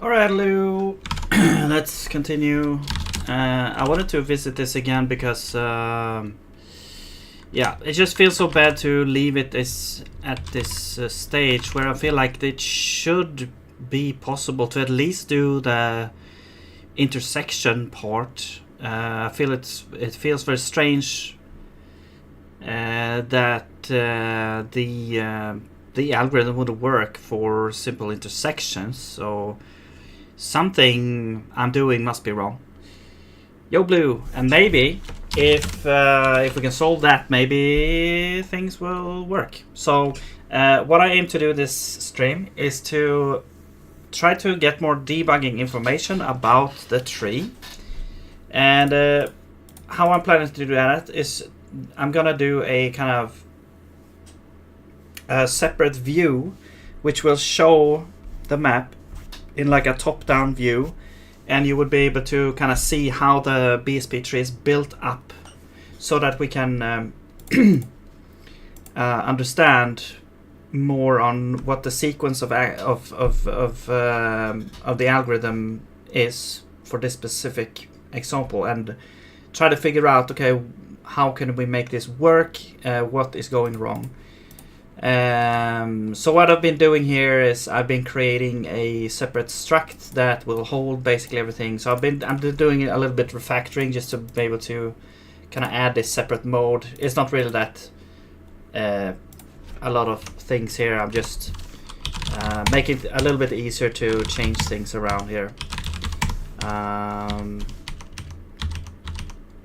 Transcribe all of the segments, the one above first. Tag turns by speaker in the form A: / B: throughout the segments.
A: Alright, Lou. Let's continue. I wanted to visit this again because, yeah, it just feels so bad to leave it at this stage where I feel like it should be possible to at least do the intersection part. I feel it feels very strange that the algorithm would work for simple intersections. So something I'm doing must be wrong. Yo, Blue, and maybe if we can solve that, maybe things will work. So what I aim to do this stream is to try to get more debugging information about the tree, and how I'm planning to do that is I'm gonna do a kind of a separate view which will show the map in like a top-down view, and you would be able to kind of see how the BSP tree is built up, so that we can understand more on what the sequence of the algorithm is for this specific example, and try to figure out, okay, how can we make this work? What is going wrong? So what I've been doing here is I've been creating a separate struct that will hold basically everything. So I'm doing a little bit refactoring just to be able to kind of add this separate mode. It's not really that a lot of things here. I'm just making it a little bit easier to change things around here.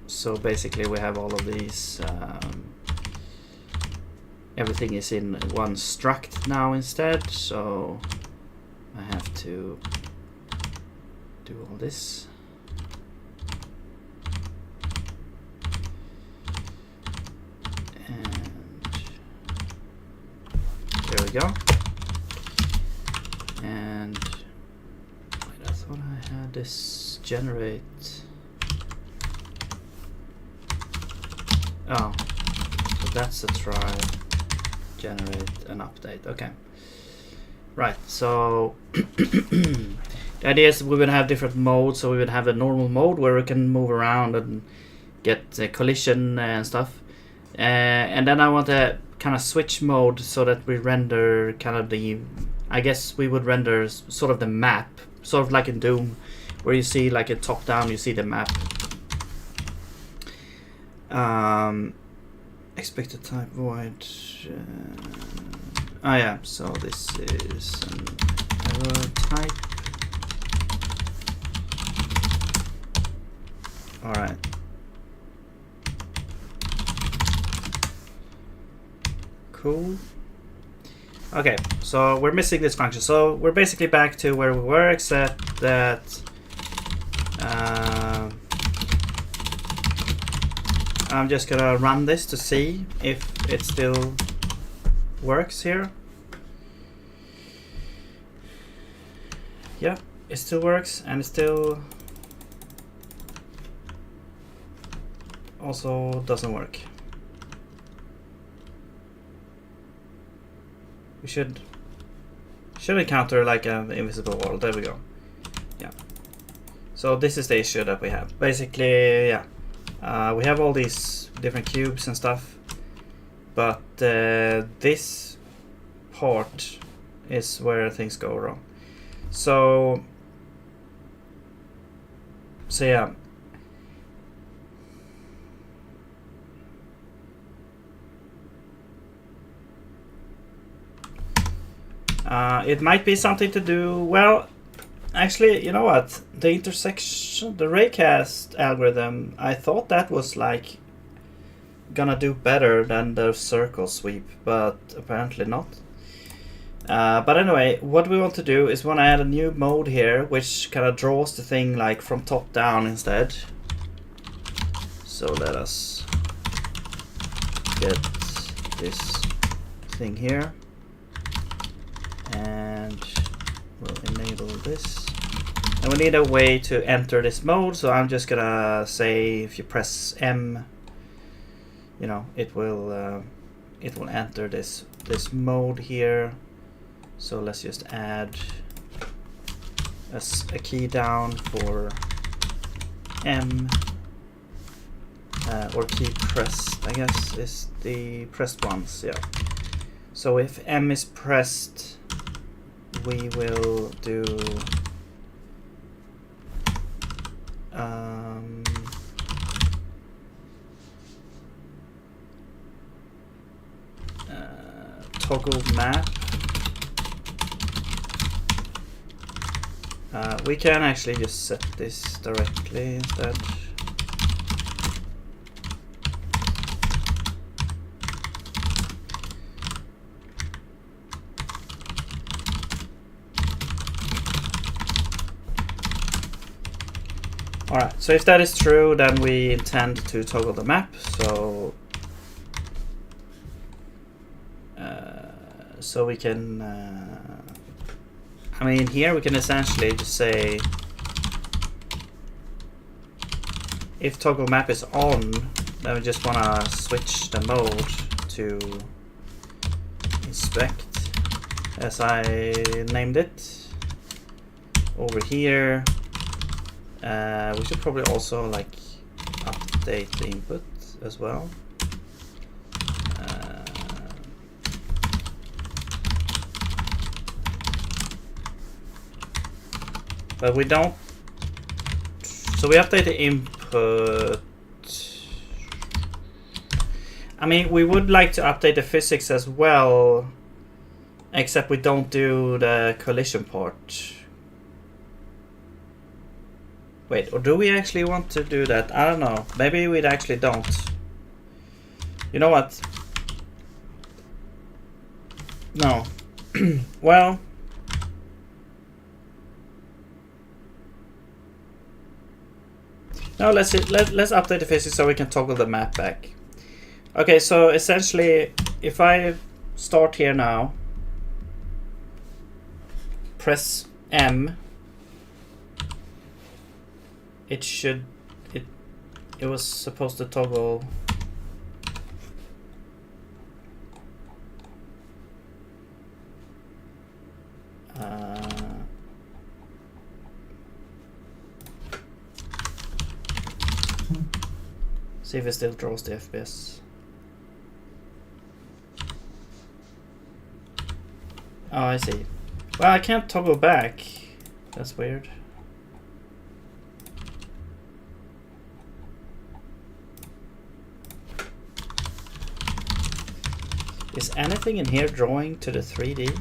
A: So basically we have all of these. Everything is in one struct now instead, so I have to do all this. And there we go. And wait, I thought I had this generate. Oh, so that's a try. Generate an update. Okay. Right, so the idea is we would have different modes. So we would have a normal mode where we can move around and get collision and stuff. And then I want to kind of switch mode so that we render kind of I guess we would render sort of the map, sort of like in Doom, where you see like a top down, you see the map. Expected type void. Oh yeah, so this is an error type. Alright. Cool. Okay, so we're missing this function. So we're basically back to where we were, except that I'm just gonna run this to see if it still works here. Yeah, it still works, and it still also doesn't work. We should encounter like an invisible wall. There we go. Yeah. So this is the issue that we have. Basically, yeah. We have all these different cubes and stuff, but this part is where things go wrong. So yeah. It might be something to do, well, actually, you know what? The intersection, the raycast algorithm, I thought that was like gonna do better than the circle sweep, but apparently not. But anyway, what we want to do is want to add a new mode here, which kind of draws the thing like from top down instead. So let us get this thing here, and we'll enable this. And we need a way to enter this mode, so I'm just gonna say if you press M, you know, it will enter this mode here. So let's just add a key down for M, or key pressed, I guess, is the pressed ones, yeah. So if M is pressed, we will do toggle map. We can actually just set this directly instead. Alright, so if that is true, then we intend to toggle the map. So we can, I mean, here we can essentially just say if toggle map is on, then we just want to switch the mode to inspect, as I named it. Over here, we should probably also like update the input as well. But we don't. So we update the input. I mean, we would like to update the physics as well, except we don't do the collision part. Wait, or do we actually want to do that? I don't know. Maybe we actually don't. You know what? No. Well. No, let's update the physics so we can toggle the map back. Okay, so essentially, if I start here now, press M, it should, it was supposed to toggle. See if it still draws the FPS. Oh, I see. Well, I can't toggle back. That's weird. Is anything in here drawing to the 3D?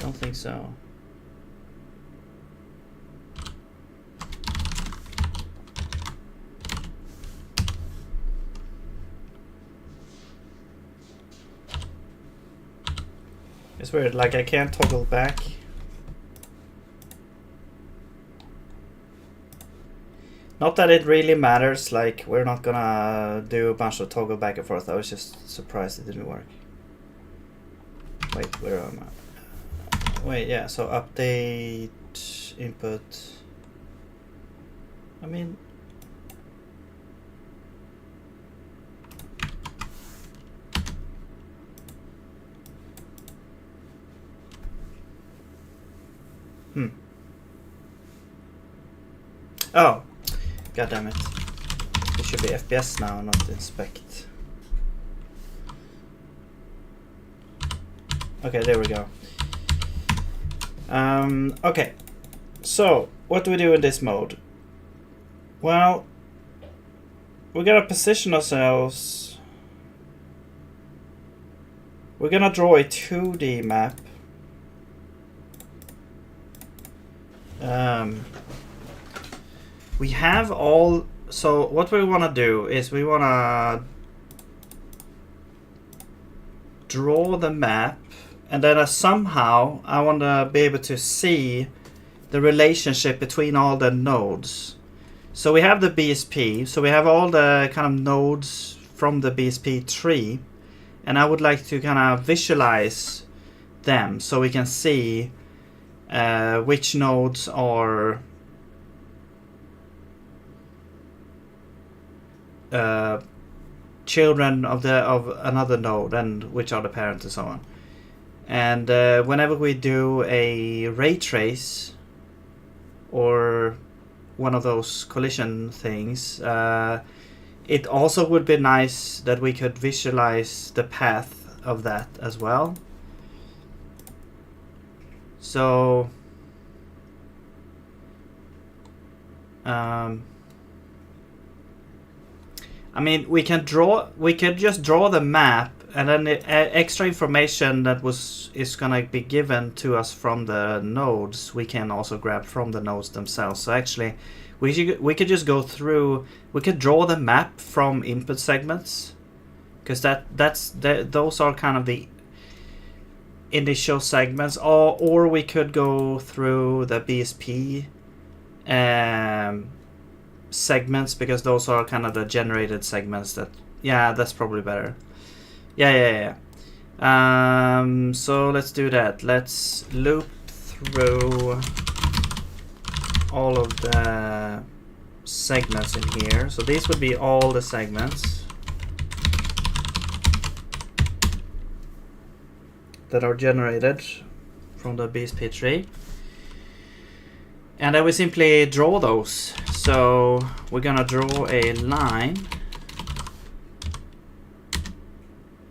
A: Don't think so. It's weird, like I can't toggle back. Not that it really matters, like we're not gonna do a bunch of toggle back and forth. I was just surprised it didn't work. Wait, where am I? Wait, yeah, so update input. I mean, oh, god damn it. It should be FPS now, not inspect. Okay, there we go. Okay, so what do we do in this mode? Well, we're gonna position ourselves. We're gonna draw a 2D map. We have all. So what we want to do is we want to draw the map, and then somehow I want to be able to see the relationship between all the nodes. So we have the BSP, so we have all the kind of nodes from the BSP tree, and I would like to kind of visualize them so we can see which nodes are children of another node and which are the parents and so on. And whenever we do a ray trace or one of those collision things, it also would be nice that we could visualize the path of that as well. So I mean, we can just draw the map, and then the extra information that is gonna be given to us from the nodes, we can also grab from the nodes themselves. So actually, we could just go through. We could draw the map from input segments, because those are kind of the initial segments, or we could go through the BSP segments, because those are kind of the generated segments. That's probably better. So let's do that. Let's loop through all of the segments in here. So these would be all the segments that are generated from the BSP tree. And then we simply draw those. So we're gonna draw a line.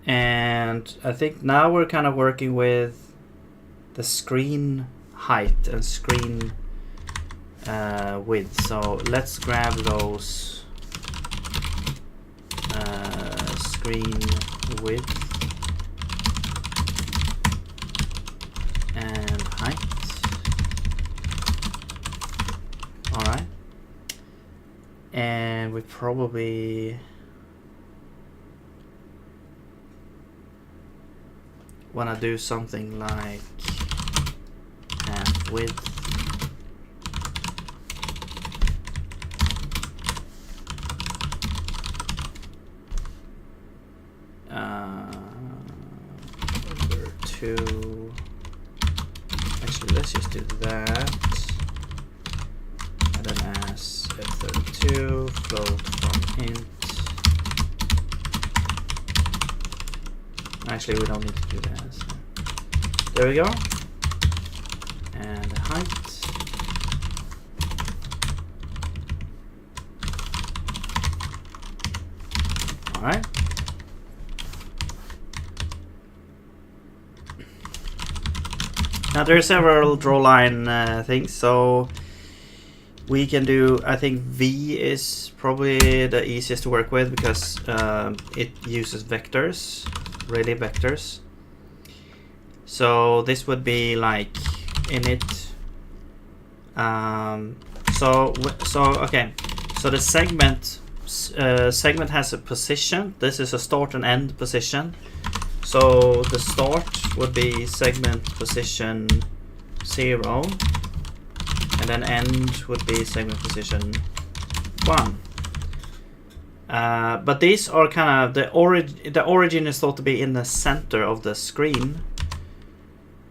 A: And I think now we're kind of working with the screen height and screen width. So let's grab those screen width and height. Alright. And we probably want to do something like half width. Over 2. Actually, let's just do that. And then as f32 float from int. Actually, we don't need to do that. So. There we go. And the height. Alright. Now there are several draw line things, so we can do, I think V is probably the easiest to work with, because it uses vectors, really vectors. So this would be like init. Okay. So the segment has a position. This is a start and end position. So the start would be segment position 0, and then end would be segment position 1. But these are kind of the origin is thought to be in the center of the screen.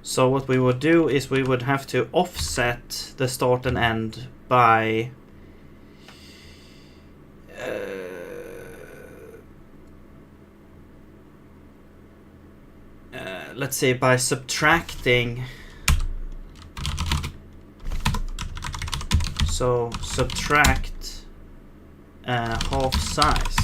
A: So what we would do is we would have to offset the start and end by let's say by subtracting. So subtract half size.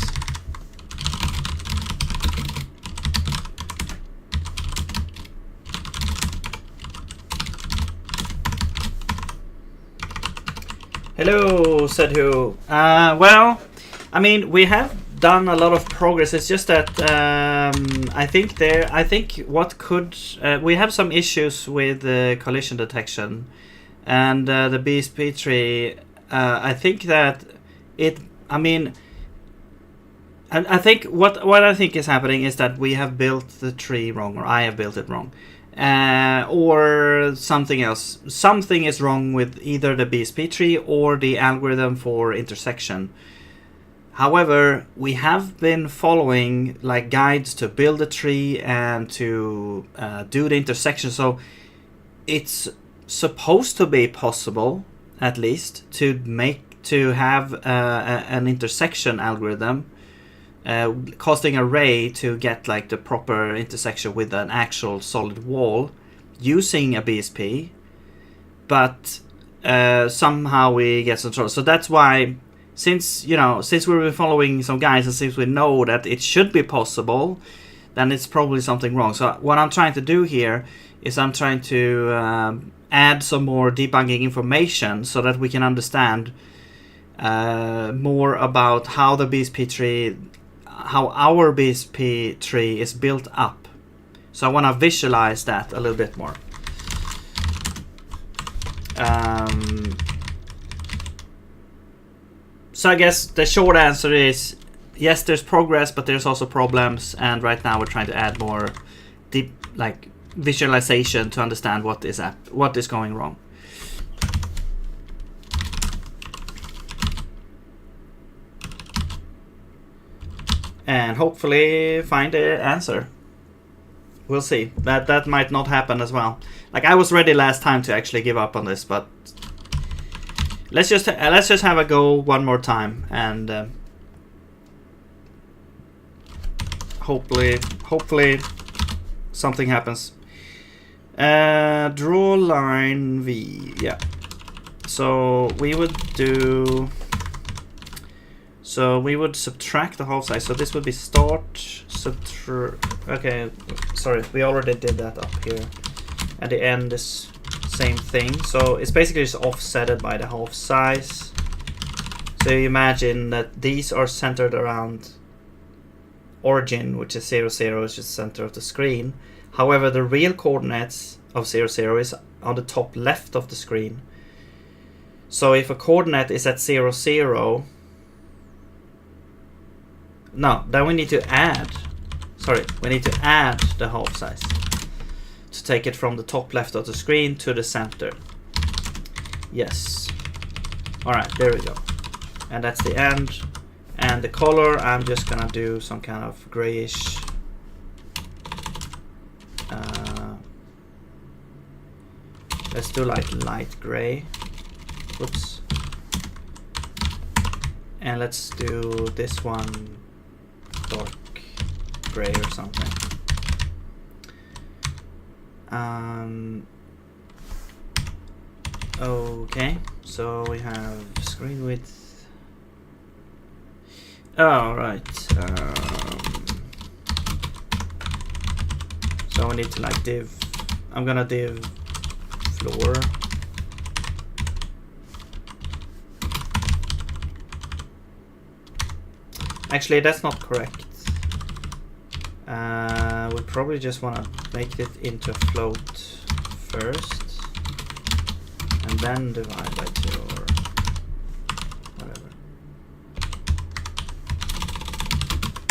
A: Hello, said who? Well, I mean, we have done a lot of progress. It's just that I think what could we have some issues with collision detection, and the BSP tree. I think that it. I mean, I think what I think is happening is that we have built the tree wrong, or I have built it wrong. Or something else. Something is wrong with either the BSP tree or the algorithm for intersection. However, we have been following like guides to build a tree and to do the intersection. So it's supposed to be possible, at least, to have an intersection algorithm causing a ray to get like the proper intersection with an actual solid wall using a BSP, but somehow we get some trouble. So that's why, since we've been following some guys and since we know that it should be possible, then it's probably something wrong. So what I'm trying to do here is I'm trying to add some more debugging information so that we can understand more about how the BSP tree, how our BSP tree is built up. So I want to visualize that a little bit more. So I guess the short answer is yes, there's progress, but there's also problems, and right now we're trying to add more deep visualization to understand what is going wrong. And hopefully find the answer. We'll see. That might not happen as well. Like, I was ready last time to actually give up on this, but let's just have a go one more time, and hopefully something happens. Draw line V. Yeah. So we would do. So we would subtract the half size. So this would be start, okay, sorry, we already did that up here. At the end is same thing. So it's basically just offsetted by the half size. So you imagine that these are centered around origin, which is 0, 0 is just center of the screen. However, the real coordinates of 0, 0 is on the top left of the screen. So if a coordinate is at 0, 0, no, then we need to add, we need to add the half size to take it from the top left of the screen to the center. Yes. Alright, there we go. And that's the end. And the color, I'm just gonna do some kind of grayish. Let's do like light gray. Whoops. And let's do this one dark gray or something. Okay, so we have screen width. Oh, right. So we need to like div. I'm gonna div floor. Actually, that's not correct. We probably just want to make it into a float first, and then divide by 2 or whatever.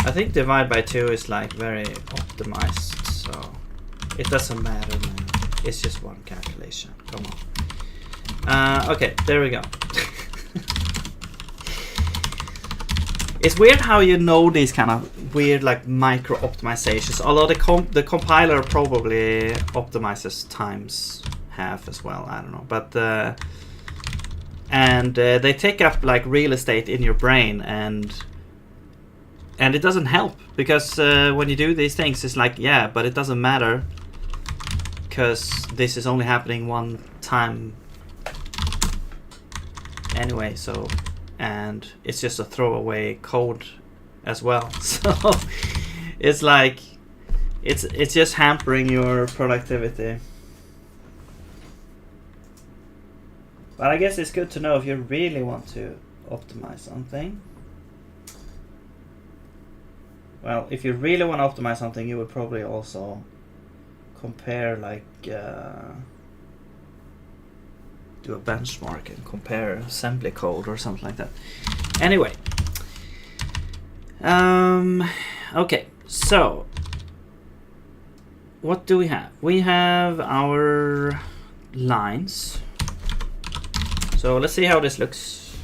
A: I think divide by 2 is like very optimized, so it doesn't matter, man. It's just one calculation. Come on. Okay, there we go. It's weird how you know these kind of weird like micro optimizations, although the compiler probably optimizes times half as well, I don't know, but they take up like real estate in your brain, and it doesn't help, because when you do these things it's like, yeah, but it doesn't matter because this is only happening one time anyway, so, and it's just a throwaway code as well. So it's like it's just hampering your productivity. But I guess it's good to know if you really want to optimize something. Well, if you really want to optimize something, you would probably also compare, like do a benchmark and compare assembly code or something like that. Anyway, okay, so what do we have? We have our lines. So let's see how this looks.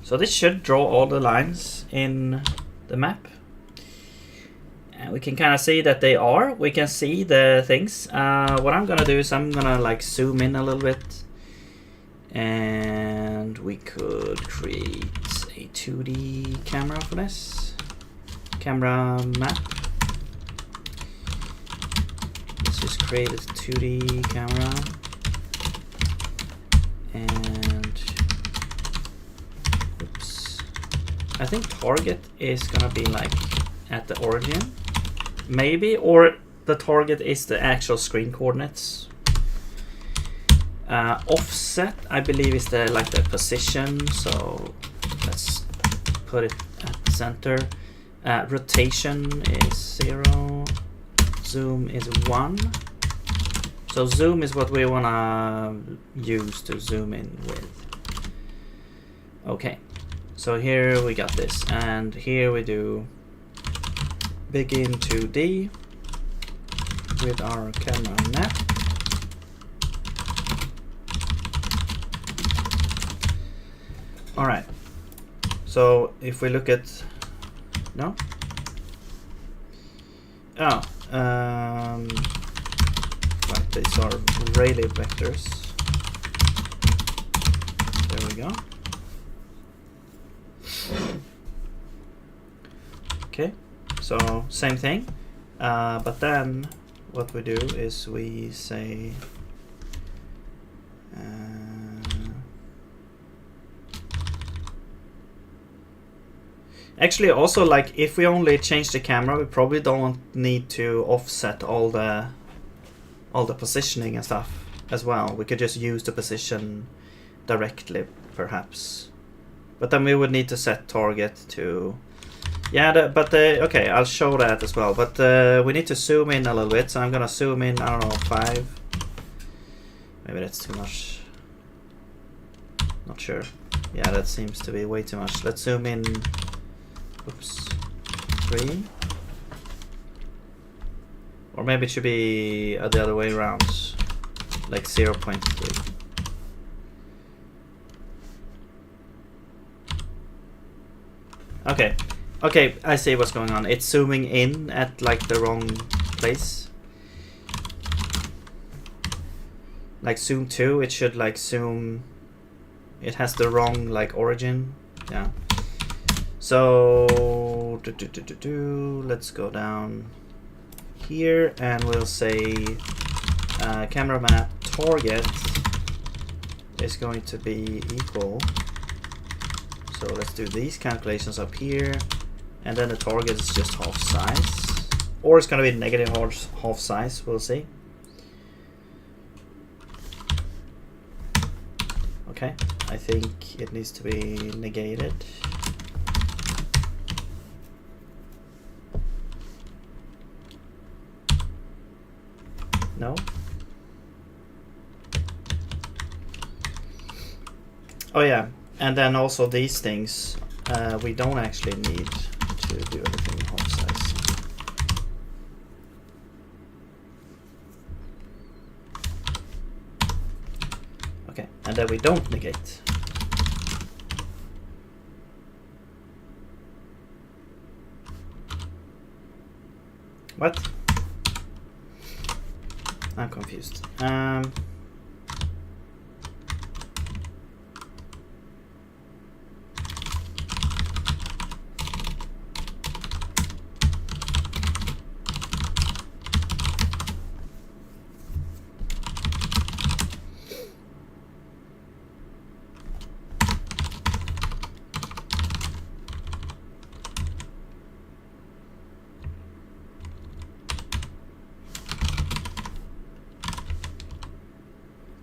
A: So this should draw all the lines in the map. And we can kind of see that they are. We can see the things. What I'm gonna do is I'm gonna like zoom in a little bit. And we could create a 2D camera for this. camera map. Let's just create a 2D camera. And oops. I think target is gonna be like at the origin. Maybe, or the target is the actual screen coordinates. Offset, I believe, is the position. So let's put it at the center. Rotation is 0. Zoom is 1. So zoom is what we wanna use to zoom in with. Okay. So here we got this, and here we do begin 2D with our camera map. All right. So if we look at no. Oh, right. These are Rayleigh vectors. There we go. Okay. So same thing, but then what we do is we say actually also, like, if we only change the camera, we probably don't need to offset all the positioning and stuff as well. We could just use the position directly perhaps, but then we would need to set target to okay, I'll show that as well, but we need to zoom in a little bit, so I'm gonna zoom in, I don't know, 5. Maybe that's too much. Not sure. Yeah, that seems to be way too much. Let's zoom in. Oops. 3. Or maybe it should be the other way around. Like 0.3. Okay. Okay, I see what's going on. It's zooming in at like the wrong place. Like zoom 2, it should like zoom. It has the wrong like origin. Yeah. So let's go down here and we'll say camera map target is going to be equal. So let's do these calculations up here. And then the target is just half size. Or it's going to be negative half size, we'll see. Okay, I think it needs to be negated. No? Oh yeah, and then also these things, we don't actually need to do anything half size. Okay, and then we don't negate. What? I'm confused.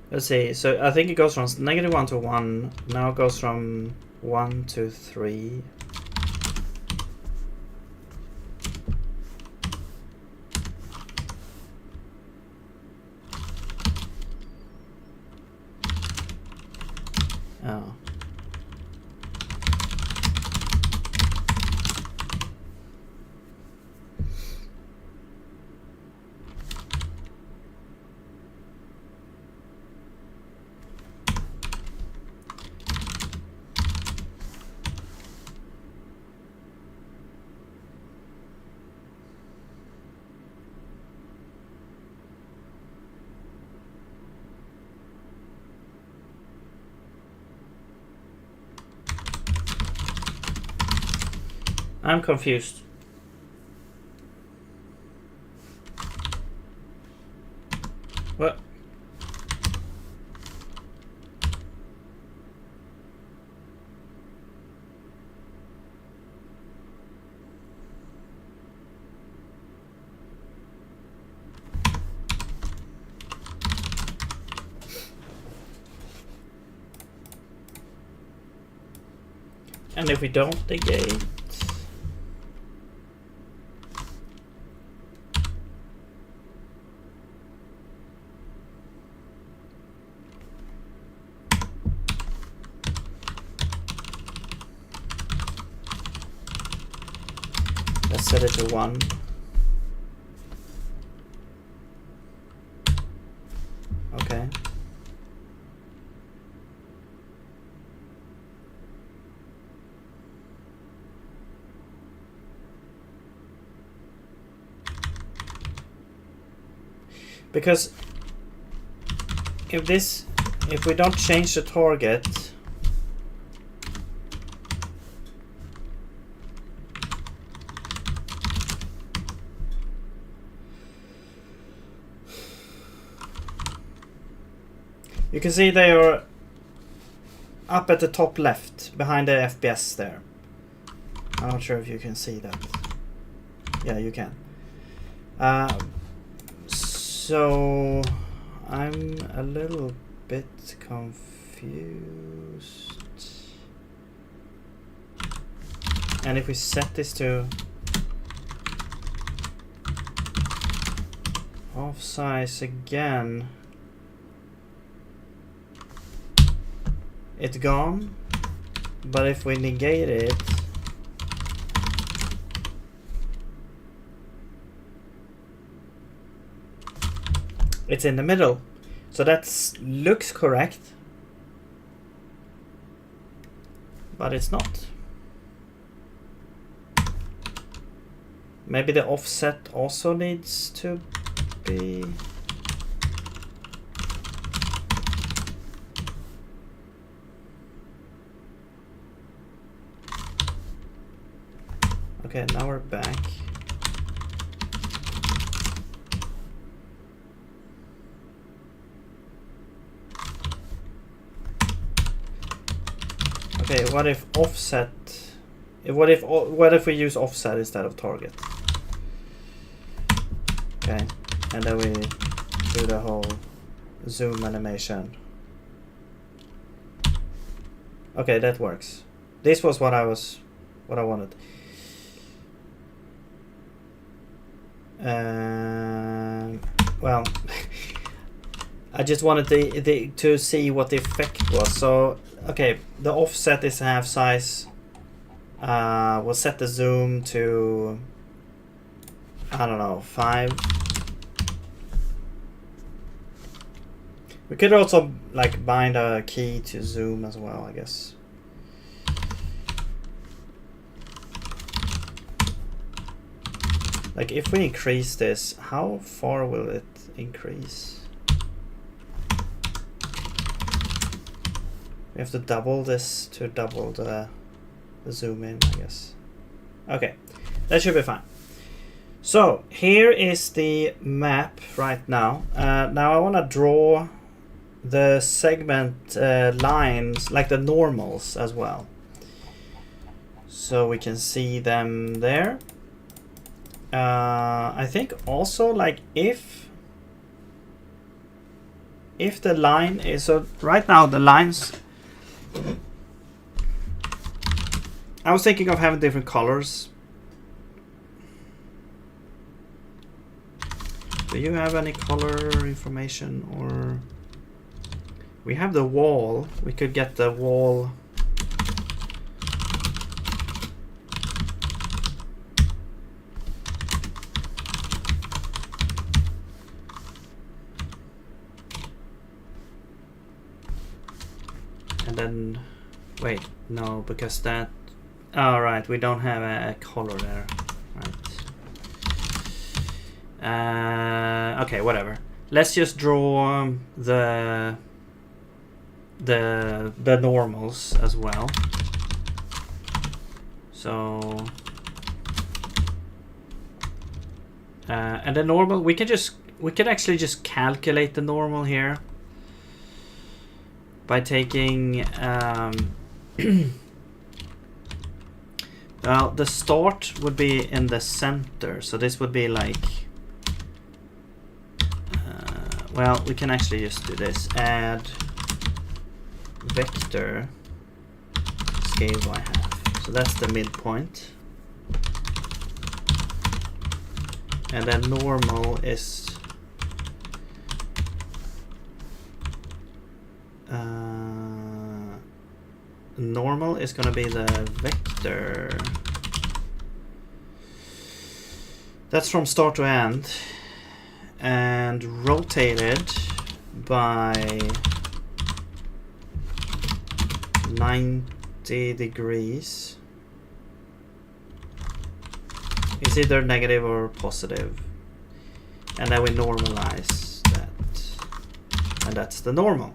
A: Let's see, so I think it goes from -1 to 1, now it goes from 1 to 3. Oh. I'm confused. And if we don't negate, let's set it to 1. Okay. Because if we don't change the target, you can see they are up at the top left behind the FPS there. I'm not sure if you can see that. Yeah, you can. So I'm a little bit confused. And if we set this to half size again, it's gone. But if we negate it, it's in the middle. So that looks correct, but it's not. Maybe the offset also needs to be... Okay, now we're back. Okay, what if offset? What if we use offset instead of target? Okay, and then we do the whole zoom animation. Okay, that works. This was what I wanted. Well, I just wanted to see what the effect was. So, okay, the offset is half size. We'll set the zoom to, I don't know, 5. We could also like bind a key to zoom as well, I guess. Like if we increase this, how far will it increase? We have to double this to double the zoom in, I guess. Okay, that should be fine. So here is the map right now. Now I want to draw the segment lines, like the normals as well, so we can see them there. I think also like if the line is, so right now the lines, I was thinking of having different colors. Do you have any color information? Or we have the wall, we could get the wall. And then, wait, no, because that, oh right, we don't have a color there, right. Okay, whatever. Let's just draw the normals as well. So, and the normal, we can actually just calculate the normal here by taking well, the start would be in the center, so this would be like well, we can actually just do this, add vector scale by half. So that's the midpoint. And then normal is going to be the vector. That's from start to end, and rotated by 90 degrees. It's either negative or positive. And then we normalize that. And that's the normal.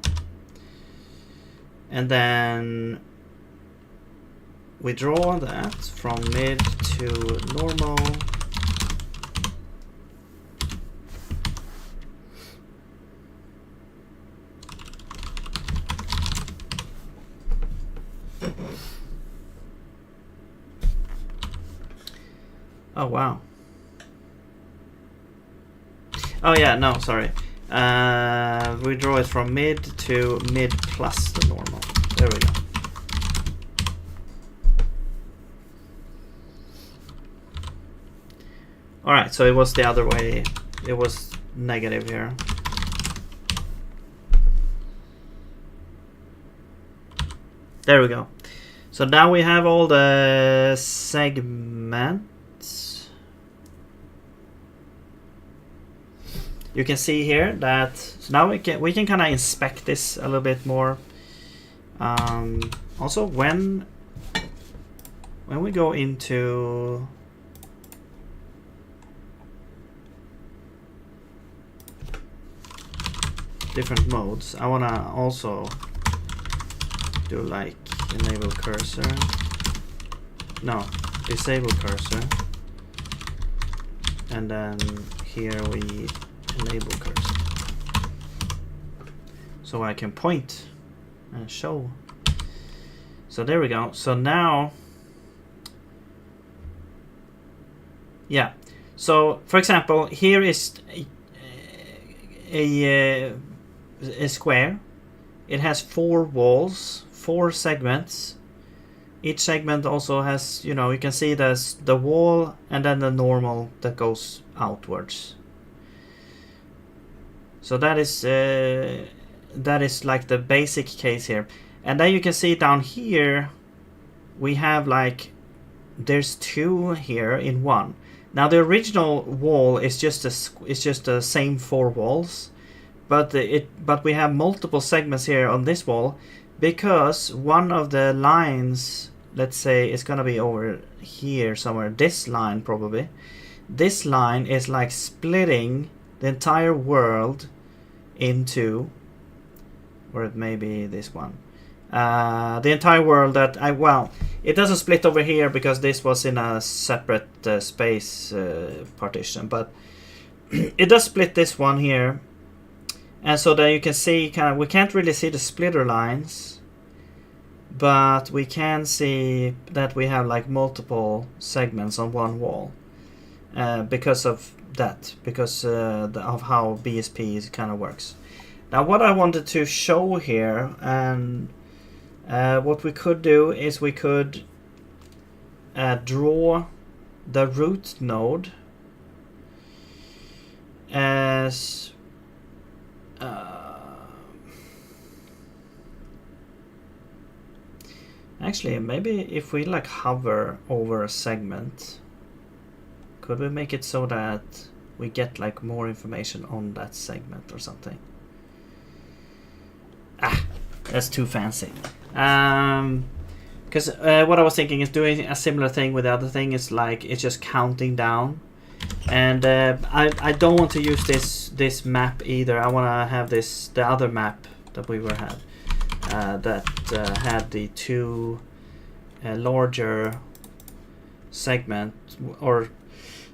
A: And then we draw that from mid to normal. Oh, wow. Oh, yeah, no, sorry. We draw it from mid to mid plus the normal. There we go. Alright, so it was the other way. It was negative here. There we go. So now we have all the segments. You can see here that so now we can kind of inspect this a little bit more. Also, when we go into different modes, I want to also do like enable cursor. No, disable cursor. And then here we enable cursor. So I can point and show. So there we go. So now, yeah. So for example, here is a square. It has 4 walls, 4 segments. Each segment also has, you know, you can see there's the wall and then the normal that goes outwards. So that is like the basic case here. And then you can see down here we have like there's 2 here in 1. Now the original wall is just the same 4 walls, but we have multiple segments here on this wall because one of the lines, let's say, is gonna be over here somewhere. This line probably. This line is like splitting the entire world into, or it may be this one. The entire world that it doesn't split over here because this was in a separate space partition, but it does split this one here. And so that you can see we can't really see the splitter lines, but we can see that we have like multiple segments on one wall because of that, because of how BSP kind of works. Now what I wanted to show here, and what we could do is we could draw the root node as actually maybe if we like hover over a segment, could we make it so that we get like more information on that segment or something? That's too fancy. Because what I was thinking is doing a similar thing with the other thing. Is like it's just counting down, and I don't want to use this map either. I want to have the other map that we had that had the 2 larger segment or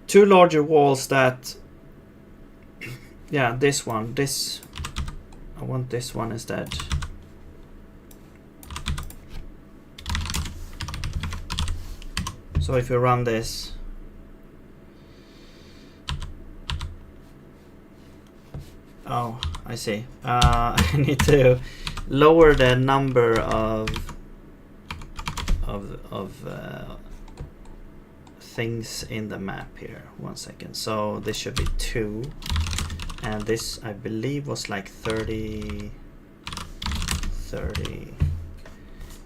A: 2 larger walls that, yeah, this one, I want this one instead. So if you run this, oh, I see. I need to lower the number of things in the map here. 1 second. So this should be 2, and this I believe was like 30.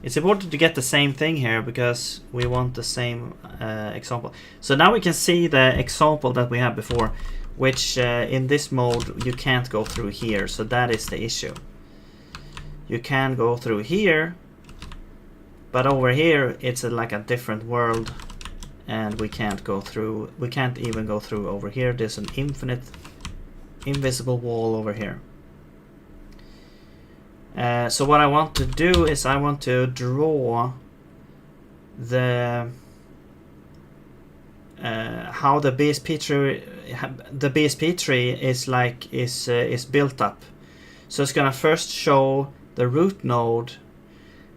A: It's important to get the same thing here because we want the same example. So now we can see the example that we had before, which in this mode you can't go through here. So that is the issue. You can go through here, but over here it's like a different world, and we can't go through. We can't even go through over here. There's an invisible wall over here. So what I want to do is I want to draw the how the BSP tree is built up. So it's gonna first show the root node,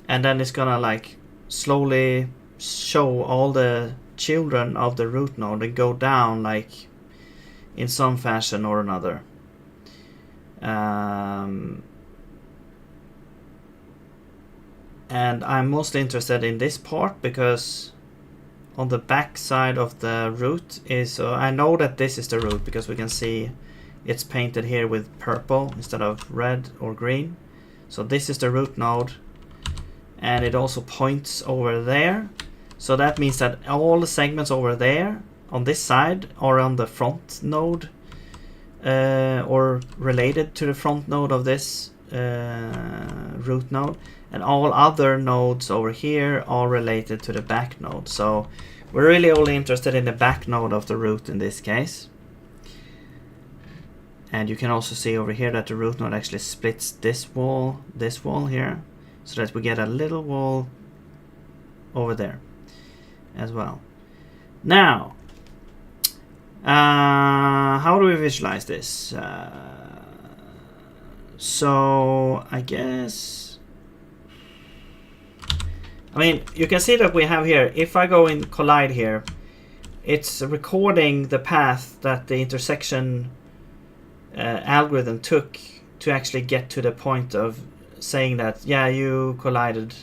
A: and then it's gonna like slowly show all the children of the root node and go down like in some fashion or another. And I'm mostly interested in this part because on the back side of the root is, I know that this is the root because we can see it's painted here with purple instead of red or green. So this is the root node, and it also points over there. So that means that all the segments over there on this side are on the front node or related to the front node of this root node. And all other nodes over here are related to the back node. So we're really only interested in the back node of the root in this case. And you can also see over here that the root node actually splits this wall here, so that we get a little wall over there as well. Now, how do we visualize this? So I guess, I mean, you can see that we have here, if I go in collide here, it's recording the path that the intersection algorithm took to actually get to the point of saying that, yeah, you collided.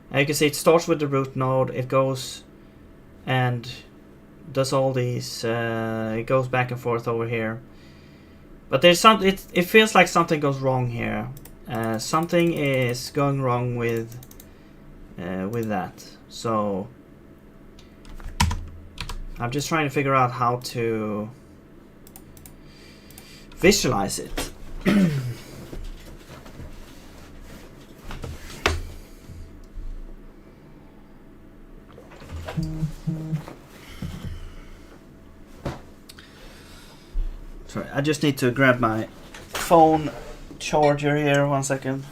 A: And you can see it starts with the root node, it goes and does all these, it goes back and forth over here. But there's it feels like something goes wrong here. Something is going wrong with that. So I'm just trying to figure out how to visualize it. Sorry, I just need to grab my phone charger here. 1 second.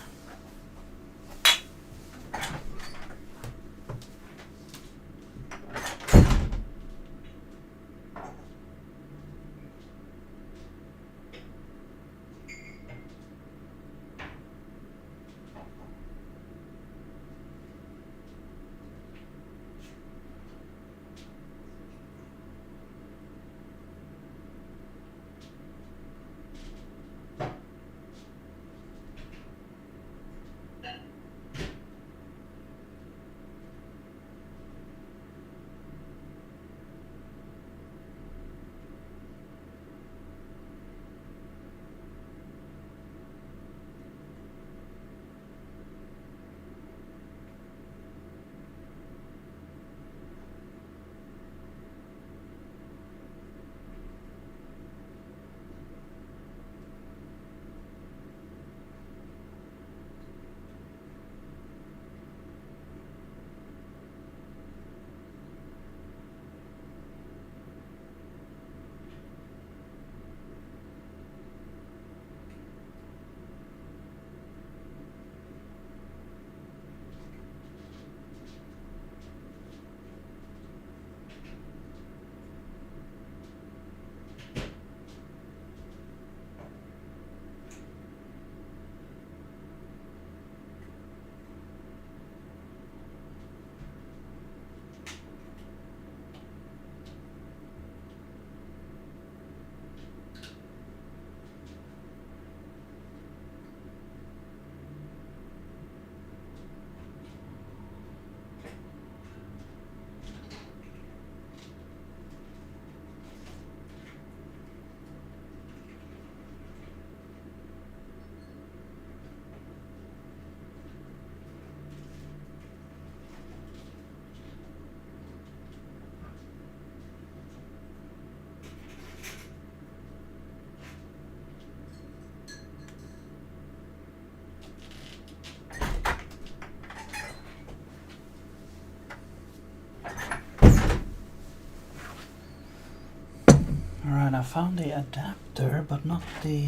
A: Alright, I found the adapter, but not the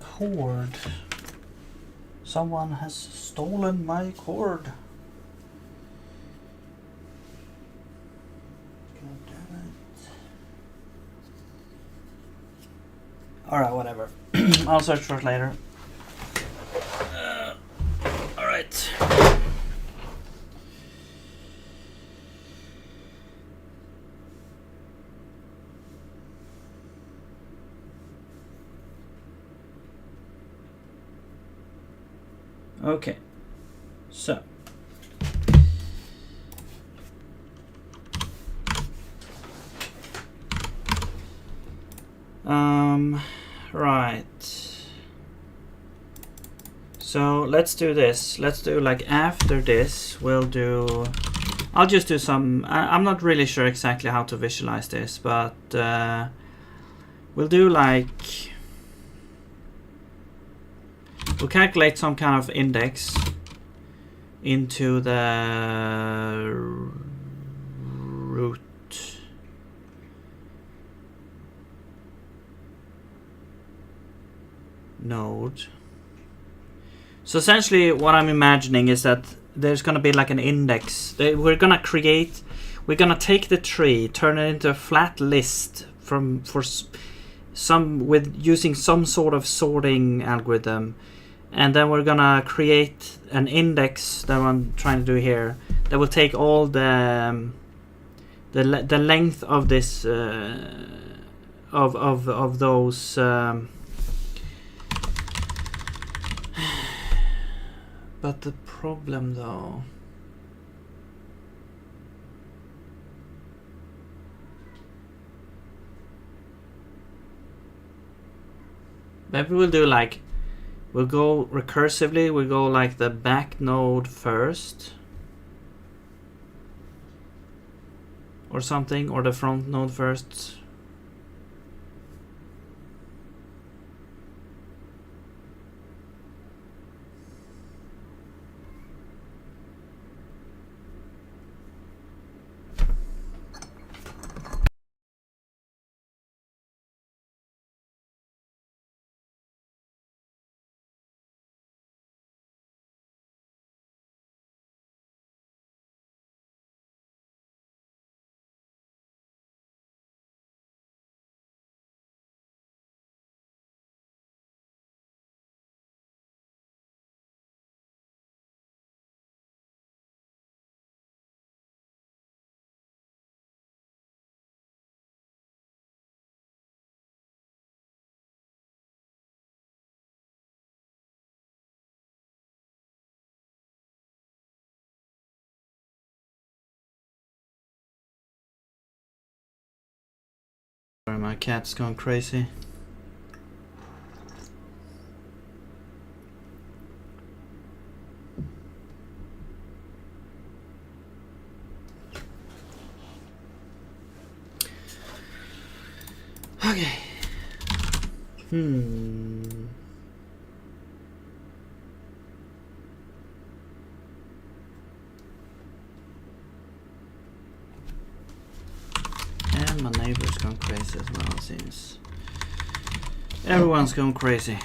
A: cord. Someone has stolen my cord. God damn it. Alright, whatever. I'll search for it later. Alright. Okay, so right. So let's do this. Let's do like after this. We'll do. I'll just do some. I'm not really sure exactly how to visualize this, but we'll do like. We'll calculate some kind of index into the root node. So essentially what I'm imagining is that there's going to be like an index. We're going to take the tree, turn it into a flat list for some with using some sort of sorting algorithm. And then we're gonna create an index that I'm trying to do here that will take all the length of this of those but the problem though maybe we'll do like we'll go recursively, we'll go like the back node first or something, or the front node first. Sorry, my cat's gone crazy. Okay. And my neighbor's gone crazy as well, it seems. Everyone's gone crazy.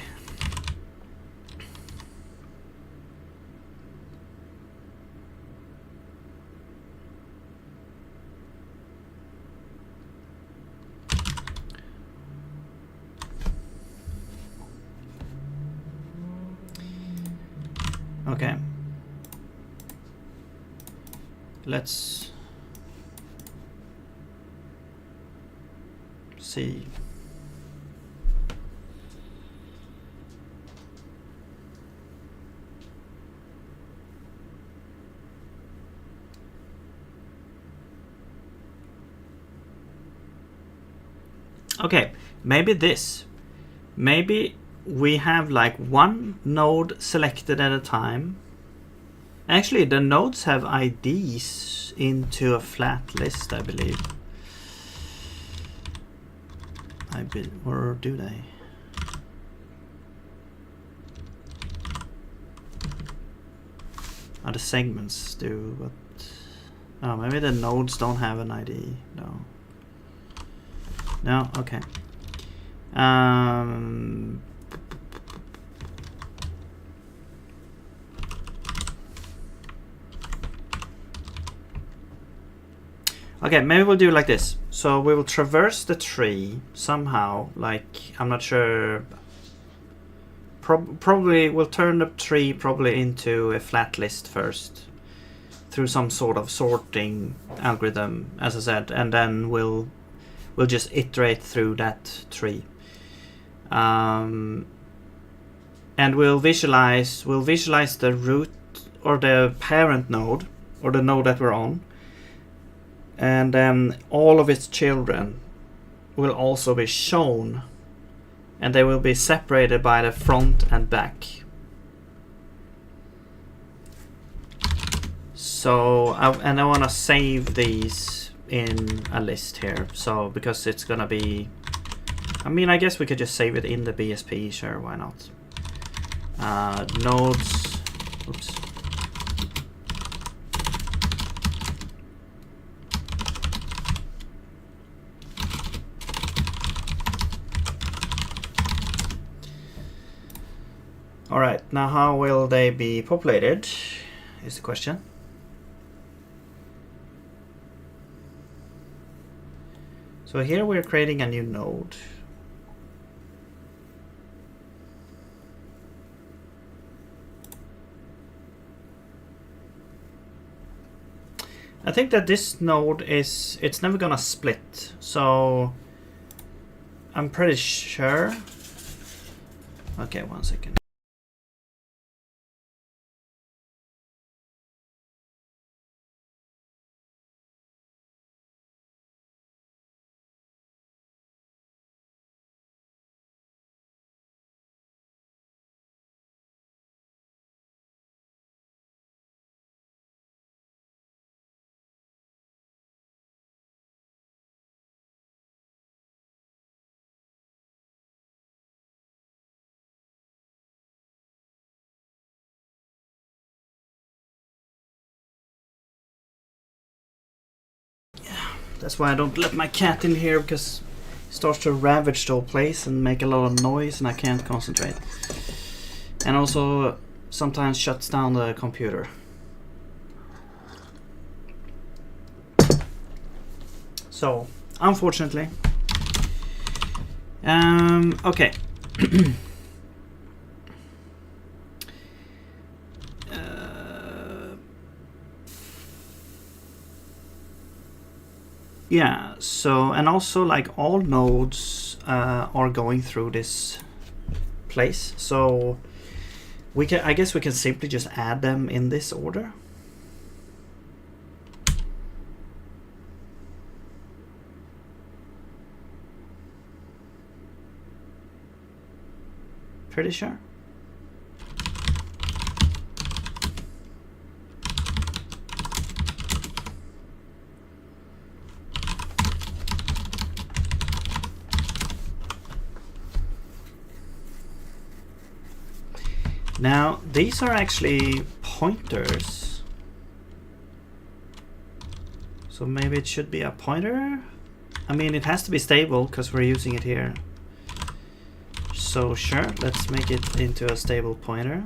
A: Okay. Let's see. Okay, maybe this. Maybe we have like one node selected at a time. Actually, the nodes have IDs into a flat list, I believe. Or do they? Oh, the segments do, but oh, maybe the nodes don't have an ID. No. No? Okay. Okay, maybe we'll do it like this. So we will traverse the tree somehow. Like, I'm not sure. Probably we'll turn the tree probably into a flat list first through some sort of sorting algorithm, as I said, and then we'll just iterate through that tree. And we'll visualize the root or the parent node or the node that we're on, and then all of its children will also be shown, and they will be separated by the front and back. So I want to save these in a list here, so because it's gonna be, I mean, I guess we could just save it in the BSP, sure, why not? Nodes, oops. Alright, now how will they be populated is the question. So here we're creating a new node. I think that this node it's never gonna split, so I'm pretty sure. Okay, 1 second. That's why I don't let my cat in here, because it starts to ravage the whole place and make a lot of noise and I can't concentrate. And also sometimes shuts down the computer. So, unfortunately. Okay. Yeah, so, and also like all nodes are going through this place, so we can, I guess we can simply just add them in this order. Pretty sure. Now, these are actually pointers. So maybe it should be a pointer? I mean, it has to be stable because we're using it here. So sure, let's make it into a stable pointer.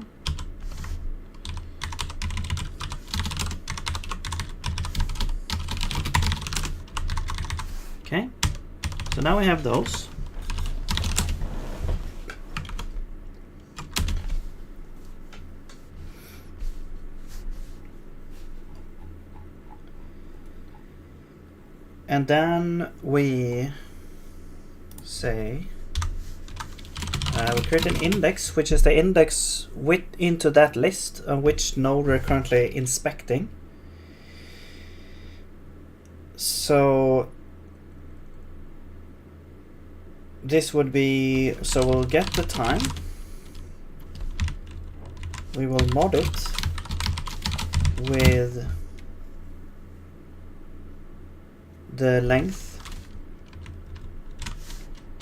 A: Okay, so now we have those. And then we say we create an index, which is the index into that list of which node we're currently inspecting. So this would be, so we'll get the time, we will mod it with the length.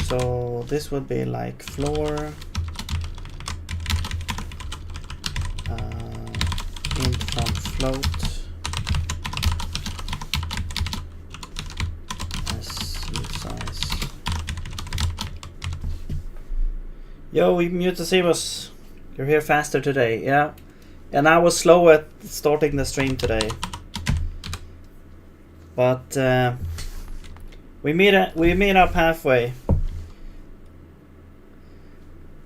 A: So this would be like floor int from float as size Yo, Mutasimus, you're here faster today, yeah. And I was slow at starting the stream today. But we meet up halfway.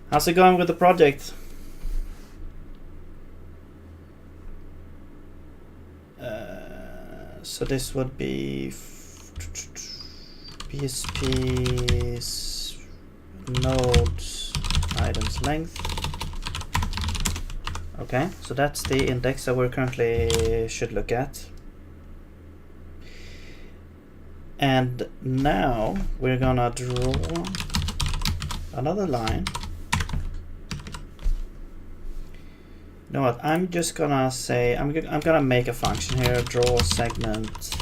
A: How's it going with the project? So this would be PSP's node items length. Okay, so that's the index that we're currently should look at. And now we're gonna draw another line. You know what? I'm just gonna say I'm gonna make a function here. Draw segment.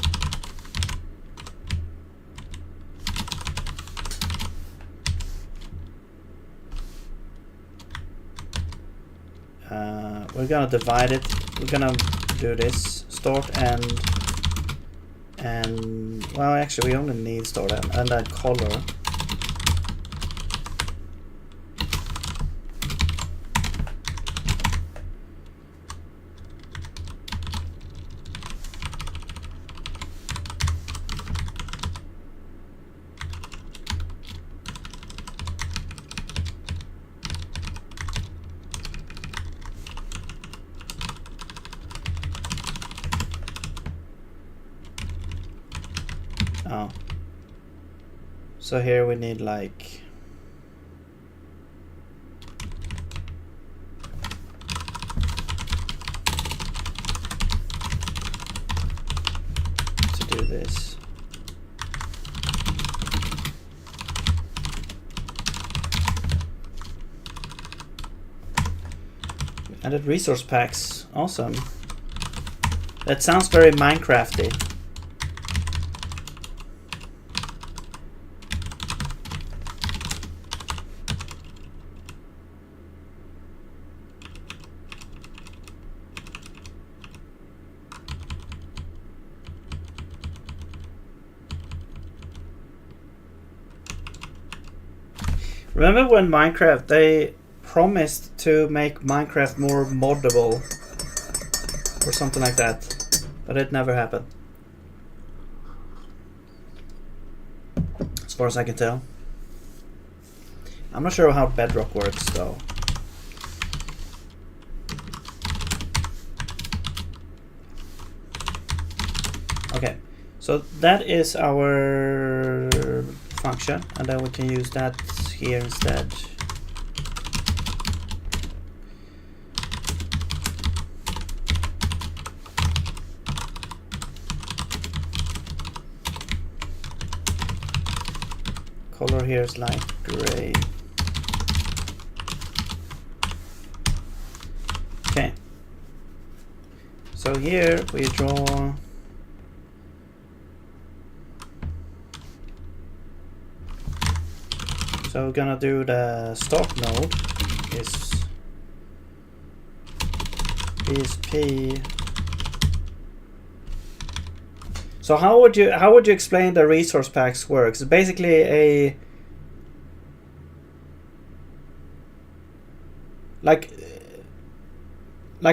A: We're gonna divide it. We're gonna do this start and well, actually we only need start and that color. Oh. So here we need like to do this. Added resource packs. Awesome. That sounds very Minecrafty. Remember when Minecraft, they promised to make Minecraft more moddable or something like that, but it never happened. As far as I can tell. I'm not sure how Bedrock works though. Okay, so that is our function, and then we can use that here instead. Color here is light gray. Okay. So here we draw so we're gonna do the start node is PSP. So how would you explain the resource packs works? It's basically a like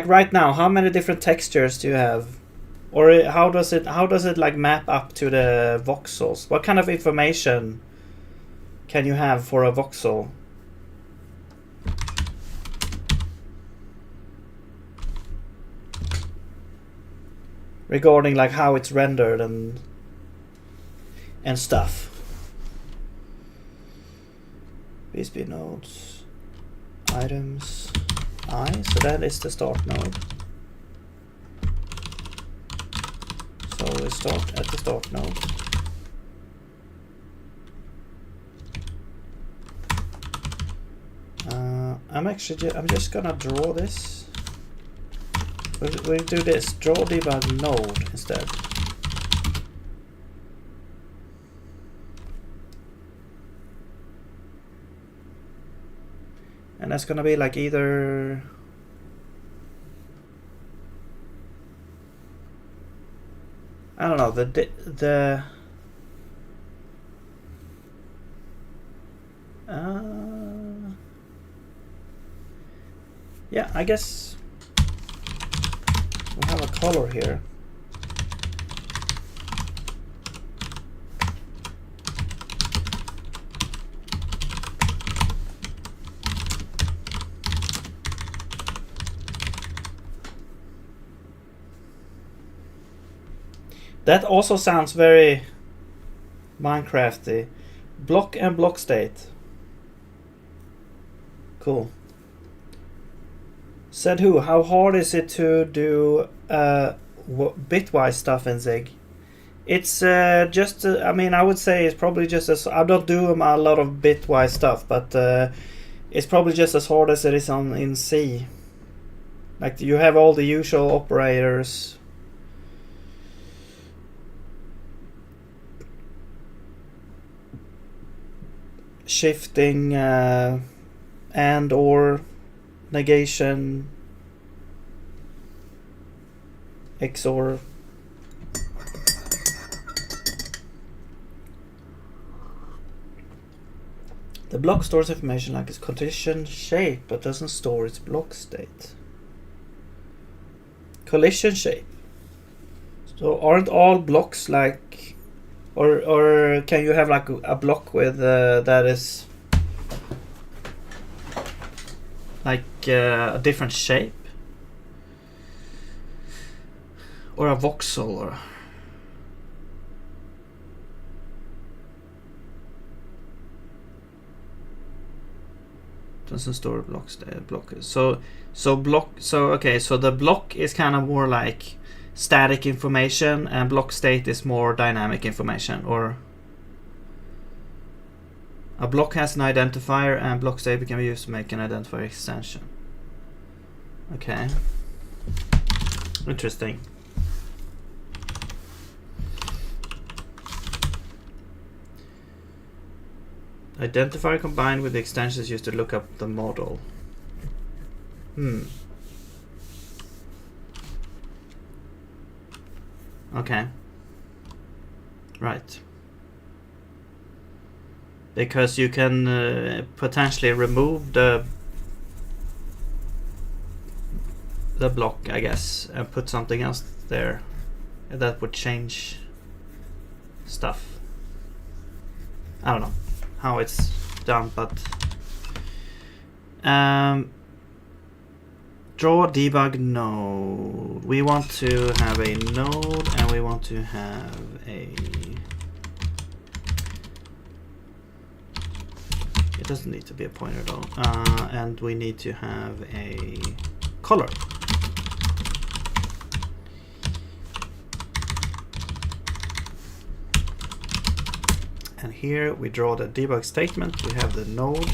A: right now, how many different textures do you have? Or how does it like map up to the voxels? What kind of information can you have for a voxel? Regarding like how it's rendered and stuff. PSP nodes, items, I, so that is the start node. So we start at the start node. I'm just gonna draw this. We'll do this. Draw debug node instead. And that's gonna be like either I don't know the Yeah, I guess we'll have a color here. That also sounds very Minecrafty. Block and block state. Cool. Said who? How hard is it to do bitwise stuff in Zig? It's just. I mean, I would say it's probably just as. I don't do a lot of bitwise stuff, but it's probably just as hard as it is in C. Like you have all the usual operators. Shifting and or negation XOR. The block stores information like its condition shape but doesn't store its block state. Collision shape. So aren't all blocks like or can you have like a block with that is like a different shape? Or a voxel or doesn't store blocks blockers. So the block is kind of more like static information and block state is more dynamic information, or a block has an identifier and block state can be used to make an identifier extension. Okay. Interesting. Identifier combined with the extensions used to look up the model. Okay. Right. Because you can potentially remove the block, I guess, and put something else there that would change stuff. I don't know how it's done, but draw debug node. We want to have a node and we want to have a, it doesn't need to be a pointer though, and we need to have a color. And here we draw the debug statement. We have the node.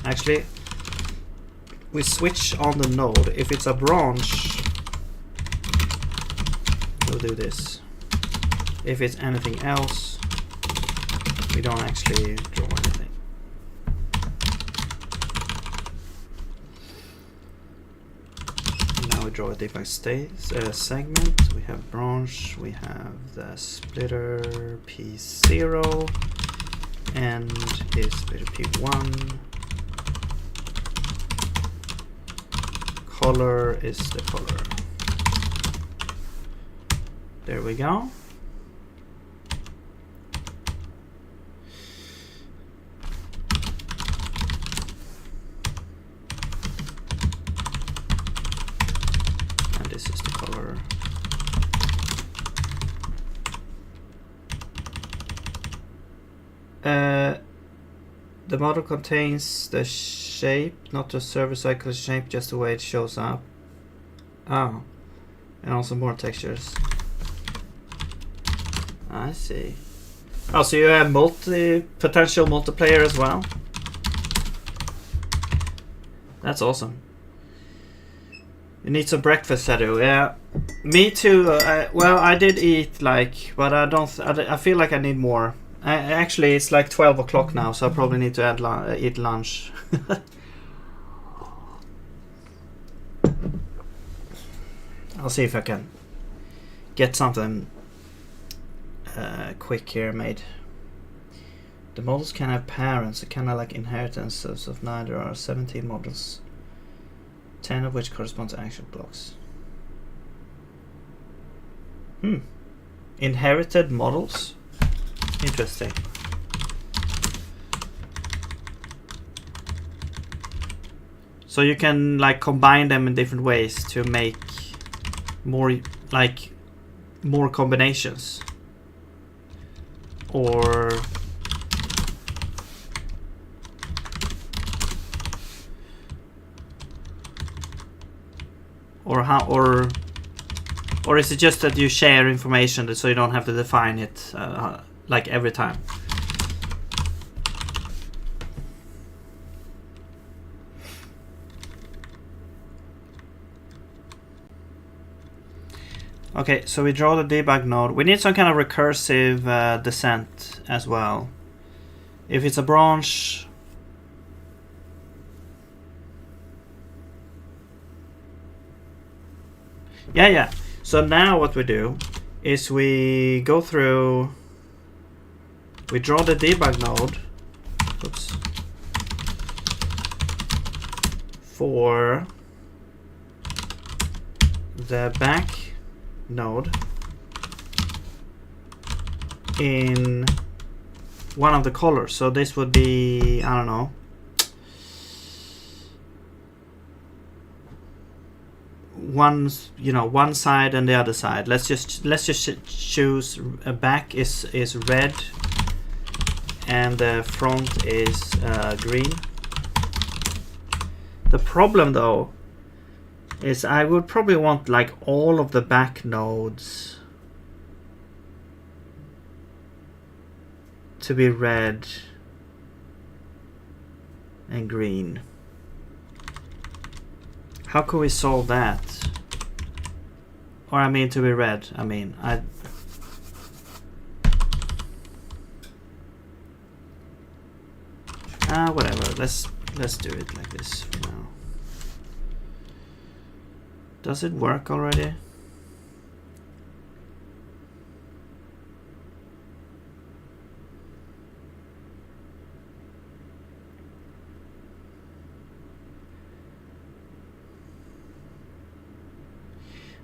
A: Actually, we switch on the node. If it's a branch, we'll do this. If it's anything else, we don't actually draw anything. Now we draw a debug segment. We have branch. We have the splitter P0. End is splitter P1. Color is the color. There we go. And this is the color. The model contains the shape, not the server-side shape, just the way it shows up. Oh, and also more textures. I see. Oh, so you have potential multiplayer as well? That's awesome. You need some breakfast, Sadu. Yeah, me too. Well, I did eat like, but I don't. I feel like I need more. Actually, it's like 12 o'clock now, so I probably need to eat lunch. I'll see if I can get something quick here made. The models can have parents, kind of like inheritances of neither are 17 models. 10 of which correspond to action blocks. Inherited models? Interesting. So you can like combine them in different ways to make more combinations. Or is it just that you share information so you don't have to define it like every time? Okay, so we draw the debug node. We need some kind of recursive descent as well. If it's a branch, yeah. So now what we do is we go through, we draw the debug node. Oops. For the back node in one of the colors. So this would be, I don't know, one side and the other side. Let's just choose a back is red and the front is green. The problem though is I would probably want like all of the back nodes to be red and green. How can we solve that? Or I mean to be red. I mean whatever. Let's do it like this for now. Does it work already?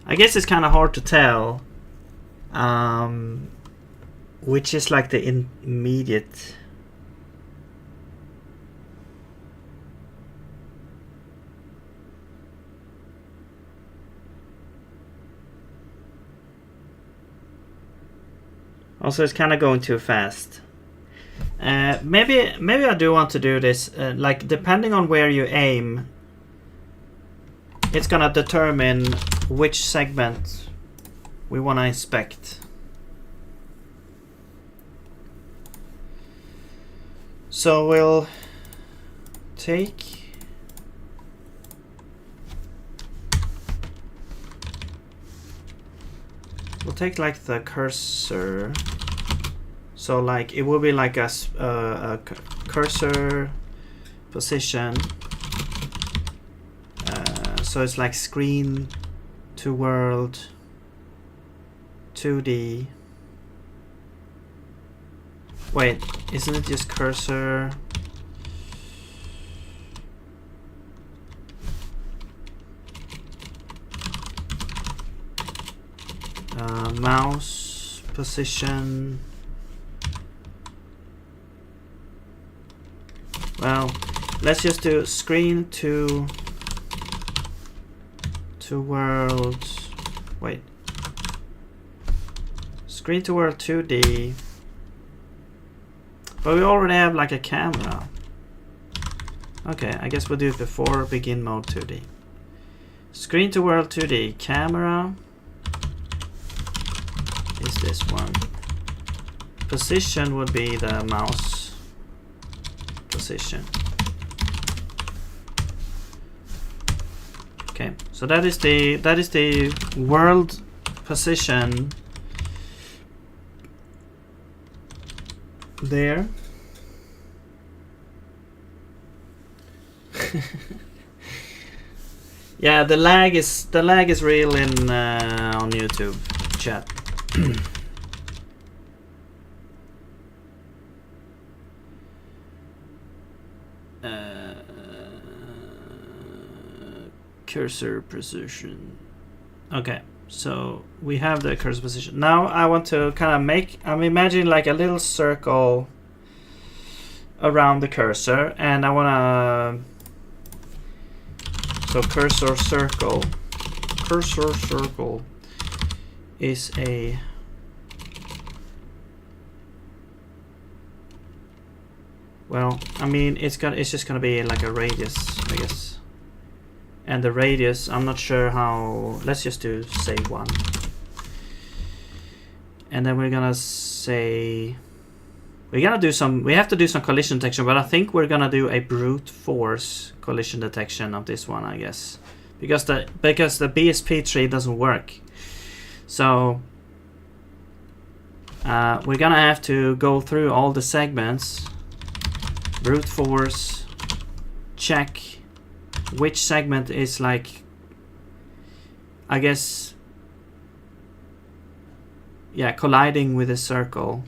A: I guess it's kind of hard to tell which is like the immediate. Also, it's kind of going too fast. Maybe I do want to do this. Like depending on where you aim, it's gonna determine which segment we want to inspect. So we'll take like the cursor. So like it will be like a cursor position. So it's like screen to world 2D. Wait, isn't it just cursor? Mouse position. Well, let's just do screen to world. Wait. Screen to world 2D. But we already have like a camera. Okay, I guess we'll do it before begin mode 2D. Screen to world 2D. Camera is this one. Position would be the mouse position. Okay, so that is the world position there. Yeah, the lag is real in on YouTube chat. cursor position. Okay, so we have the cursor position. Now I want to kind of make, I'm imagining like a little circle around the cursor, and I want to, so cursor circle is a, well, I mean, it's just gonna be like a radius, I guess. And the radius, I'm not sure how, let's just do say 1. And then we're gonna say, we have to do some collision detection, but I think we're gonna do a brute force collision detection of this one, I guess. Because the BSP tree doesn't work. So we're gonna have to go through all the segments, brute force, check which segment is like, I guess, yeah, colliding with a circle.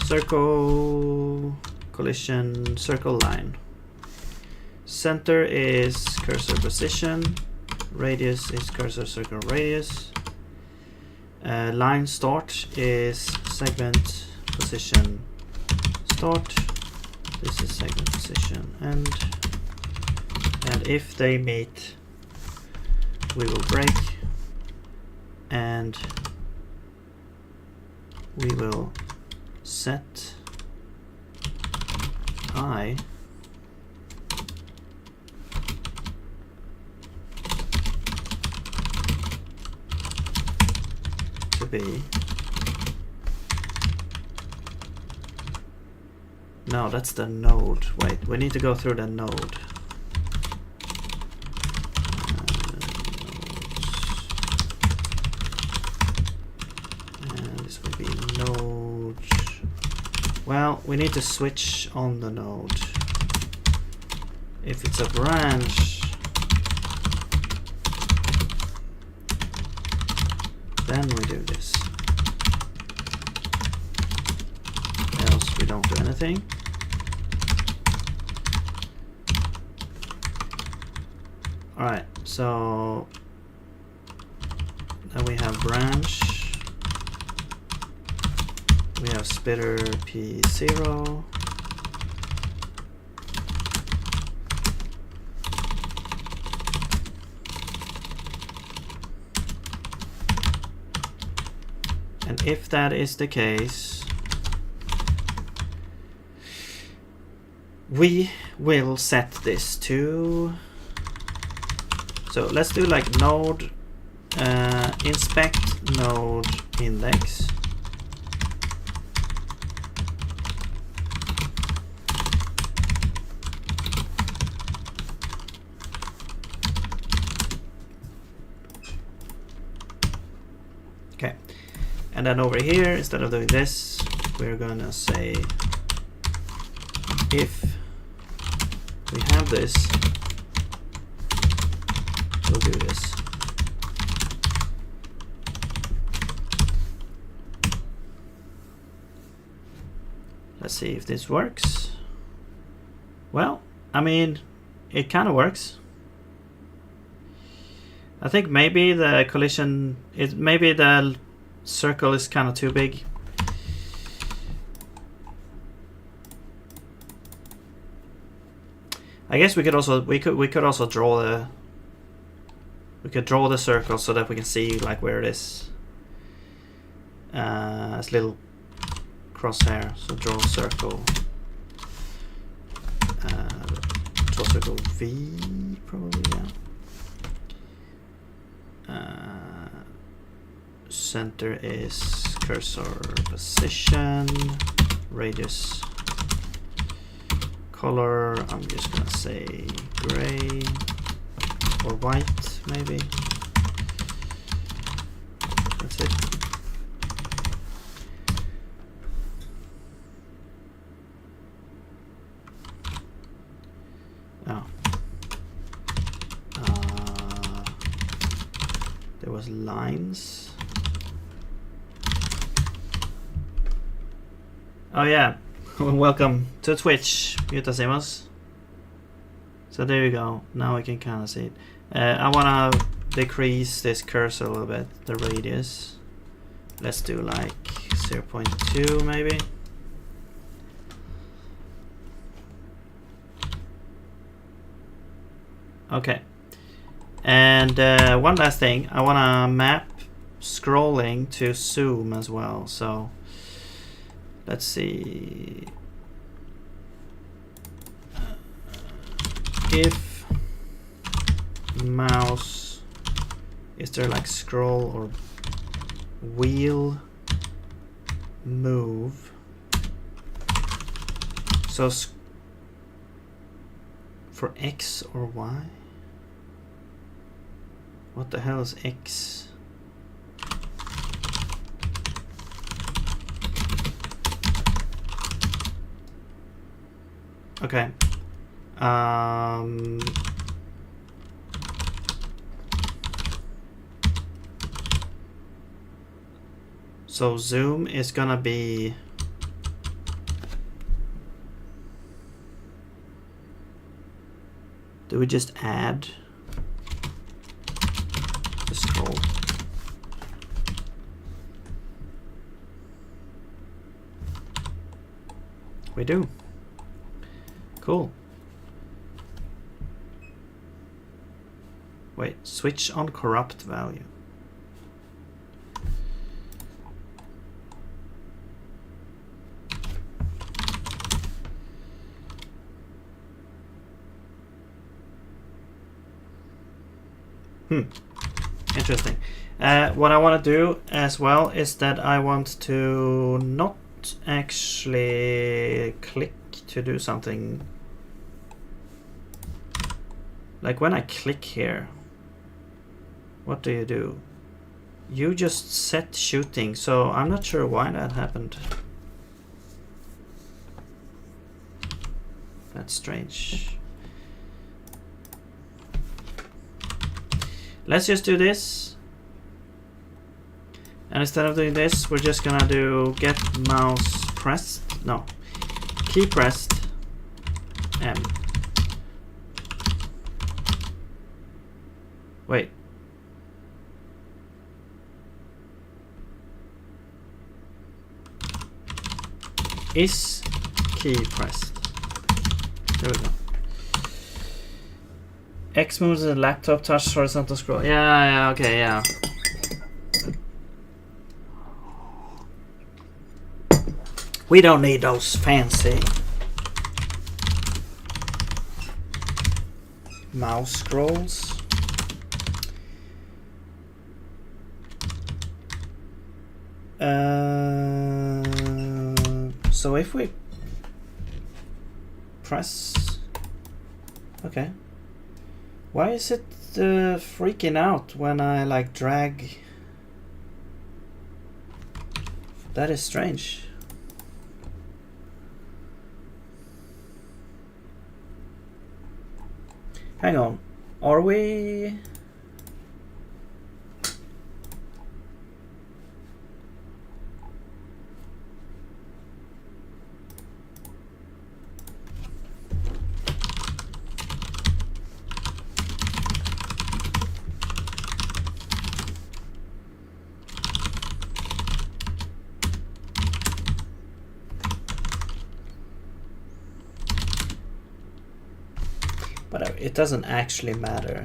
A: Circle, collision, circle line. Center is cursor position. Radius is cursor circle radius. Line start is segment position start. This is segment position end. And if they meet, we will break. And we will set I to be, no, that's the node. Wait, we need to go through the node. And this will be node. Well, we need to switch on the node. If it's a branch, then we do this. Else we don't do anything. Alright, so then we have branch. We have spitter P0. And if that is the case, we will set this to, so let's do like node inspect node index. Okay. And then over here, instead of doing this, we're gonna say if we have this, we'll do this. Let's see if this works. Well, I mean, it kind of works. I think maybe the collision, maybe the circle is kind of too big. I guess we could also also draw the circle so that we can see like where it is. As little crosshair. So draw a circle. Draw circle V probably, yeah. Center is cursor position, radius, color, I'm just gonna say gray or white maybe. That's it. Oh. There was lines. Oh yeah, Welcome to Twitch, Mutasimus. So there you go. Now we can kind of see it. I want to decrease this cursor a little bit, the radius. Let's do like 0.2 maybe. Okay. And one last thing, I want to map scrolling to zoom as well. So let's see. If mouse, is there like scroll or wheel move? So for X or Y? What the hell is X? Okay. So zoom is gonna be do we just add the scroll? We do. Cool. Wait, switch on corrupt value. Interesting. What I want to do as well is that I want to not actually click to do something. Like when I click here, what do? You just set shooting, so I'm not sure why that happened. That's strange. Let's just do this. And instead of doing this, we're just gonna do get mouse pressed. No. Key pressed. M. Wait. Is key pressed. There we go. X moves the laptop touch horizontal scroll. Yeah, okay, yeah. We don't need those fancy mouse scrolls. So if we press, okay. Why is it freaking out when I like drag? That is strange. Hang on, are we? But it doesn't actually matter.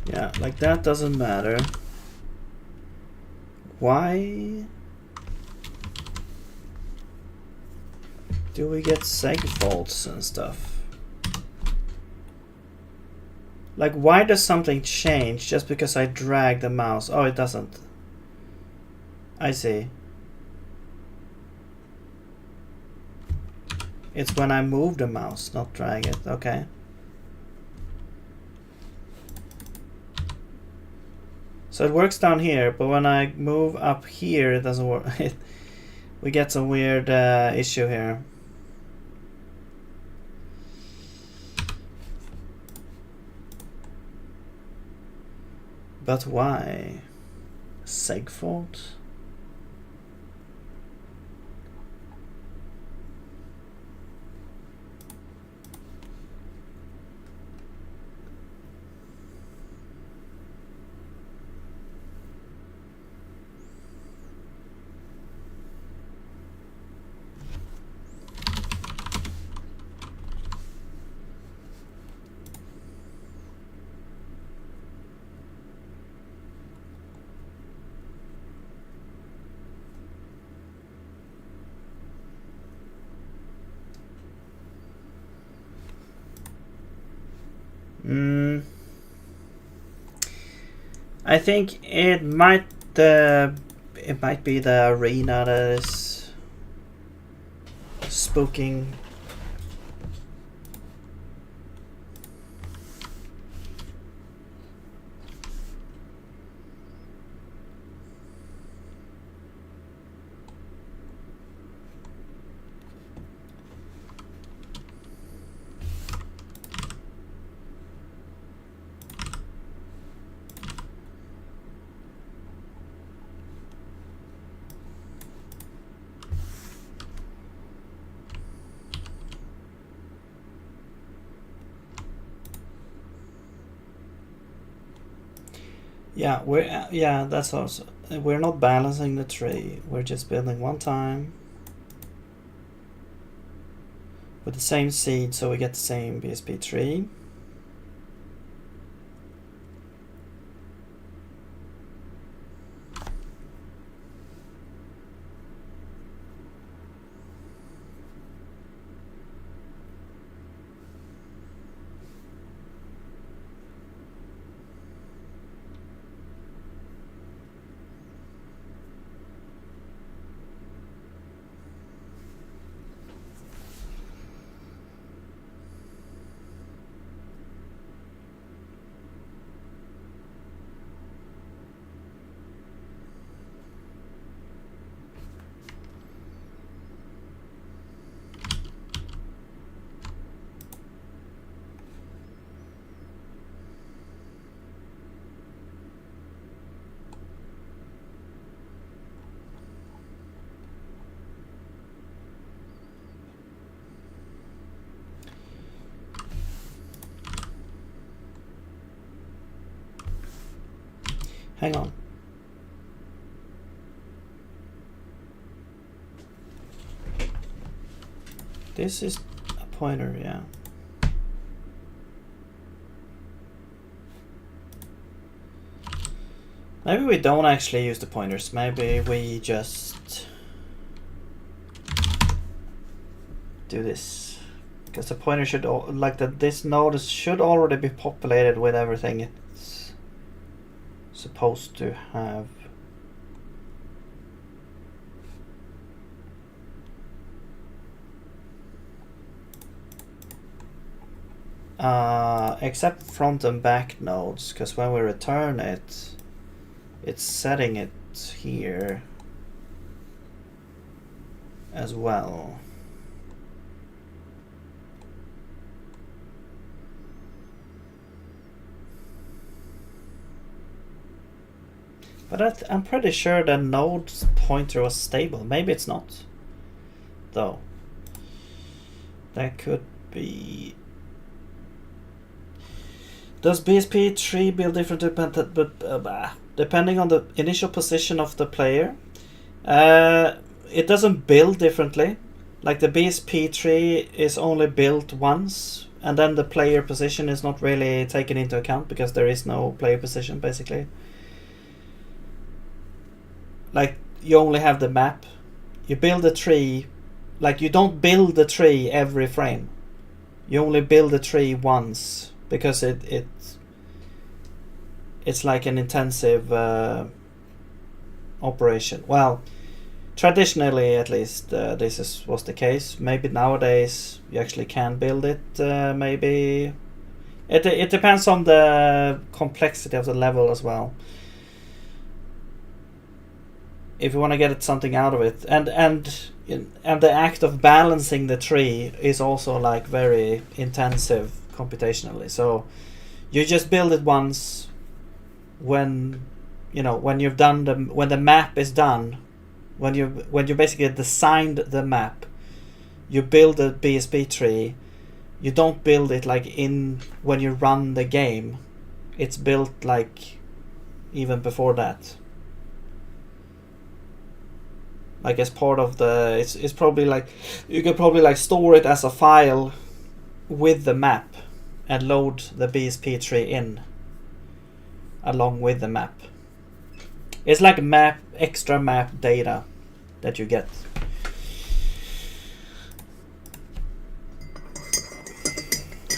A: Yeah, like that doesn't matter. Why do we get seg faults and stuff? Like, why does something change just because I drag the mouse? Oh, it doesn't. I see. It's when I move the mouse, not drag it. Okay. So it works down here, but when I move up here, it doesn't work. we get some weird issue here. But why? Seg fault? I think it might be the arena that is spooking. Yeah, that's also, we're not balancing the tree. We're just building one time with the same seed, so we get the same BSP tree. Hang on. This is a pointer, yeah. Maybe we don't actually use the pointers. Maybe we just do this. Because the pointer should, this node should already be populated with everything it's supposed to have. Except front and back nodes, because when we return it, it's setting it here as well. But I'm pretty sure the node's pointer was stable. Maybe it's not, though. That could be. Does BSP tree build different depending on the initial position of the player? It doesn't build differently. Like the BSP tree is only built once, and then the player position is not really taken into account because there is no player position basically. Like you only have the map. You build a tree, like you don't build the tree every frame. You only build the tree once because it's like an intensive operation. Well, traditionally at least this was the case. Maybe nowadays you actually can build it. Maybe it depends on the complexity of the level as well. if you want to get something out of it, and the act of balancing the tree is also like very intensive computationally. So you just build it once. When when you've done when the map is done, when you basically designed the map, you build a BSP tree. You don't build it like in when you run the game. It's built like even before that. Like as part of the, it's probably like you could probably like store it as a file with the map and load the BSP tree in along with the map. It's like extra map data that you get.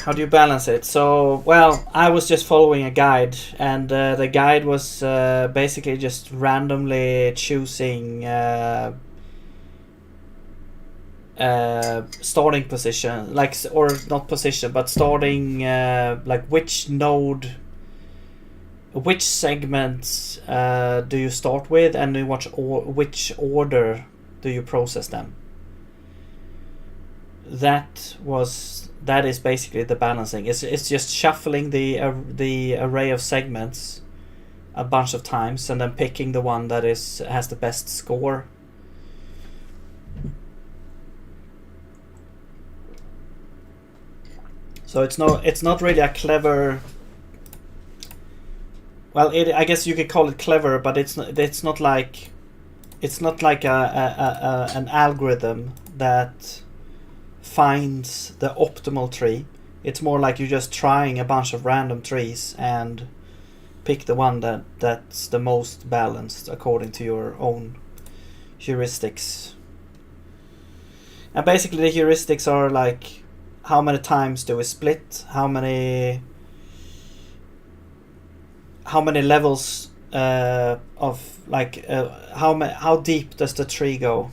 A: How do you balance it? So, well, I was just following a guide, and the guide was basically just randomly choosing starting position, like, or not position, but starting like which node, which segments do you start with, and in which order do you process them. That is basically the balancing. It's just shuffling the array of segments a bunch of times and then picking the one that has the best score. So it's not really a clever. Well, I guess you could call it clever, but it's not like an algorithm that finds the optimal tree. It's more like you're just trying a bunch of random trees and pick the one that's the most balanced according to your own heuristics. And basically the heuristics are like how many times do we split, how many levels of like how deep does the tree go.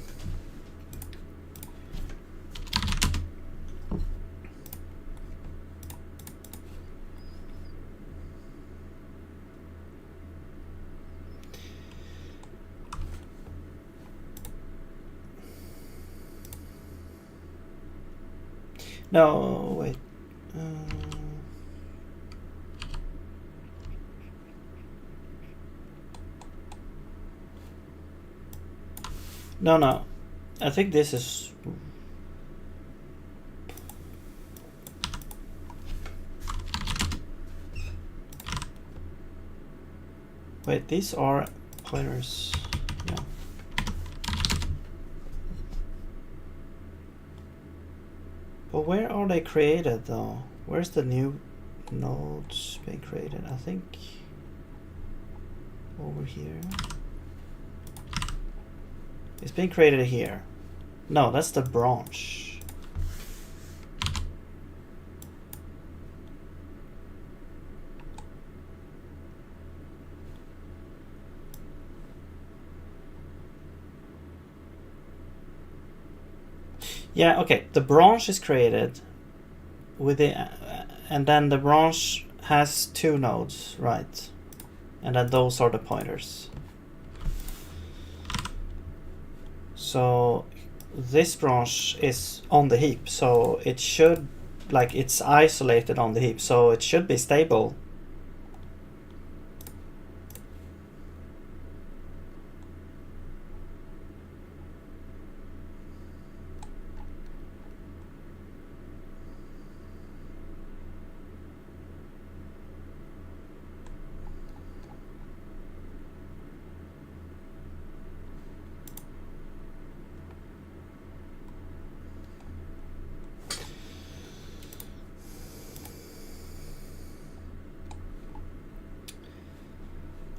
A: No, wait. No. I think this is. Wait, these are pointers. Yeah. But where are they created though? Where's the new nodes being created? I think over here. It's being created here. No, that's the branch. Yeah, okay. The branch is created with the, and then the branch has two nodes, right? And then those are the pointers. So this branch is on the heap, so it should, like, it's isolated on the heap, so it should be stable.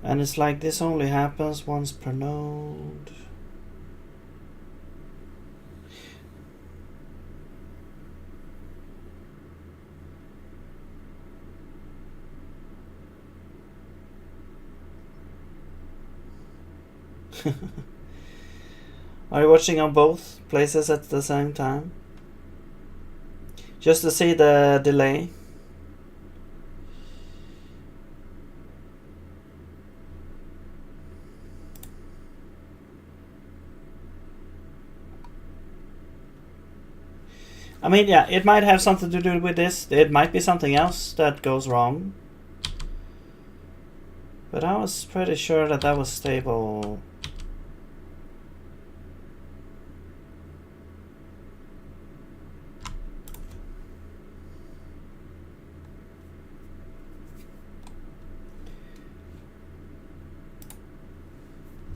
A: And it's like this only happens once per node. Are you watching on both places at the same time? Just to see the delay. I mean, yeah, it might have something to do with this. It might be something else that goes wrong. But I was pretty sure that that was stable.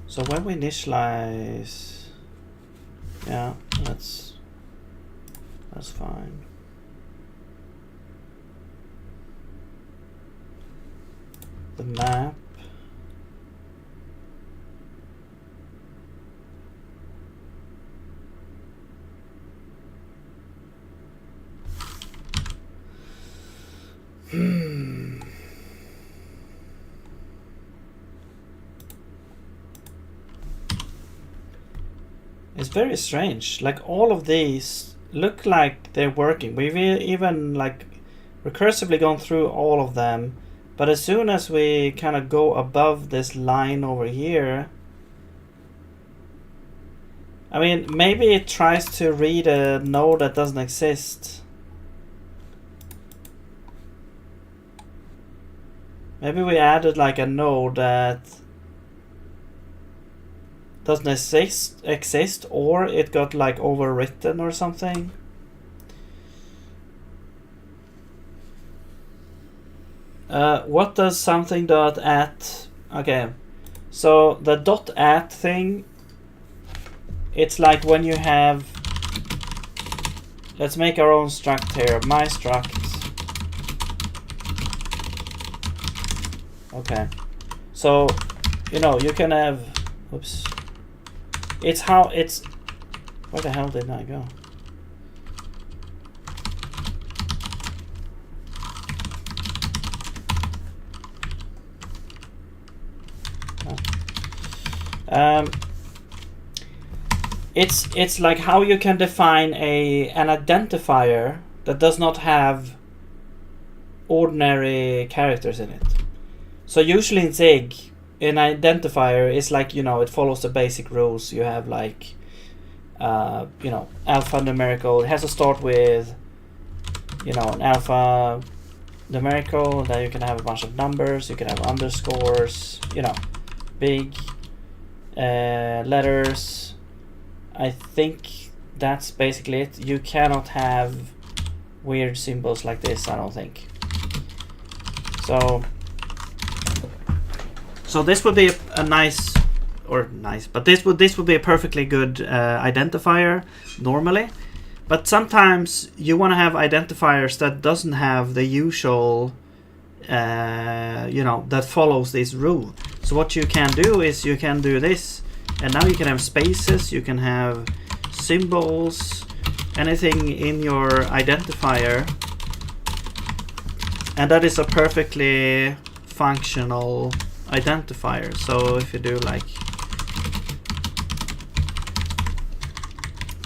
A: So when we initialize, yeah, that's fine. The map. It's very strange. Like all of these look like they're working. We've even like recursively gone through all of them, but as soon as we kind of go above this line over here, I mean, maybe it tries to read a node that doesn't exist. Maybe we added like a node that doesn't exist, or it got like overwritten or something. What does something dot at? Okay, so the dot at thing, it's like when you have, let's make our own struct here, my struct. Okay, so you know you can have, oops, it's how it's, where the hell did I go? It's like how you can define an identifier that does not have ordinary characters in it. So usually in Zig, an identifier is like, you know, it follows the basic rules. You have like, you know, alphanumerical. It has to start with, you know, an alpha numerical. Then you can have a bunch of numbers. You can have underscores. You know, big letters. I think that's basically it. You cannot have weird symbols like this, I don't think. So this would be a nice, but this would be a perfectly good identifier normally. But sometimes you want to have identifiers that doesn't have the usual, you know, that follows this rule. So what you can do is you can do this, and now you can have spaces, you can have symbols, anything in your identifier, and that is a perfectly functional identifier. So if you do like,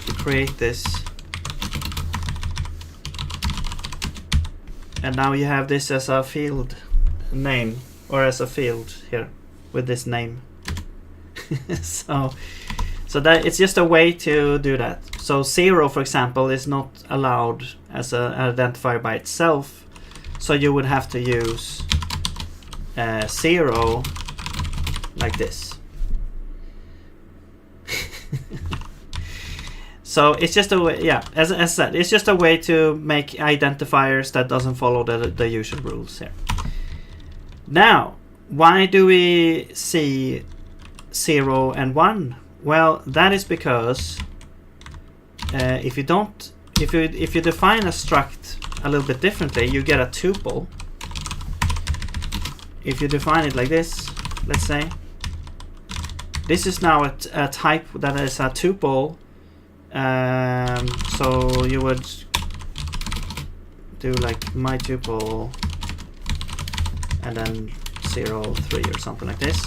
A: you create this, and now you have this as a field name, or as a field here with this name. so that it's just a way to do that. So 0, for example, is not allowed as an identifier by itself, so you would have to use 0 like this. So it's just a way, yeah, as I said, it's just a way to make identifiers that doesn't follow the usual rules here. Now, why do we see 0 and 1? Well, that is because if you define a struct a little bit differently, you get a tuple. If you define it like this, let's say, this is now a type that is a tuple. So you would do like my tuple and then 0, 3 or something like this.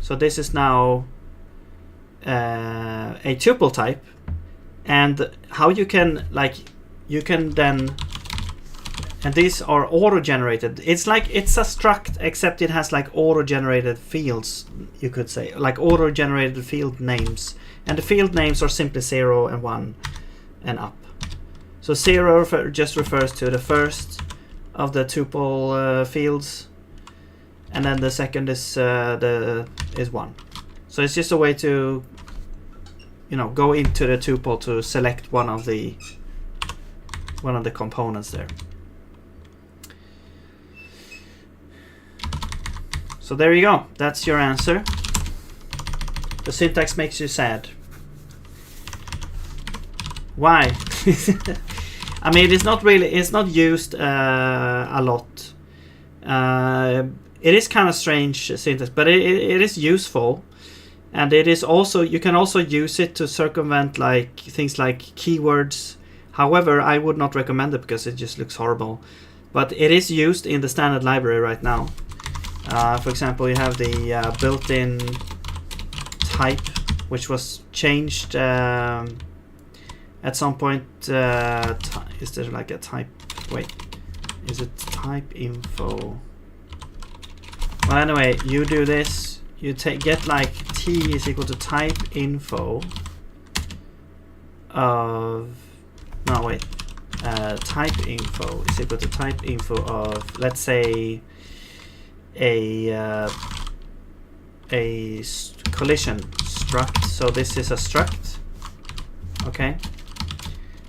A: So this is now a tuple type, and how you can then, and these are auto-generated. It's like it's a struct, except it has like auto-generated fields, you could say, like auto-generated field names, and the field names are simply 0 and 1 and up. So 0 just refers to the first of the tuple fields, and then the second is 1. So it's just a way to, you know, go into the tuple to select one of the components there. So there you go. That's your answer. The syntax makes you sad. Why? I mean, it's not used a lot. It is kind of strange syntax, but it is useful, and it is also, you can also use it to circumvent like things like keywords. However, I would not recommend it because it just looks horrible. But it is used in the standard library right now. For example, you have the built-in type, which was changed at some point. Is there like a type? Wait, is it type info? Well, anyway, you do this. You get like t is equal to type info of. No, wait. Type info is equal to type info of, let's say, a collision struct. So this is a struct. Okay.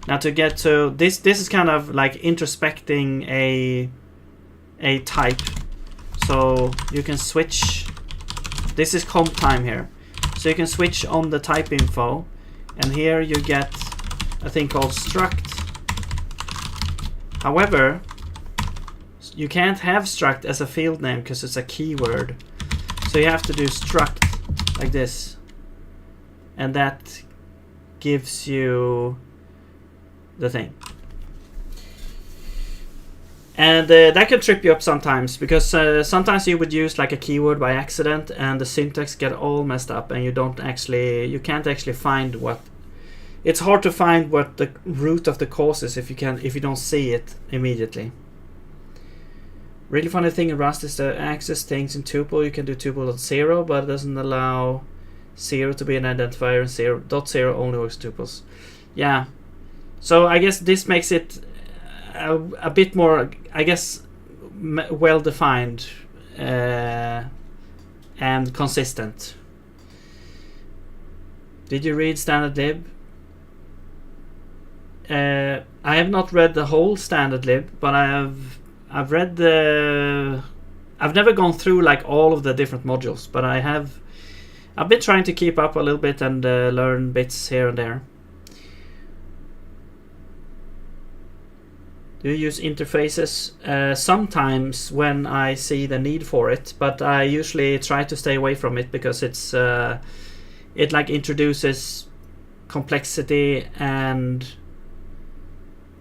A: Now to get to this is kind of like introspecting a type. So you can switch. This is comp time here. So you can switch on the type info, and here you get a thing called struct. However, you can't have struct as a field name because it's a keyword. So you have to do struct like this. And that gives you the thing. And that can trip you up sometimes, because sometimes you would use like a keyword by accident and the syntax get all messed up, and you can't actually find what. It's hard to find what the root of the cause is if you don't see it immediately. Really funny thing in Rust is to access things in tuple. You can do tuple.0, but it doesn't allow 0 to be an identifier, and 0.0 only works tuples. Yeah. So I guess this makes it a bit more, I guess, well defined and consistent. Did you read standard lib? I have not read the whole standard lib, but I've read I've never gone through like all of the different modules, but I've been trying to keep up a little bit and learn bits here and there. Do you use interfaces? Sometimes when I see the need for it, but I usually try to stay away from it because it like introduces complexity, and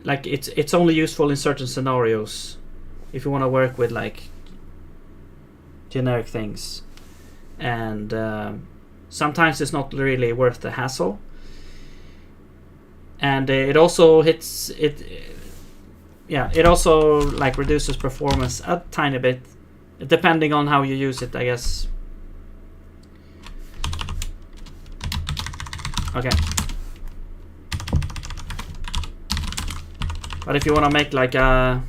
A: like it's only useful in certain scenarios if you want to work with like generic things, and sometimes it's not really worth the hassle, and it also it also like reduces performance a tiny bit depending on how you use it, I guess. Okay. But if you want to make like a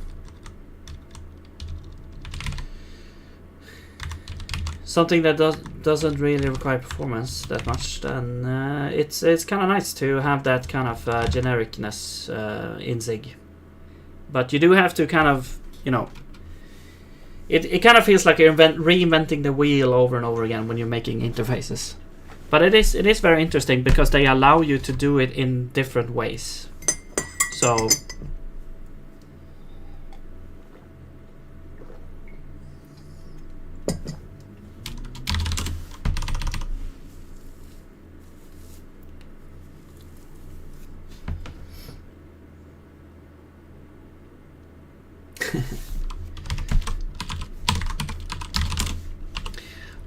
A: something that doesn't really require performance that much, then it's kind of nice to have that kind of genericness in Zig. But you do have to kind of, you know, it kind of feels like you're reinventing the wheel over and over again when you're making interfaces. But it is very interesting because they allow you to do it in different ways. So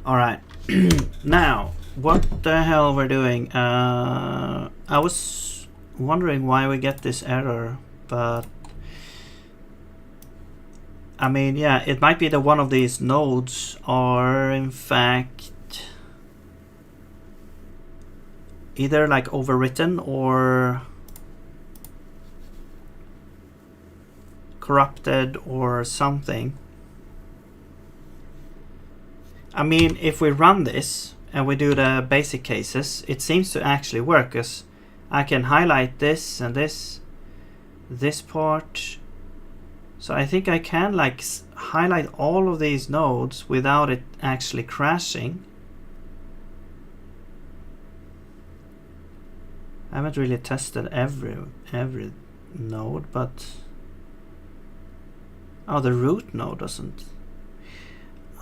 A: all right. Now, what the hell we're doing? I was wondering why we get this error, but I mean, yeah, it might be that one of these nodes are in fact either like overwritten or corrupted or something. I mean, if we run this and we do the basic cases, it seems to actually work, because I can highlight this and this part. So I think I can like highlight all of these nodes without it actually crashing. I haven't really tested every node, but oh, the root node doesn't.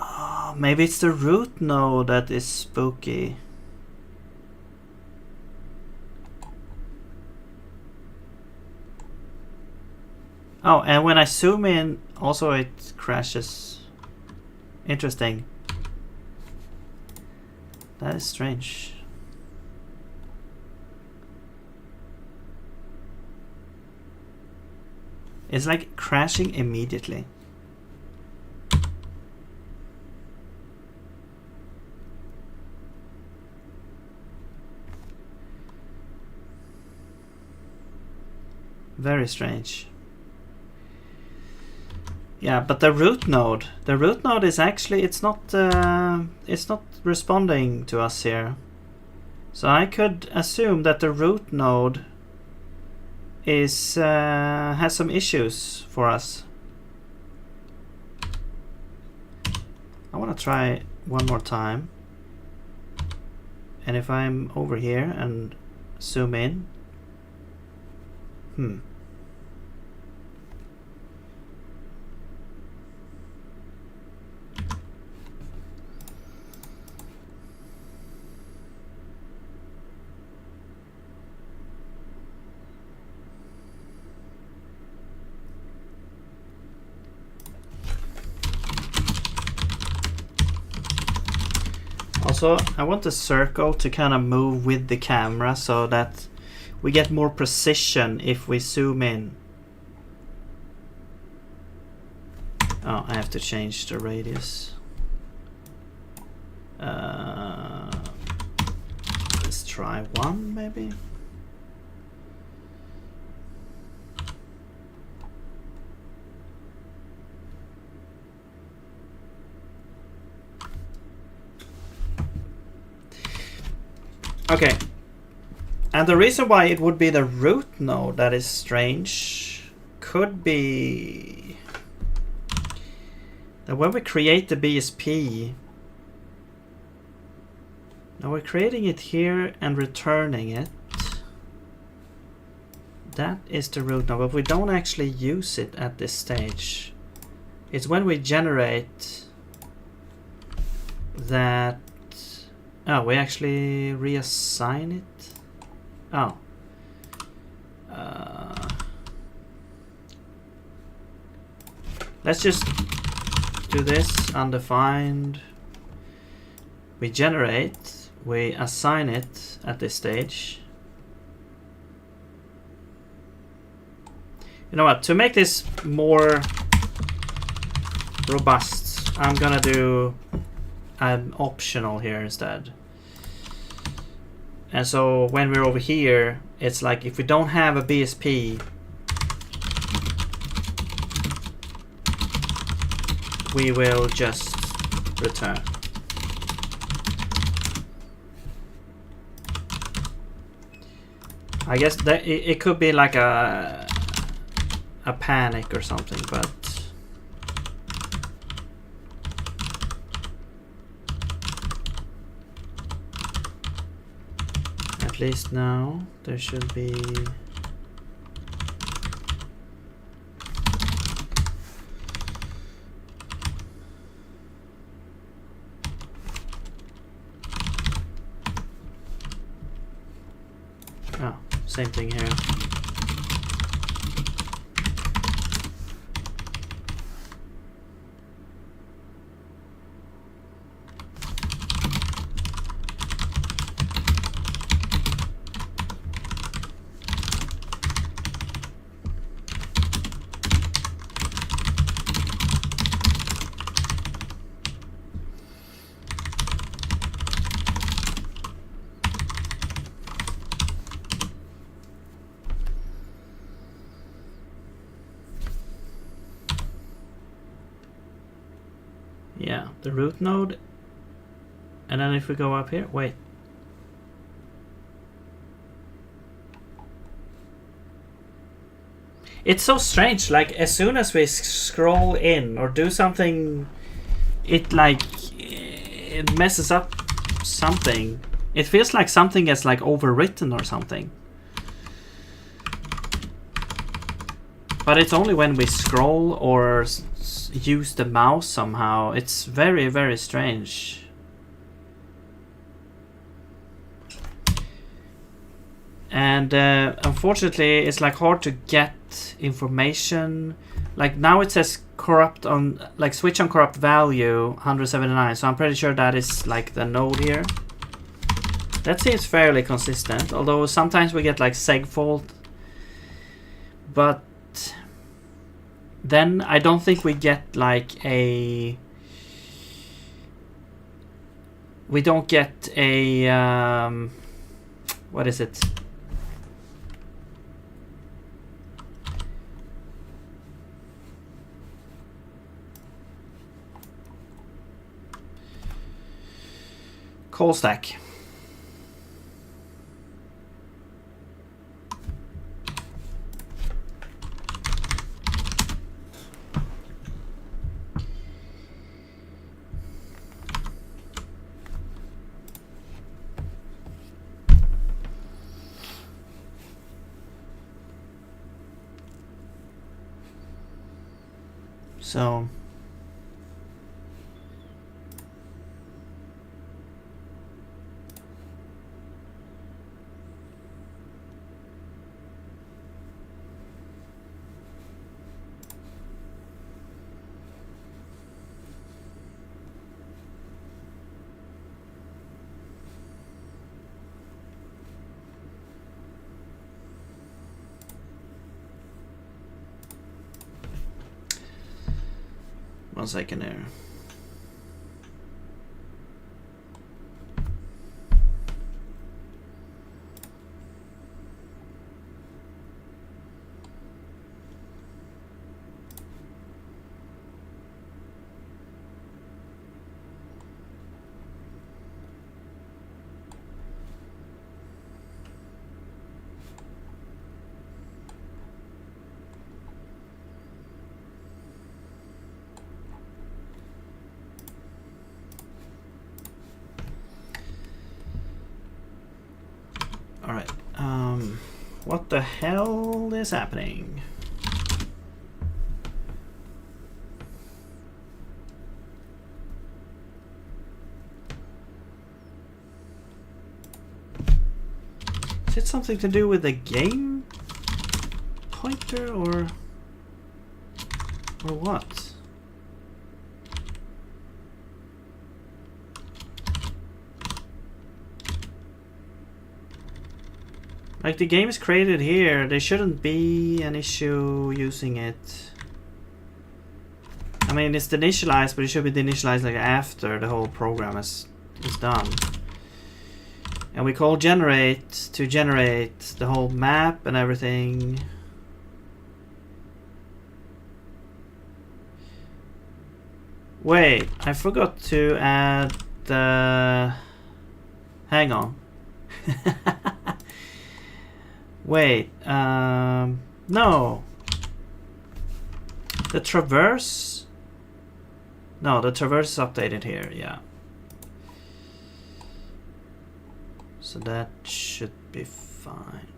A: Oh, maybe it's the root node that is spooky. Oh, and when I zoom in, also it crashes. Interesting. That is strange. It's like crashing immediately. Very strange. Yeah, but the root node is actually, it's not responding to us here. So I could assume that the root node is has some issues for us. I want to try one more time. And if I'm over here and zoom in, also, I want the circle to kind of move with the camera so that we get more precision if we zoom in. Oh, I have to change the radius. Let's try 1 maybe. Okay, and the reason why it would be the root node that is strange could be that when we create the BSP, now we're creating it here and returning it. That is the root node, but we don't actually use it at this stage. It's when we generate that. Oh, we actually reassign it? Oh. Let's just do this, undefined. We generate, we assign it at this stage. You know what, to make this more robust, I'm gonna do an optional here instead. And so when we're over here, it's like if we don't have a BSP, we will just return. I guess that it could be like a panic or something, but at least now there should be same thing here. the root node. And then if we go up here, wait. It's so strange, like as soon as we scroll in or do something, it messes up something. It feels like something is like overwritten or something. But it's only when we scroll or use the mouse somehow. It's very, very strange. And unfortunately, it's like hard to get information. Like now it says corrupt on, like switch on corrupt value 179. So I'm pretty sure that is like the node here. That seems fairly consistent. Although sometimes we get like segfault. But then I don't think we get like a... We don't get a... what is it? Call stack. So one second there. Alright, what the hell is happening? Is it something to do with the game pointer or what? Like the game is created here, there shouldn't be an issue using it. I mean, it's initialized, but it should be initialized like after the whole program is done. And we call generate to generate the whole map and everything. Wait, I forgot to add the... Hang on. Wait, no. The traverse? No, the traverse is updated here, yeah. So that should be fine.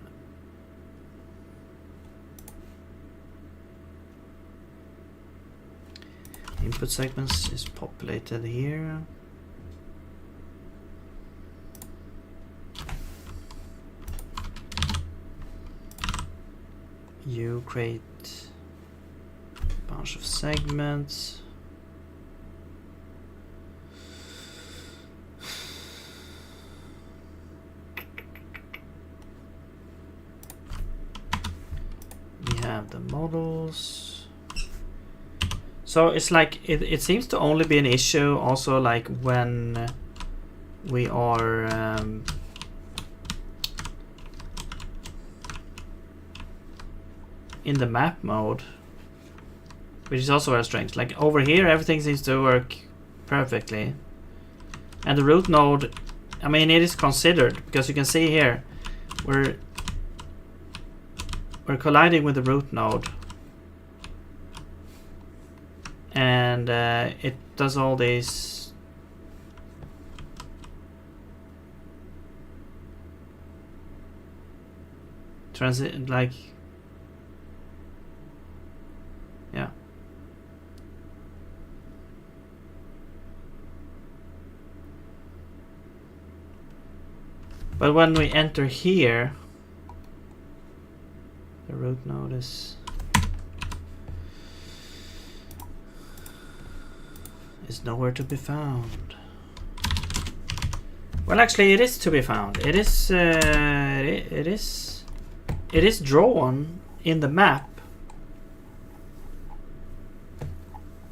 A: Input segments is populated here. You create a bunch of segments. We have the models. So it's like it seems to only be an issue also like when we are in the map mode, which is also very strange. Like over here everything seems to work perfectly. And the root node, I mean, it is considered, because you can see here, we're colliding with the root node. And it does all these transit, like, yeah. But when we enter here, the root node is nowhere to be found. Well, actually, it is to be found. It is drawn in the map.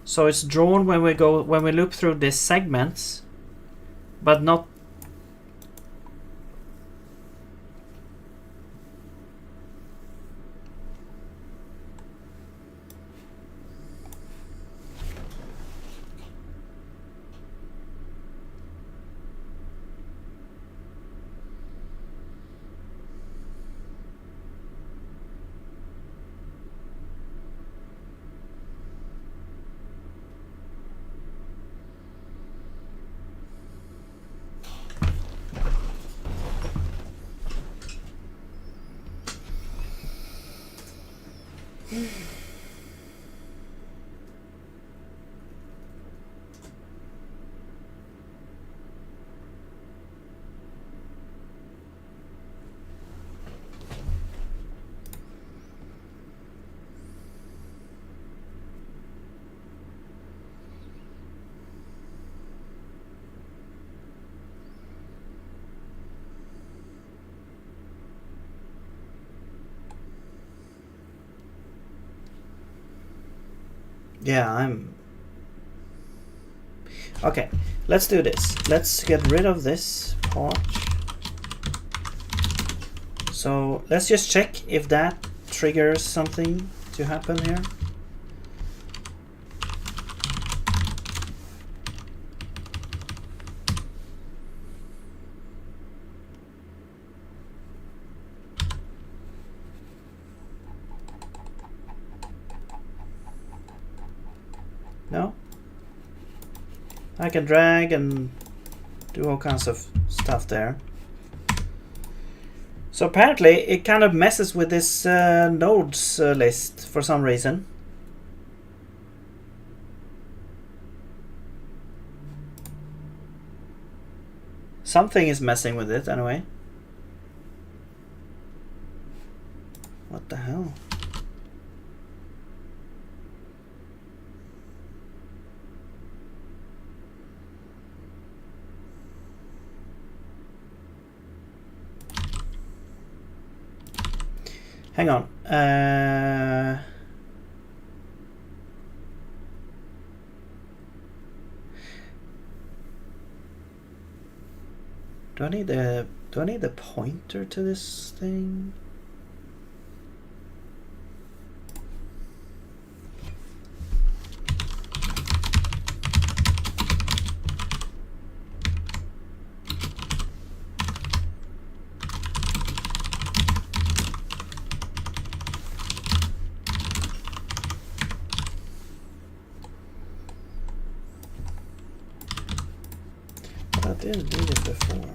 A: So it's drawn when we loop through these segments, but not. Yeah, okay, let's do this. Let's get rid of this part. So let's just check if that triggers something to happen here. No? I can drag and do all kinds of stuff there. So apparently it kind of messes with this nodes list for some reason. Something is messing with it anyway. What the hell? Hang on. Do I need the pointer to this thing? I didn't do this before.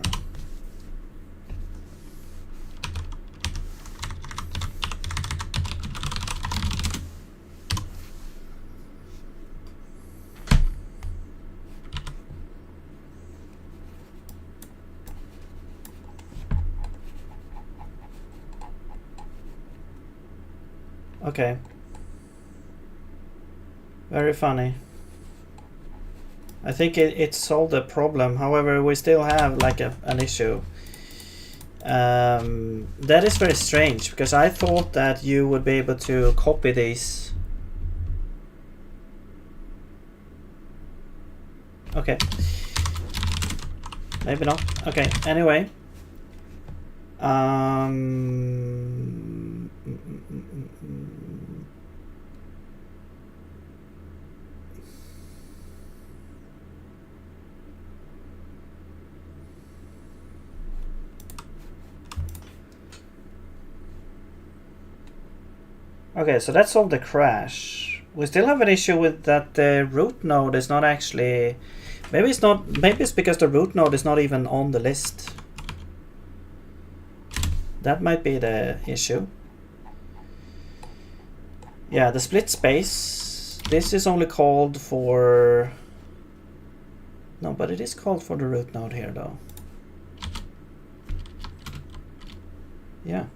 A: Okay. Very funny. I think it solved the problem. However, we still have like an issue. That is very strange, because I thought that you would be able to copy these. Okay. Maybe not. Okay, anyway. Okay, so that solved the crash. We still have an issue with that the root node is not actually... Maybe it's not. Maybe it's because the root node is not even on the list. That might be the issue. Yeah, the split space. This is only called for... No, but it is called for the root node here, though. Yeah.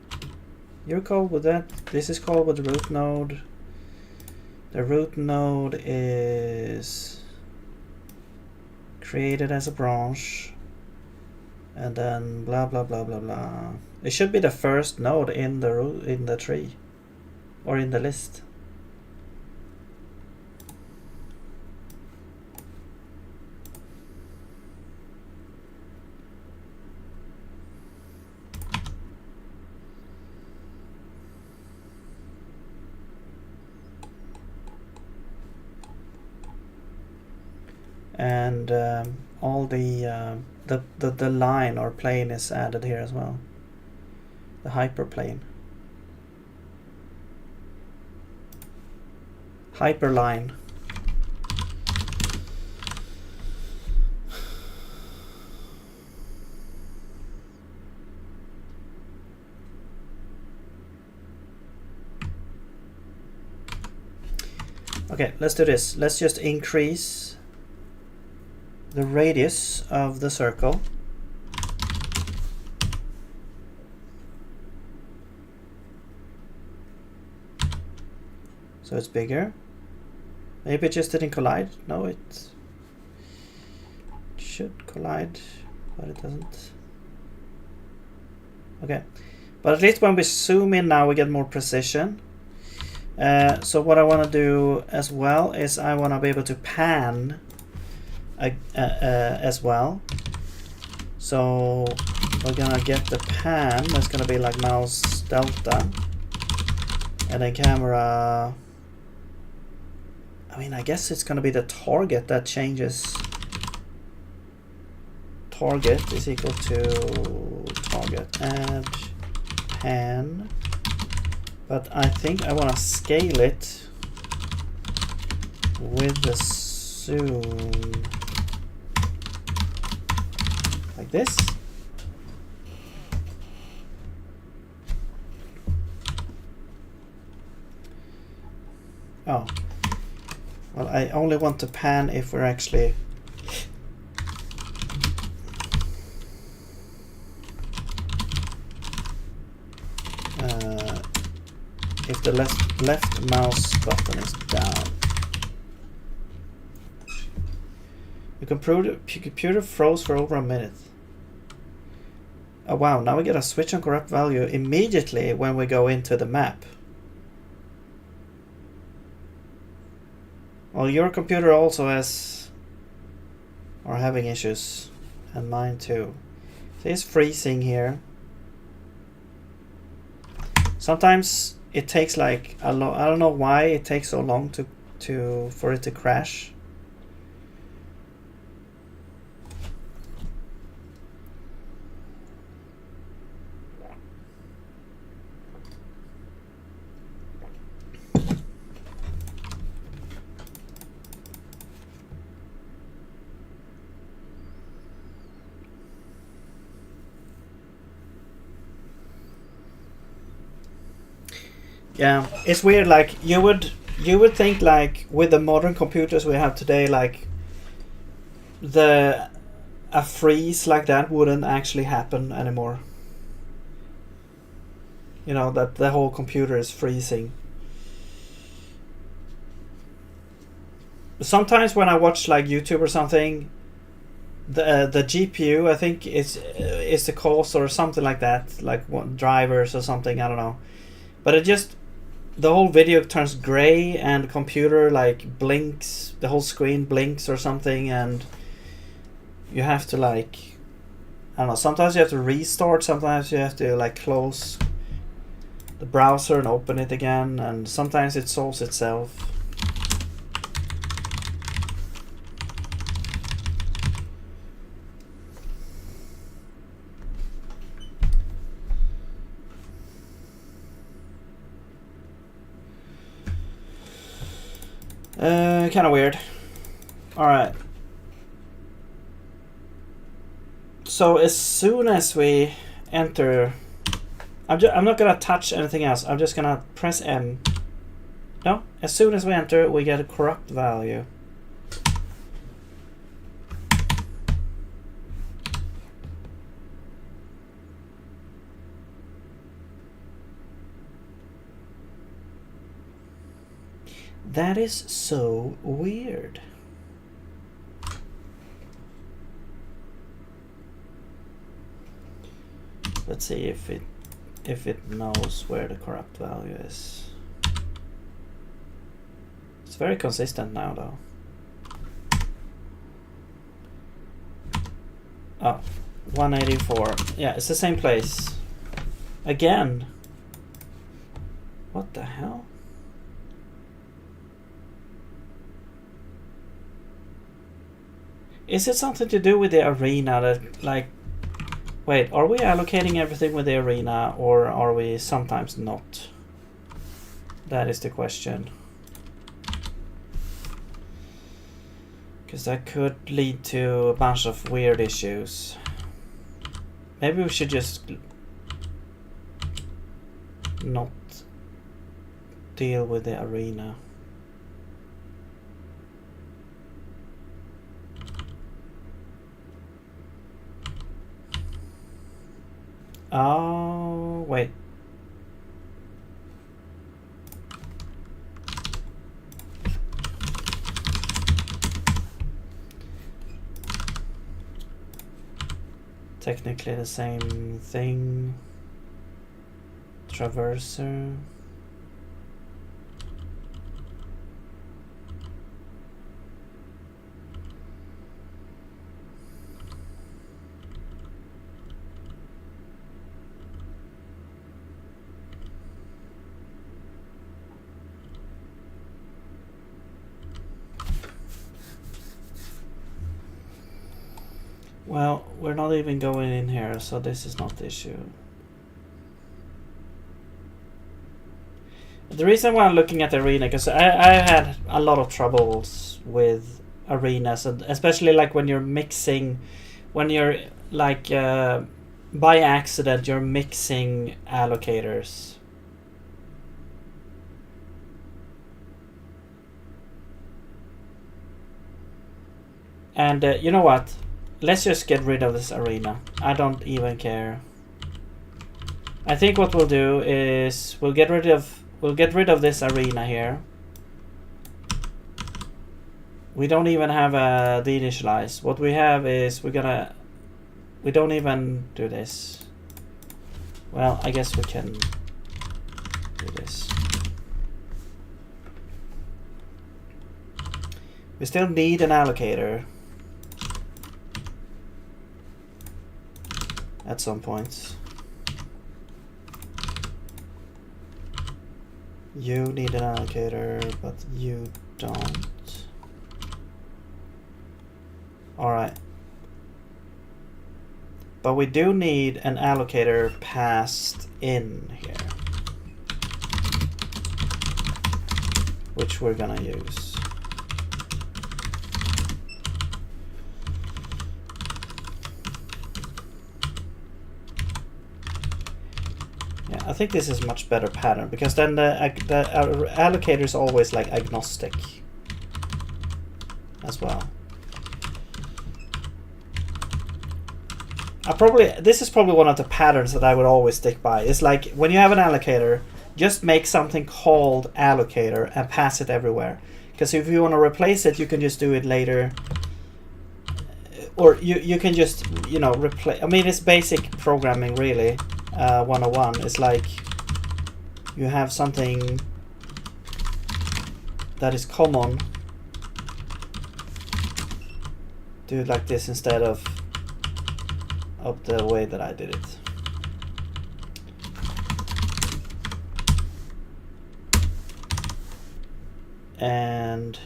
A: You're called with that. This is called with the root node. The root node is created as a branch. And then blah blah blah blah blah. It should be the first node in the root, in the tree, or in the list. And all the line or plane is added here as well. The hyperplane. Hyperline. Okay, let's do this. Let's just increase the radius of the circle. So it's bigger. Maybe it just didn't collide. No, it should collide, but it doesn't. Okay, but at least when we zoom in now we get more precision. So what I want to do as well is I want to be able to pan as well. So we're gonna get the pan. That's gonna be like mouse delta, and then camera. I mean, I guess it's gonna be the target that changes. Target is equal to target add pan, but I think I want to scale it with the zoom. Like this. Oh. Well, I only want to pan if we're actually... if the left mouse button is down. The computer froze for over a minute. Oh wow, now we get a switch on corrupt value immediately when we go into the map. Well, your computer also are having issues, and mine too. So it's freezing here. Sometimes it takes like a lot. I don't know why it takes so long for it to crash. Yeah, it's weird. Like you would think like with the modern computers we have today, like a freeze like that wouldn't actually happen anymore. You know, that the whole computer is freezing. Sometimes when I watch like YouTube or something, the GPU I think is the cause or something like that, like what, drivers or something, I don't know. But it just, the whole video turns gray and the computer like blinks, the whole screen blinks or something, and you have to like, I don't know, sometimes you have to restart, sometimes you have to like close the browser and open it again, and sometimes it solves itself. Kind of weird. Alright. So as soon as we enter... I'm not gonna touch anything else. I'm just gonna press M. No, as soon as we enter, we get a corrupt value. That is so weird. Let's see if it knows where the corrupt value is. It's very consistent now though. Oh, 184. Yeah, it's the same place. Again. What the hell? Is it something to do with the arena that, like, wait, are we allocating everything with the arena or are we sometimes not? That is the question. Because that could lead to a bunch of weird issues. Maybe we should just not deal with the arena. Oh, wait. Technically the same thing. Traverser. Well, we're not even going in here, so this is not the issue. The reason why I'm looking at the arena, because I had a lot of troubles with arenas, and especially like when you're mixing, when you're like by accident you're mixing allocators. And you know what? Let's just get rid of this arena. I don't even care. I think what we'll do is we'll get rid of this arena here. We don't even have a deinitialize. What we have is we don't even do this. Well, I guess we can do this. We still need an allocator at some points. You need an allocator, but you don't. Alright. But we do need an allocator passed in here, which we're gonna use. I think this is a much better pattern, because then the allocator is always like agnostic as well. This is probably one of the patterns that I would always stick by. It's like when you have an allocator, just make something called allocator and pass it everywhere. Because if you want to replace it, you can just do it later. Or you can just, you know, replace. I mean, it's basic programming really. 101 is like you have something that is common, do it like this instead of the way that I did it. And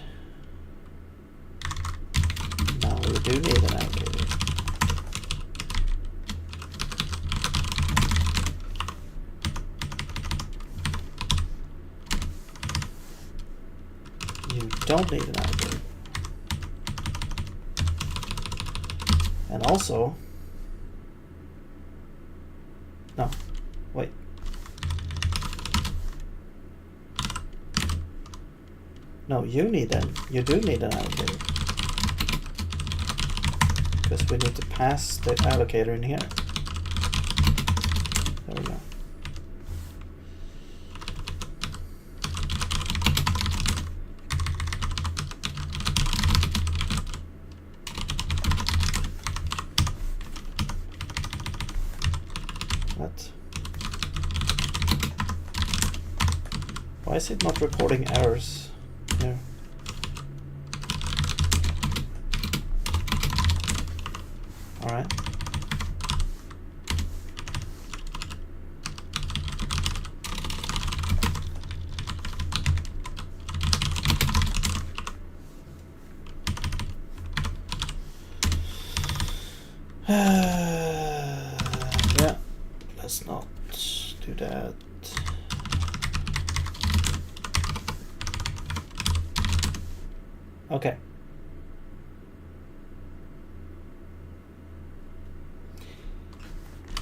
A: now we do need an allocator. You don't need an alligator. And also, no, wait. No, you do need an allocator. Because we need to pass the allocator in here. There we go. What? Why is it not reporting errors here? All right. Yeah, let's not do that. Okay.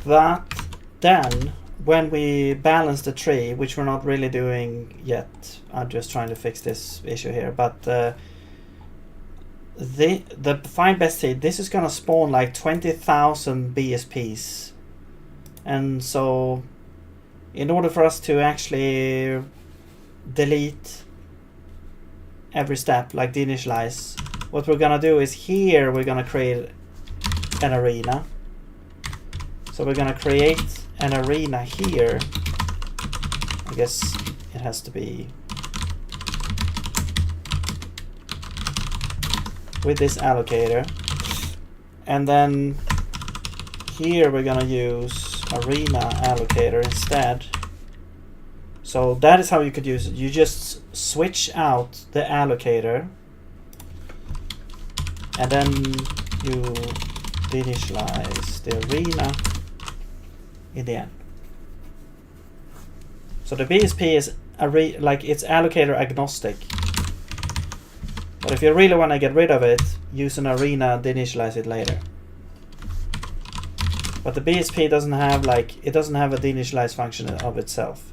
A: But then, when we balance the tree, which we're not really doing yet, I'm just trying to fix this issue here, but the find best seed, this is gonna spawn like 20,000 BSPs, and so in order for us to actually delete every step, like deinitialize, what we're gonna do is here we're gonna create an arena. So we're gonna create an arena here. I guess it has to be with this allocator. And then here we're gonna use arena allocator instead. So that is how you could use it. You just switch out the allocator and then you deinitialize the arena in the end. So the BSP is it's allocator agnostic. But if you really want to get rid of it, use an arena, deinitialize it later. But the BSP doesn't have a deinitialize function of itself.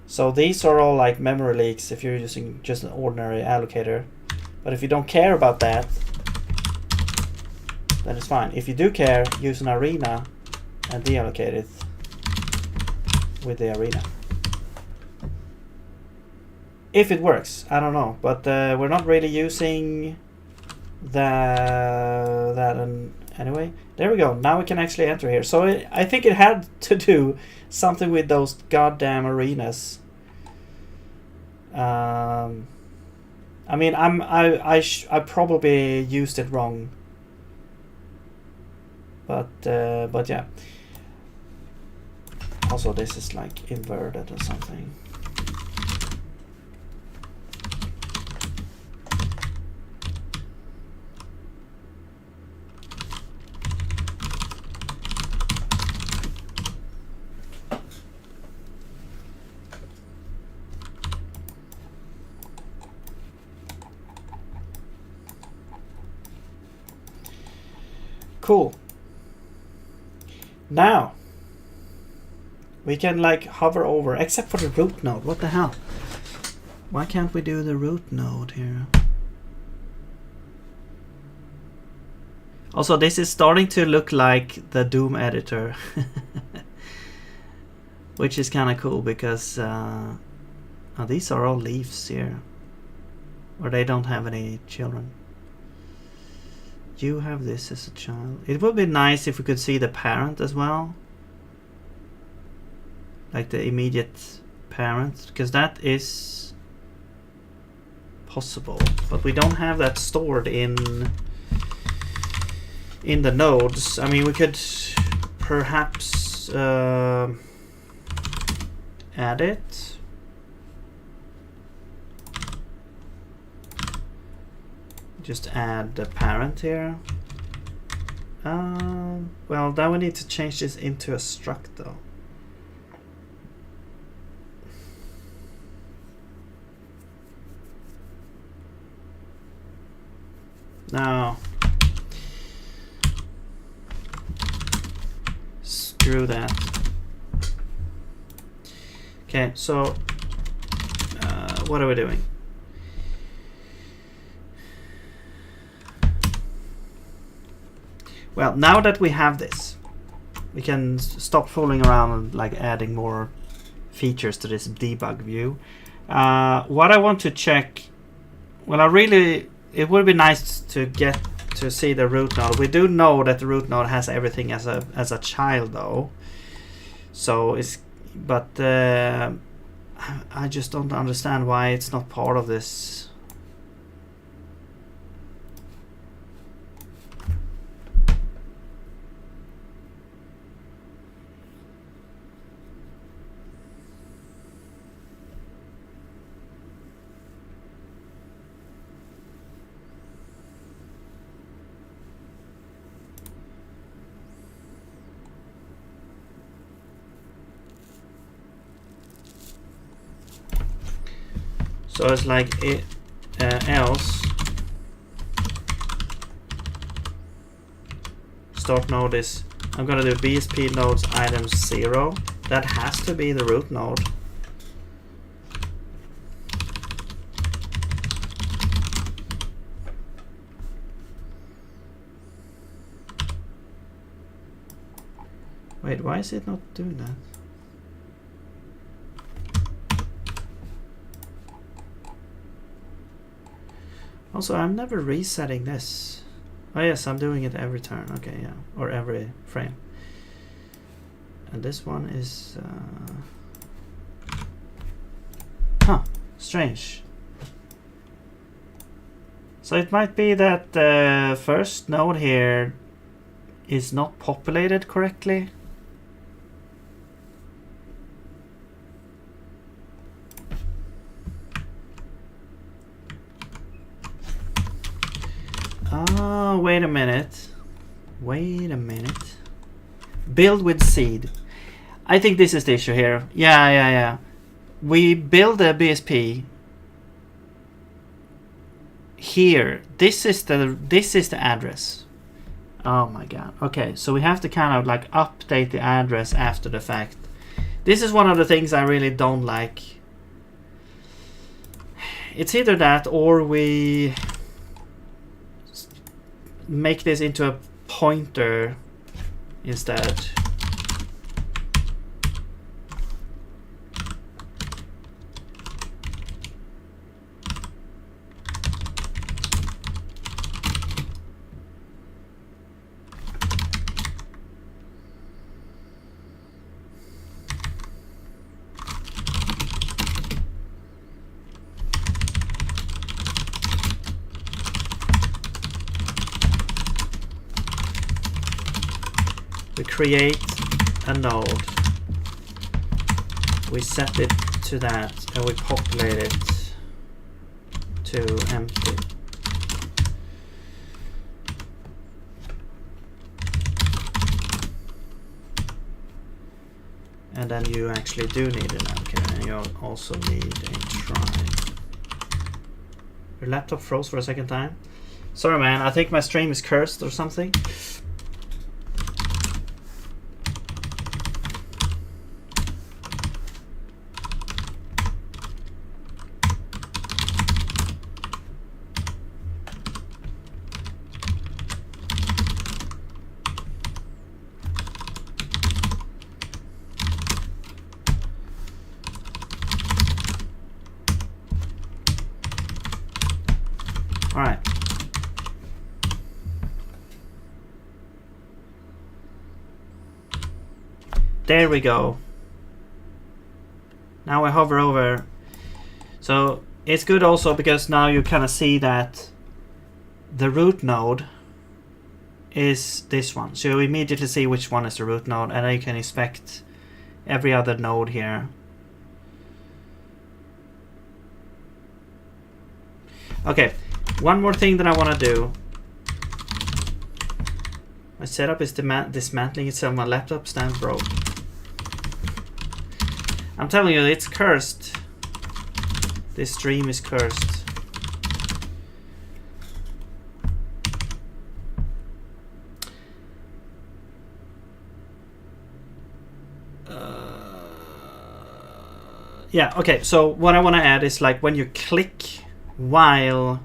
A: So these are all like memory leaks if you're using just an ordinary allocator. But if you don't care about that, then it's fine. If you do care, use an arena and deallocate it with the arena. If it works, I don't know, but we're not really using that. And anyway, there we go. Now we can actually enter here. So I think it had to do something with those goddamn arenas. I mean, I probably used it wrong. But yeah. Also, this is like inverted or something. Cool. Now we can like hover over, except for the root node. What the hell? Why can't we do the root node here? Also, this is starting to look like the Doom editor, which is kind of cool because these are all leaves here, or they don't have any children. You have this as a child. It would be nice if we could see the parent as well, like the immediate parent, because that is possible, but we don't have that stored in the nodes. I mean, we could perhaps add it. Just add the parent here. Well, now we need to change this into a struct though. No. Screw that. Okay, so what are we doing? Well, now that we have this, we can stop fooling around and like adding more features to this debug view. What I want to check, well, it would be nice to get to see the root node. We do know that the root node has everything as a child though, so but I just don't understand why it's not part of this. So it's like else start node is, I'm gonna do BSP nodes item 0. That has to be the root node. Wait, why is it not doing that? Also, I'm never resetting this. Oh yes, I'm doing it every turn. Okay, yeah, or every frame. And this one is strange. So it might be that the first node here is not populated correctly. Oh, wait a minute. Wait a minute. Build with seed. I think this is the issue here. Yeah. We build a BSP here. This is the address. Oh my god. Okay, so we have to kind of like update the address after the fact. This is one of the things I really don't like. It's either that or we make this into a pointer instead. We create a node, we set it to that, and we populate it to empty. And then you actually do need an anchor, and you also need a try. Your laptop froze for a second time. Sorry man, I think my stream is cursed or something. There we go. Now I hover over. So it's good also because now you kind of see that the root node is this one. So you immediately see which one is the root node, and then you can inspect every other node here. Okay, one more thing that I want to do. My setup is dismantling itself. My laptop stands broke. I'm telling you, it's cursed. This stream is cursed. yeah, okay, so what I want to add is like when you click while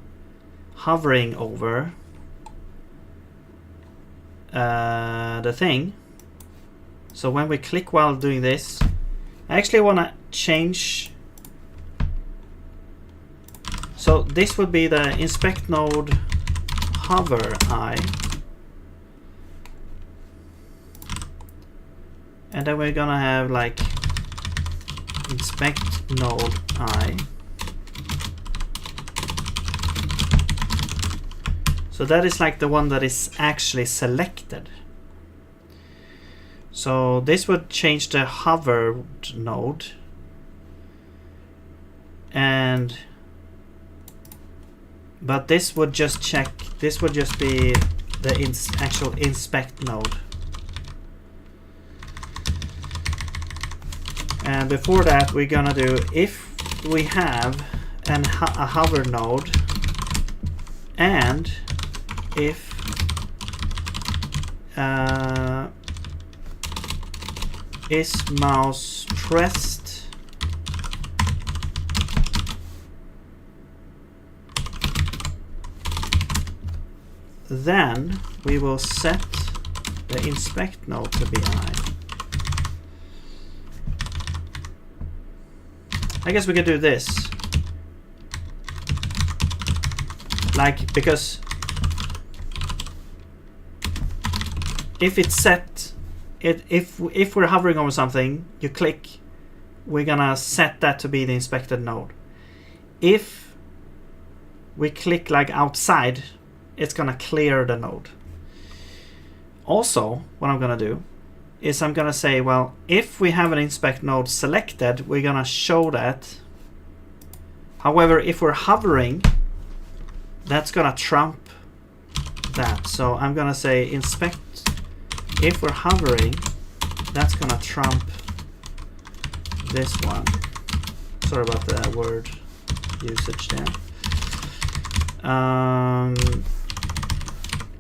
A: hovering over the thing. So when we click while doing this, I actually want to change. So this would be the inspect node hover eye. And then we're gonna have like inspect node eye. So that is like the one that is actually selected. So this would change the hovered node. But this would just check, this would just be the actual inspect node. And before that, we're gonna do if we have a hover node and if is mouse pressed then we will set the inspect node to be I. I guess we could do this. Like, because if it's set, if we're hovering over something, you click, we're gonna set that to be the inspected node. If we click like outside, it's gonna clear the node. Also, what I'm gonna do is I'm gonna say, well, if we have an inspect node selected, we're gonna show that. However, if we're hovering, that's gonna trump that. So I'm gonna say inspect, if we're hovering, that's gonna trump this one. Sorry about the word usage there.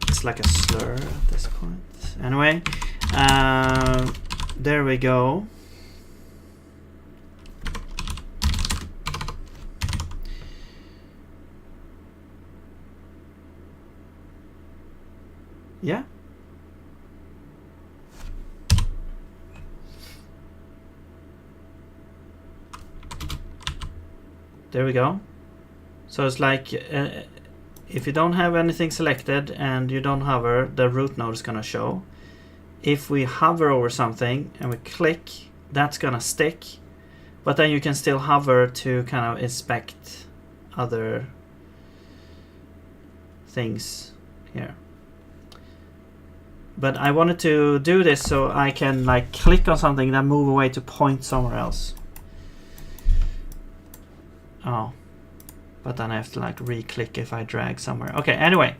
A: It's like a slur at this point. Anyway, there we go. Yeah. There we go. So it's like if you don't have anything selected and you don't hover, the root node is gonna show. If we hover over something and we click, that's gonna stick, but then you can still hover to kind of inspect other things here. But I wanted to do this so I can like click on something, then move away to point somewhere else. Oh, but then I have to like re-click if I drag somewhere. Okay, anyway,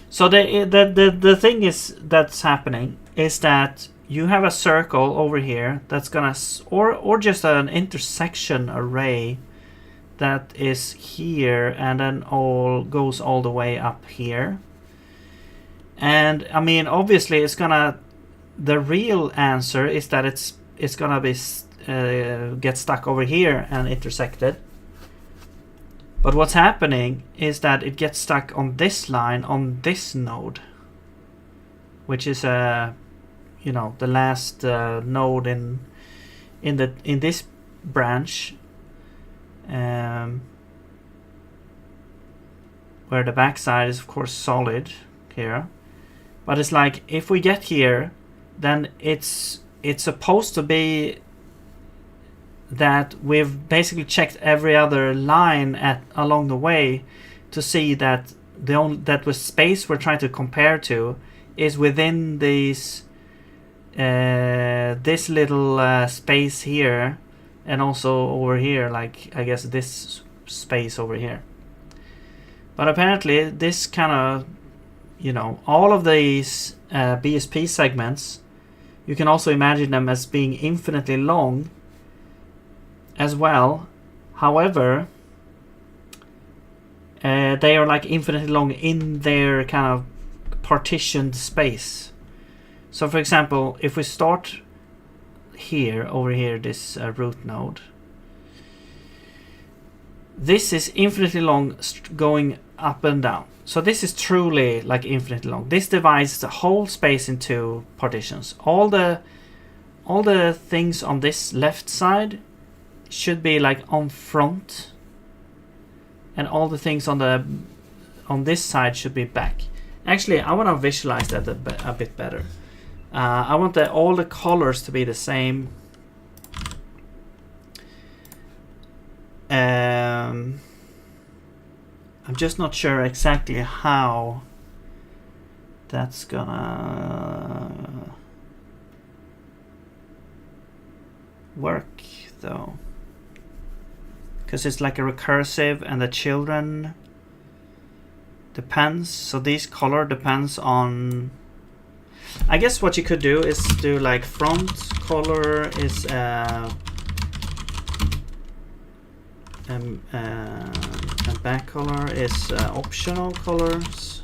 A: so the thing is that's happening is that you have a circle over here that's gonna, or just an intersection array that is here and then goes all the way up here. And I mean, obviously, it's gonna. The real answer is that it's gonna be get stuck over here and intersected. But what's happening is that it gets stuck on this line on this node, which is the last node in this branch, where the backside is of course solid here. But it's like if we get here, then it's supposed to be that we've basically checked every other line along the way to see that the space we're trying to compare to is within these this little space here, and also over here, like I guess this space over here. But apparently this kind of, all of these BSP segments, you can also imagine them as being infinitely long as well. However, they are like infinitely long in their kind of partitioned space. So for example, if we start here, over here, this root node, this is infinitely long, going up and down. So this is truly like infinitely long. This divides the whole space into partitions. All the things on this left side should be like on front, and all the things on this side should be back. Actually, I want to visualize that a bit better. I want all the colors to be the same. I'm just not sure exactly how that's gonna work though, because it's like a recursive and the children depends, so this color depends on, I guess what you could do is do like front color is and back color is optional colors,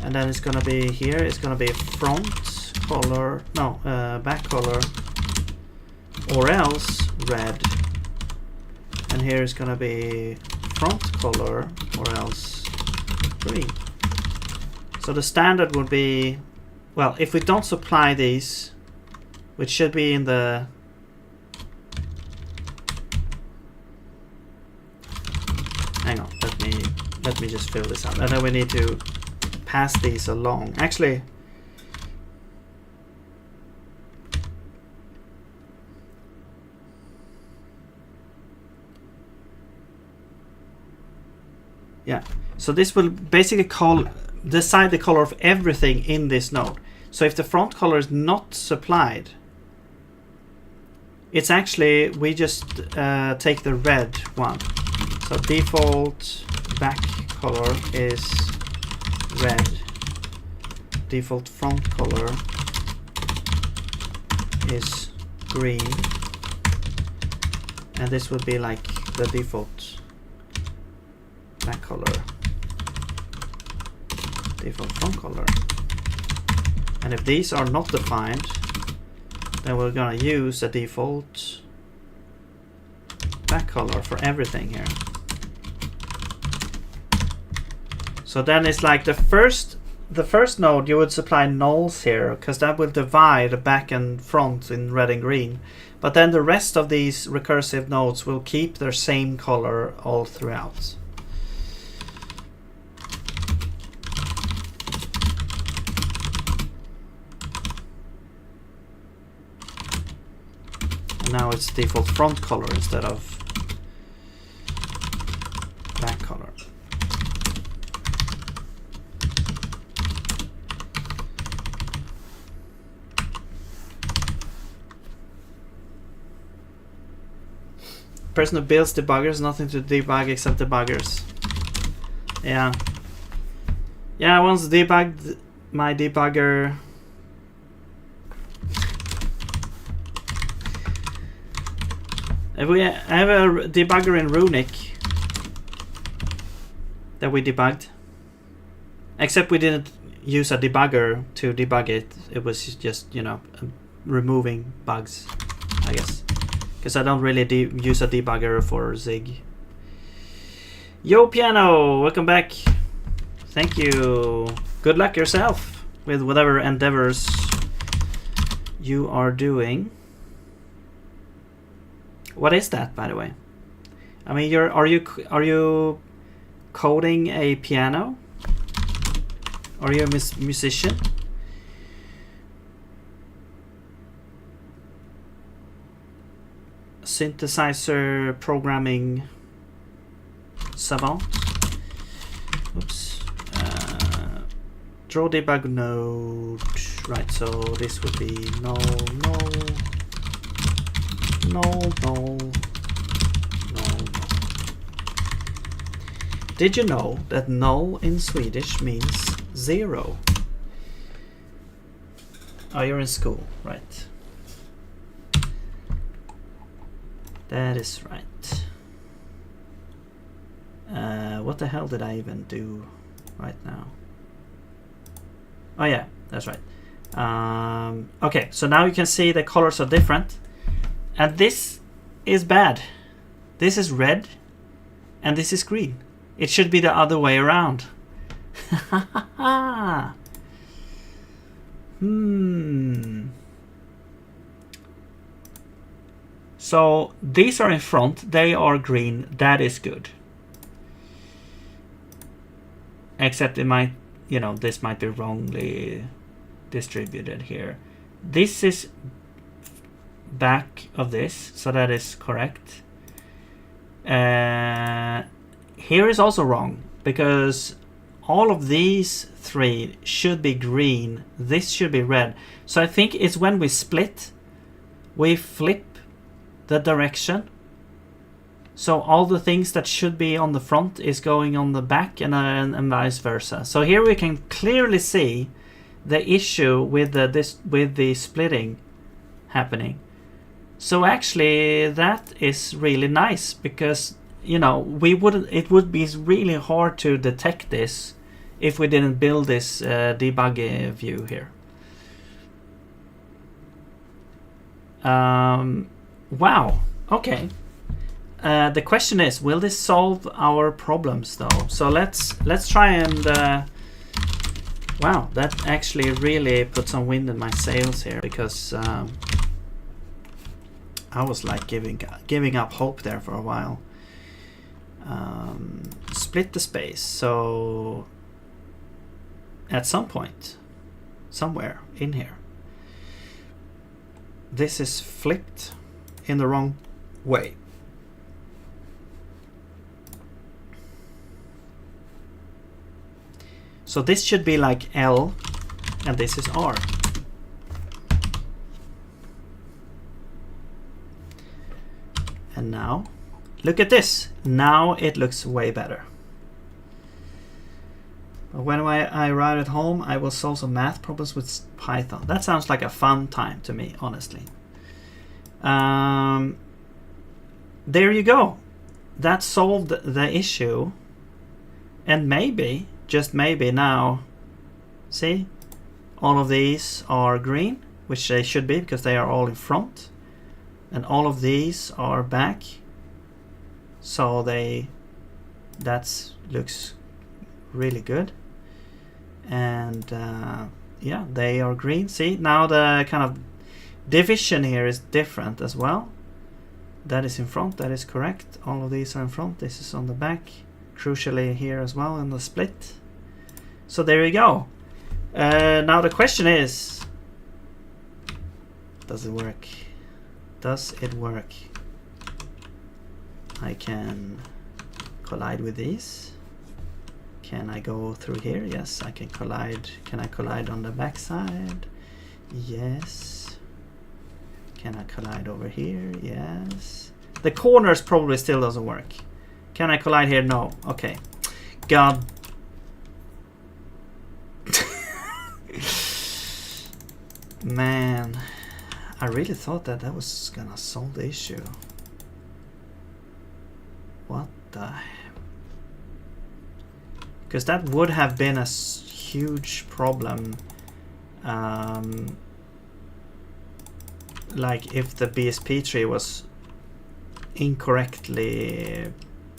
A: and then it's gonna be here, it's gonna be front color, no, back color, or else red, and here is gonna be front color or else green. So the standard would be, well, if we don't supply these, which should be in the, hang on, let me just fill this out, and then we need to pass these along. Actually, yeah, so this will basically decide the color of everything in this node. So if the front color is not supplied, it's actually, we just take the red one. So default back color is red. Default front color is green. And this would be like the default back color. Default front color. And if these are not defined, then we're gonna use the default back color for everything here. So then it's like the first node you would supply nulls here, because that will divide the back and front in red and green. But then the rest of these recursive nodes will keep their same color all throughout. And now it's default front color instead of back color. Person who builds debuggers, nothing to debug except debuggers. Yeah. Yeah, I once debugged my debugger. I have a debugger in Runic that we debugged. Except we didn't use a debugger to debug it. It was just, you know, removing bugs, I guess. Because I don't really use a debugger for Zig. Yo Piano, welcome back. Thank you. Good luck yourself with whatever endeavors you are doing. What is that, by the way? I mean, are you coding a piano? Are you a musician? Synthesizer programming savant. Oops. Draw debug node. Right, so this would be null. Did you know that null in Swedish means 0? Oh, you're in school, right? That is right. What the hell did I even do right now? Oh yeah, that's right. Okay, so now you can see the colors are different. And this is bad. This is red and this is green. It should be the other way around. So these are in front, they are green, that is good. Except it might, you know, this might be wrongly distributed here. This is back of this, so that is correct. Here is also wrong, because all of these three should be green, this should be red. So I think it's when we split, we flip the direction. So all the things that should be on the front is going on the back, and vice versa. So here we can clearly see the issue with the splitting happening. So actually that is really nice, because you know it would be really hard to detect this if we didn't build this debug view here. Wow. Okay. The question is, will this solve our problems though? So let's try and wow, that actually really put some wind in my sails here, because I was like giving up hope there for a while. Split the space. So at some point, somewhere in here, this is flipped in the wrong way. So this should be like L, and this is R. And now, look at this. Now it looks way better. When I arrive at home, I will solve some math problems with Python. That sounds like a fun time to me, honestly. There you go. That solved the issue. And maybe, just maybe now, see, all of these are green, which they should be because they are all in front, and all of these are back, so that looks really good. And yeah, they are green. See, now the kind of division here is different as well. That is in front, that is correct. All of these are in front, this is on the back. Crucially here as well in the split. So there you go. Now the question is, does it work? Does it work? I can collide with these. Can I go through here? Yes, I can collide. Can I collide on the back side? Yes. Can I collide over here? Yes. The corners probably still doesn't work. Can I collide here? No. Okay. God. Man, I really thought that was gonna solve the issue. What the? Because that would have been a huge problem. Like if the BSP tree was incorrectly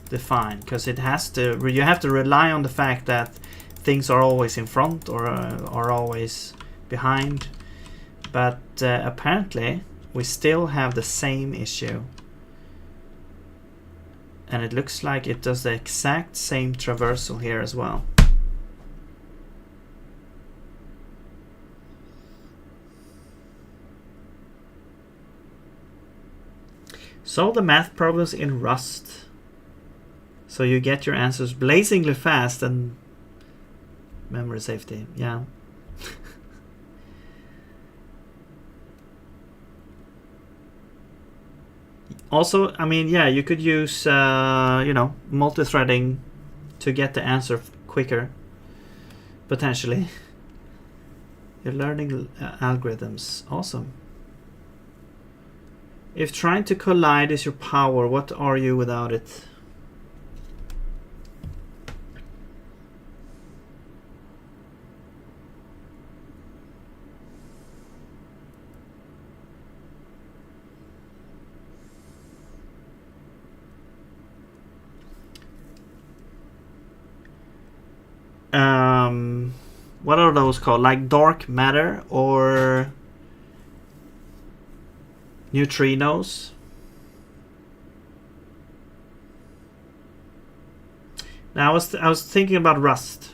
A: defined, because it has to, you have to rely on the fact that things are always in front or are always behind, but apparently we still have the same issue, and it looks like it does the exact same traversal here as well. Solve the math problems in Rust, so you get your answers blazingly fast and memory safety. Yeah. Also, I mean, yeah, you could use you know, multi-threading to get the answer quicker, potentially. You're learning algorithms. Awesome. If trying to collide is your power, what are you without it? What are those called? Like dark matter or neutrinos? Now I was thinking about Rust.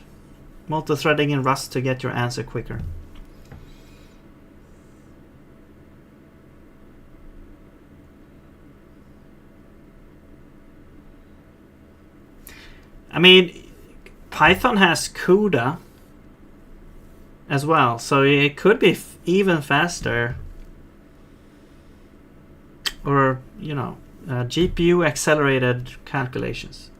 A: Multi-threading in Rust to get your answer quicker. I mean, Python has CUDA as well, so it could be even faster. Or, you know, GPU accelerated calculations.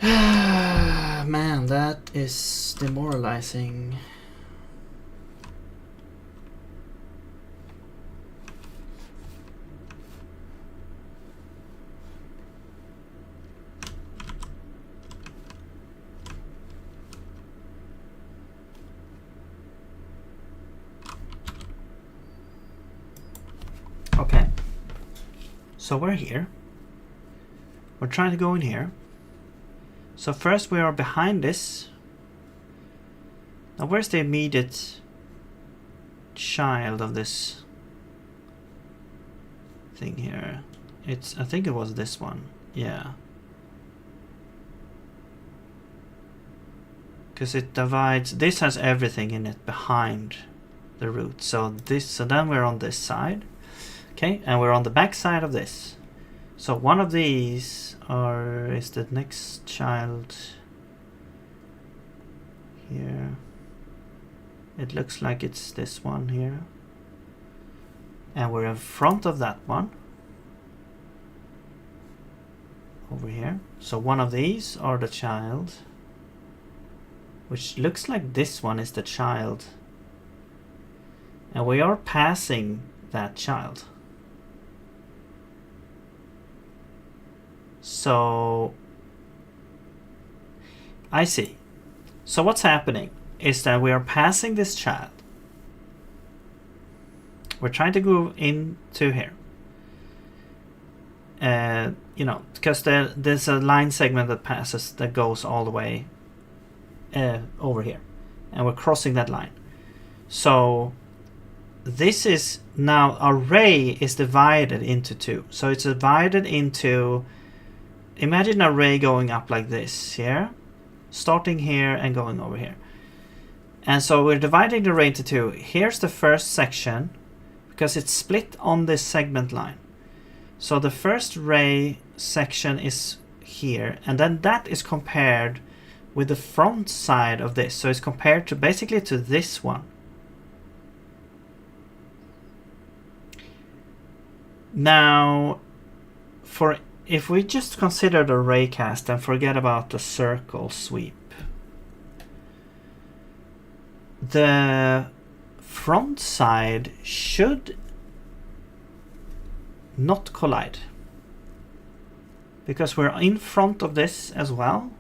A: Man, that is demoralizing. Okay, so we're here. We're trying to go in here. So first we are behind this. Now where's the immediate child of this thing here? I think it was this one. Yeah. Because it divides, this has everything in it behind the root. So then we're on this side. Okay, and we're on the back side of this. So one of these is the next child here. It looks like it's this one here. And we're in front of that one. Over here. So one of these are the child. Which looks like this one is the child. And we are passing that child. So I see. So what's happening is that we are passing this child. We're trying to go into here. You know, because there's a line segment that passes that goes all the way over here. And we're crossing that line. So this is now, array is divided into two. So it's divided into, imagine an array going up like this here, starting here and going over here. And so we're dividing the array into two. Here's the first section, because it's split on this segment line. So the first array section is here, and then that is compared with the front side of this. So it's compared to basically to this one. Now, if we just consider the raycast and forget about the circle sweep, the front side should not collide, because we're in front of this as well,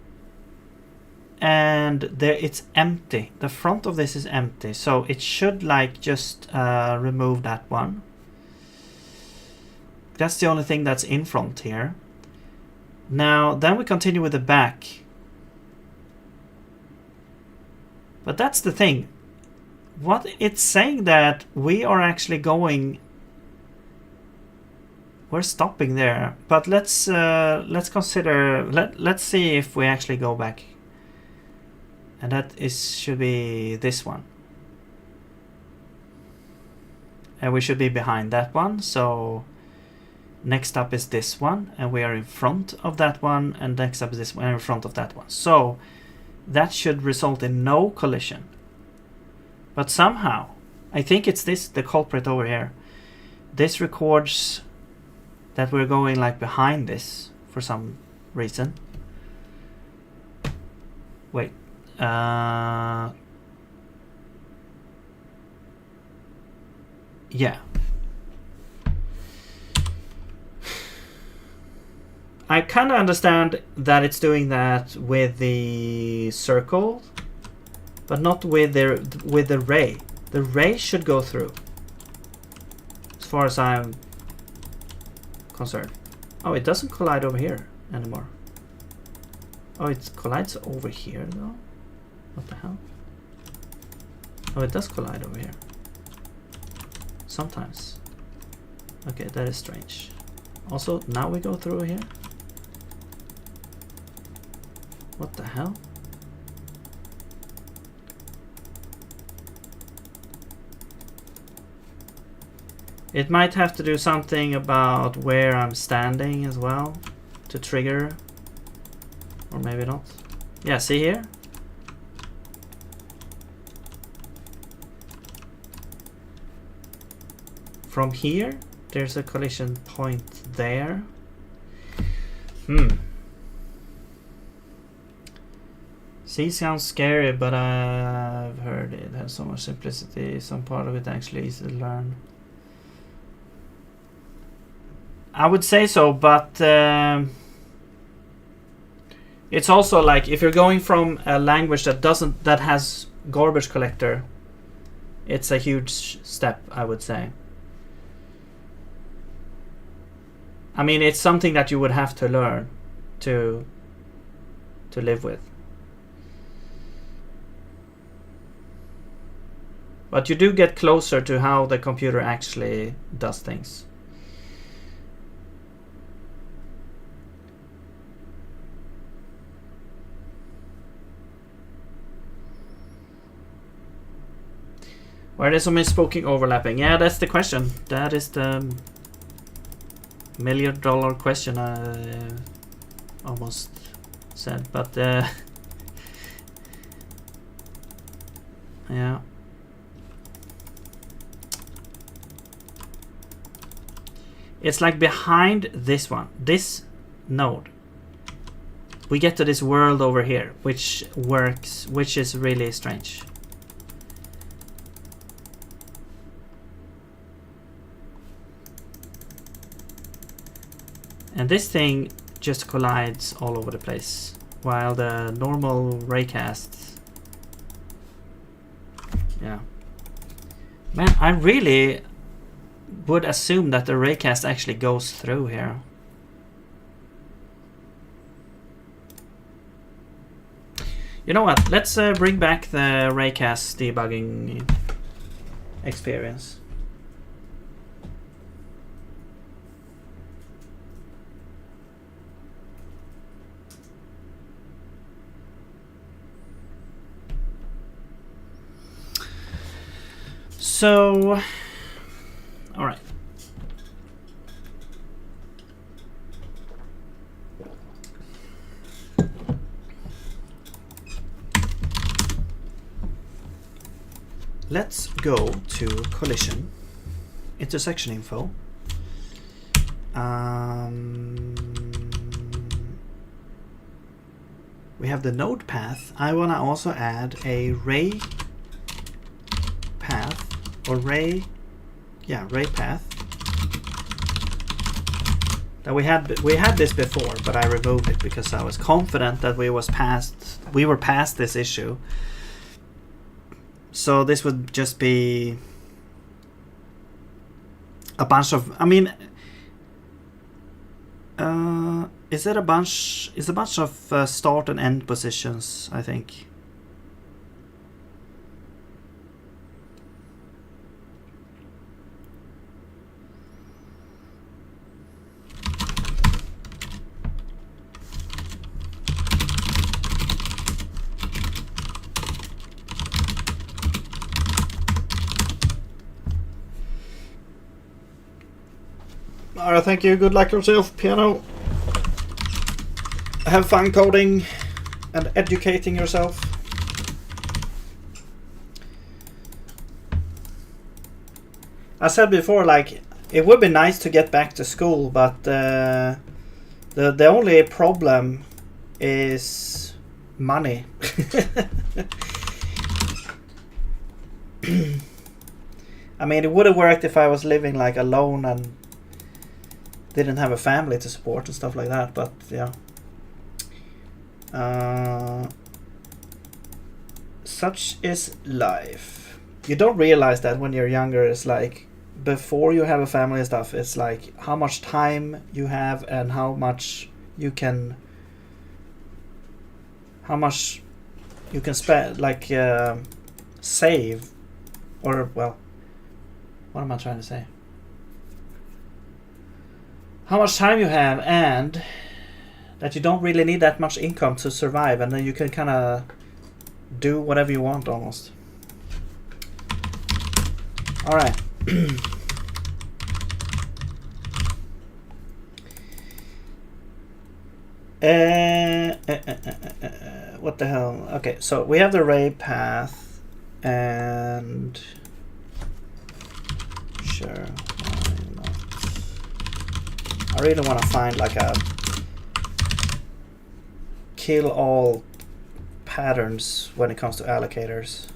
A: and there it's empty. The front of this is empty, so it should like just remove that one. That's the only thing that's in front here. Now, then we continue with the back. But that's the thing. What it's saying that we are actually going. We're stopping there. But let's consider. Let's see if we actually go back. And that should be this one. And we should be behind that one. So next up is this one, and we are in front of that one, and next up is this one, and in front of that one. So that should result in no collision. But somehow, I think it's the culprit over here. This records that we're going like behind this for some reason. Wait. Yeah. I kind of understand that it's doing that with the circle, but not with the ray. The ray should go through. far as I'm concerned. Oh, it doesn't collide over here anymore. Oh, it collides over here though? What the hell? Oh, it does collide over here. Sometimes. Okay, that is strange. Also, now we go through here. What the hell? It might have to do something about where I'm standing as well to trigger. Or maybe not. Yeah, see here? From here, there's a collision point there. C sounds scary, but I've heard it has so much simplicity. Some part of it actually easy to learn. I would say so, but it's also like if you're going from a language that has garbage collector, it's a huge step, I would say. I mean, it's something that you would have to learn to live with. But you do get closer to how the computer actually does things. Where there's some misspoken overlapping? Yeah, that's the question. That is the $1 million question I almost said, but yeah. It's like behind this one, this node, we get to this world over here, which works, which is really strange. And this thing just collides all over the place, while the normal raycast, yeah. Man, I really would assume that the raycast actually goes through here. You know what? Let's bring back the raycast debugging experience. So, all right. Let's go to collision, intersection info. We have the node path. I want to also add a ray path. Or ray path. That we had this before, but I removed it because I was confident that we were past this issue. So this would just be a bunch of, I mean, is a bunch of start and end positions, I think. Alright, thank you. Good luck yourself, piano. Have fun coding and educating yourself. I said before, like, it would be nice to get back to school, but the only problem is money. I mean, it would have worked if I was living like alone and didn't have a family to support and stuff like that, but yeah. Such is life. You don't realize that when you're younger. It's like before you have a family and stuff, it's like how much time you have and how much you can spend, like save, or well, what am I trying to say? How much time you have, and that you don't really need that much income to survive, and then you can kind of do whatever you want almost. All right. What the hell? Okay, so we have the ray path, and sure, why not? I really want to find like a kill all patterns when it comes to allocators.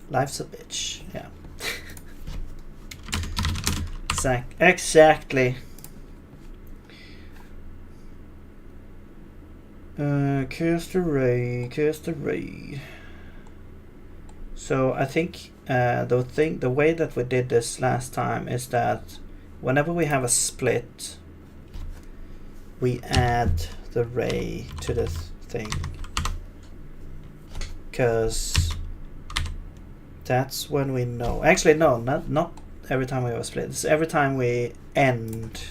A: Life's a bitch, yeah. Exactly. Cast a ray. So I think the way that we did this last time is that whenever we have a split, we add the ray to the thing, because that's when we know. Actually, no, not every time we have a split. It's every time we end.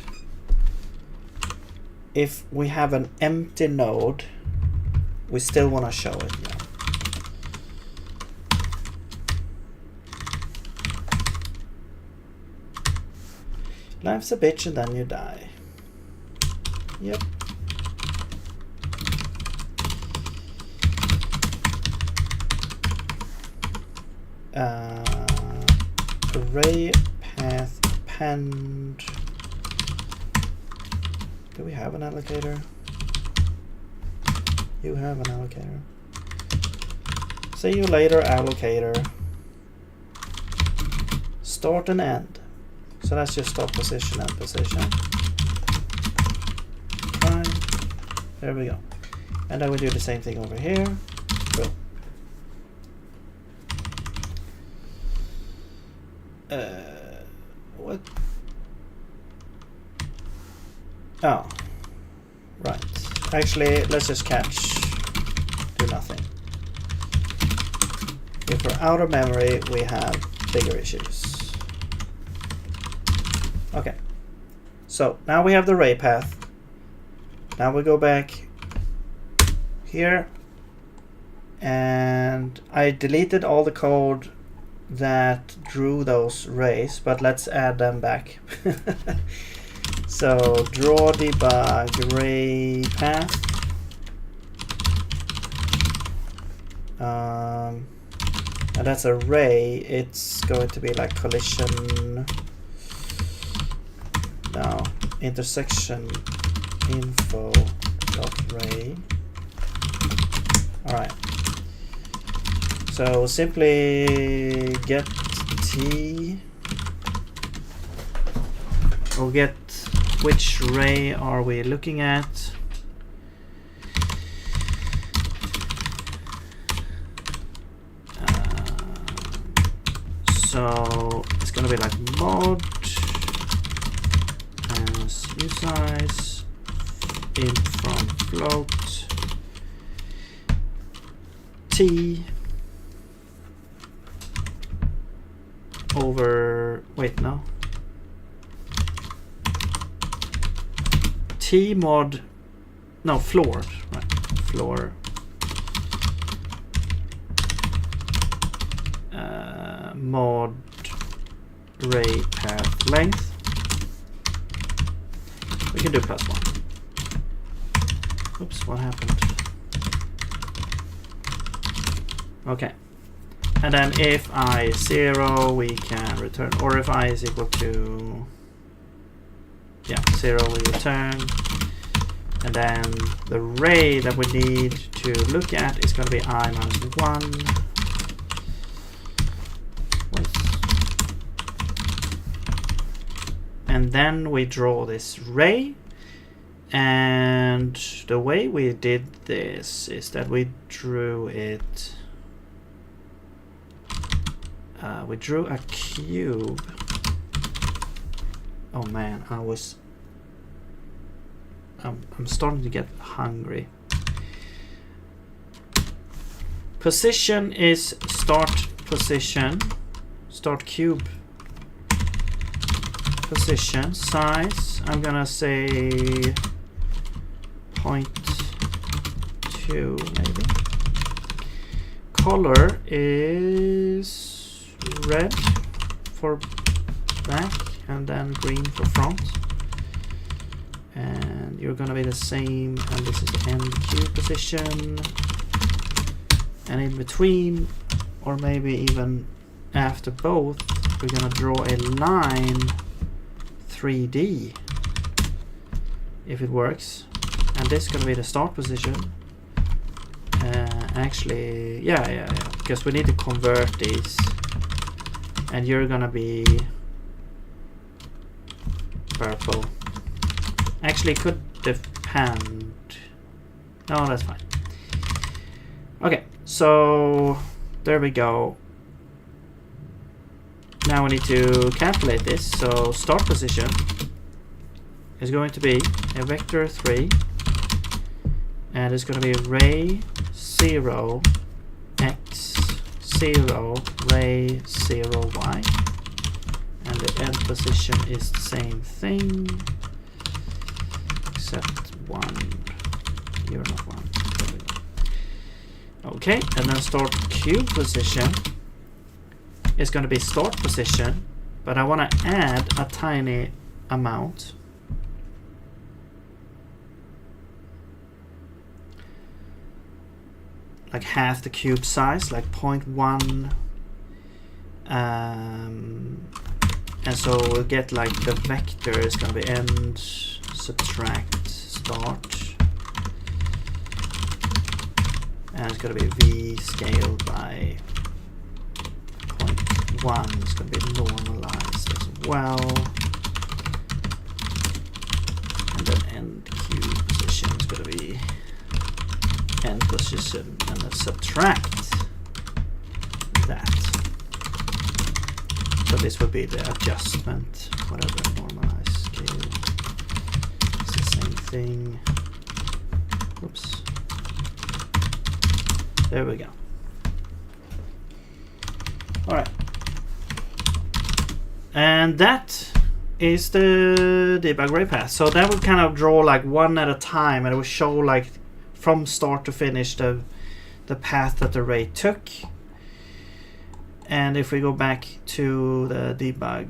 A: If we have an empty node, we still want to show it. Yeah. Life's a bitch and then you die. Yep. Array path append. Do we have an allocator? You have an allocator. See you later, allocator. Start and end. So that's just stop position and position. Fine. There we go. And then we do the same thing over here. Boom. What? Oh, right. Actually, let's just catch. Do nothing. If we're out of memory, we have bigger issues. Okay. So now we have the ray path. Now we go back here, and I deleted all the code that drew those rays, but let's add them back. So draw debug ray path. And that's a ray. It's going to be like collision. No, intersection info dot ray. All right. So simply get t, or get which ray are we looking at. So it's going to be like mod as usize int from float t over, wait, no, t mod, no, floor, right, floor mod ray path length. We can do +1. Oops, what happened? Okay. And then if I is 0, we can return, or if I is equal to, yeah, 0, we return. And then the ray that we need to look at is going to be I minus 1. and then we draw this ray. And the way we did this is that we drew it. We drew a cube. Oh man, I'm starting to get hungry. Position is start position, start cube position. Size, I'm gonna say 0.2 maybe. Color is red for back and then green for front. And you're gonna be the same, and this is the end cube position. And in between, or maybe even after both, we're gonna draw a line 3D if it works. And this is gonna be the start position. Actually, yeah, because we need to convert these. And you're gonna be purple. Actually, could depend. No, that's fine. Okay, so there we go. Now we need to calculate this. So start position is going to be a vector 3, and it's going to be ray 0 x 0 ray 0 y, and the end position is the same thing except 1. You're not 1. Okay, and then start cube position is going to be start position, but I want to add a tiny amount. Like half the cube size, like 0.1. And so we'll get like the vector is going to be end subtract start. And it's going to be v scaled by 0.1. It's going to be normalized as well. And then end cube position is going to be end position, and then subtract that. So this would be the adjustment, whatever, normalized scale. It's the same thing. Oops. There we go. Alright. And that is the debug ray path. So that would kind of draw like one at a time, and it would show like from start to finish the path that the ray took. And if we go back to the debug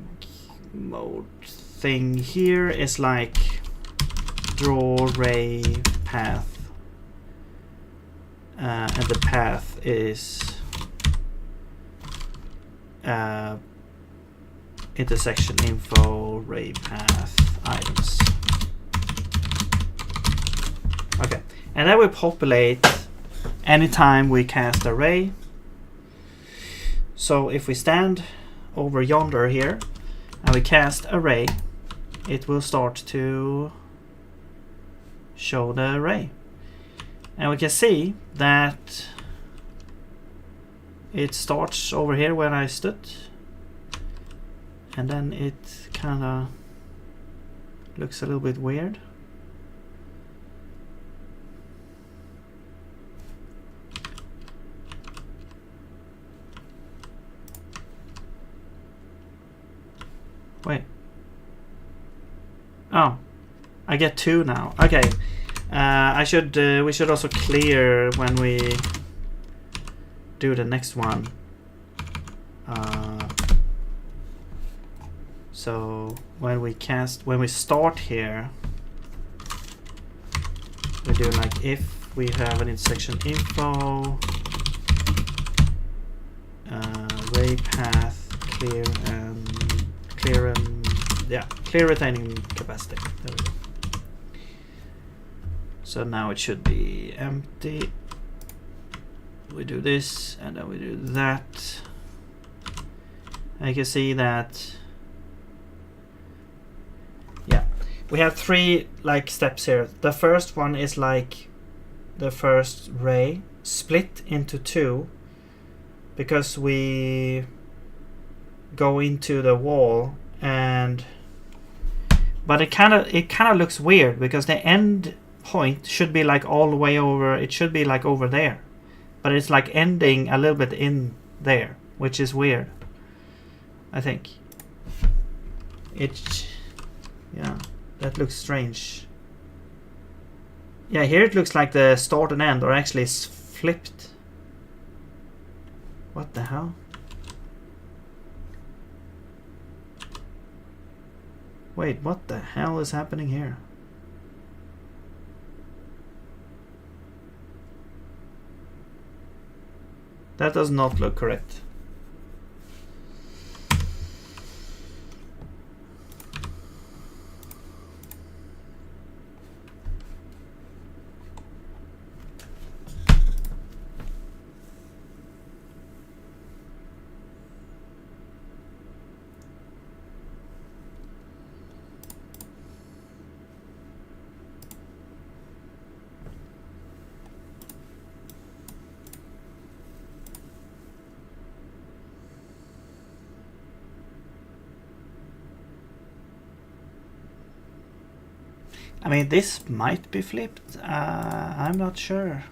A: mode thing here, it's like draw ray path. And the path is intersection info ray path items. Okay, and that will populate anytime we cast a ray. So if we stand over yonder here and we cast a ray, it will start to show the ray. And we can see that it starts over here where I stood, and then it kind of looks a little bit weird. Wait. Oh, I get 2 now. Okay. We should also clear when we do the next one. So when we start here, we do like if we have an intersection info, ray path clear retaining capacity. There we go. So now it should be empty. We do this, and then we do that. And you can see that we have three like steps here. The first one is like the first ray split into two because we go into the wall, and but it kind of looks weird because the end point should be like all the way over. It should be like over there, but it's like ending a little bit in there, which is weird. I think yeah, that looks strange. Yeah, here it looks like the start and end are actually flipped. What the hell? Wait, what the hell is happening here? That does not look correct. I mean, this might be flipped. I'm not sure.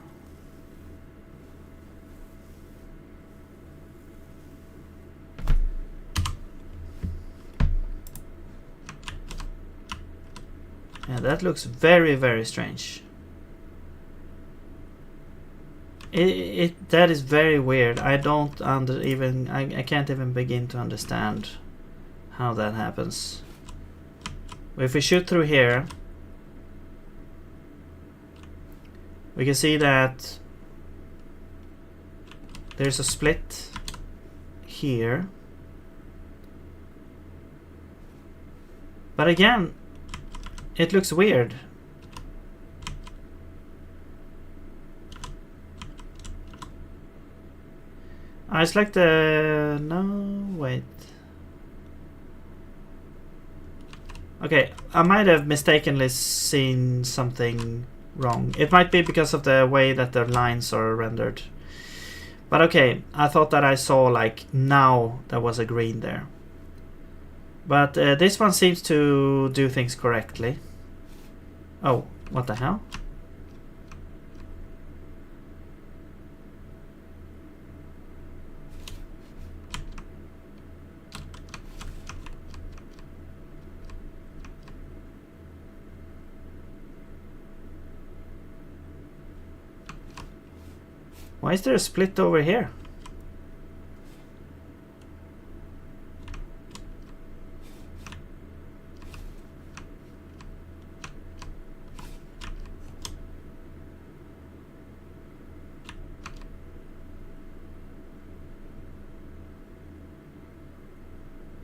A: Yeah, that looks very, very strange. That is very weird. I don't I can't even begin to understand how that happens. If we shoot through here, we can see that there's a split here. But again, it looks weird. It's like the... No, wait. Okay, I might have mistakenly seen something wrong. It might be because of the way that the lines are rendered. But okay, I thought that I saw like now there was a green there. But this one seems to do things correctly. Oh, what the hell? Why is there a split over here?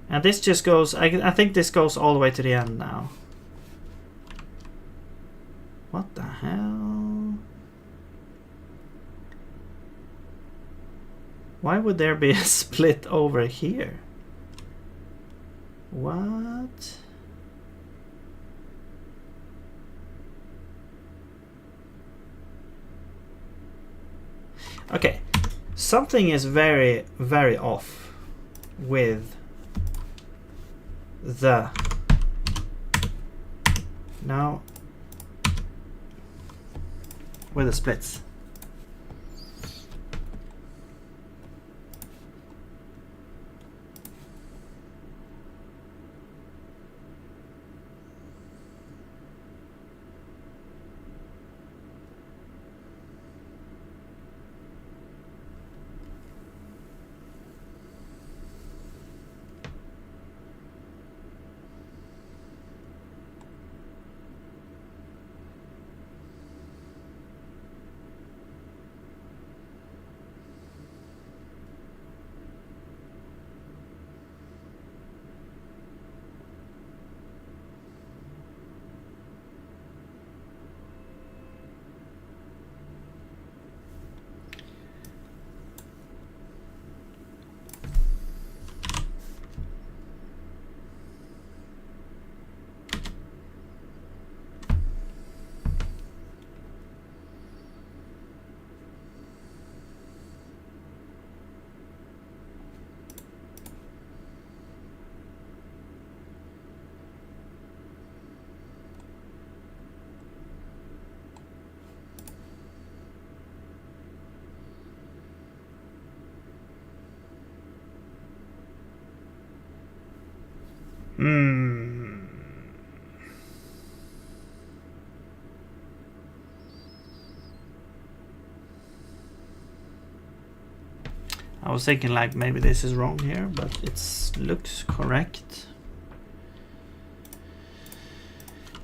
A: And this just goes... I think this goes all the way to the end now. What the hell? Why would there be a split over here? What? Okay, something is very, very off with the... Now, with the splits. I was thinking like maybe this is wrong here, but it looks correct.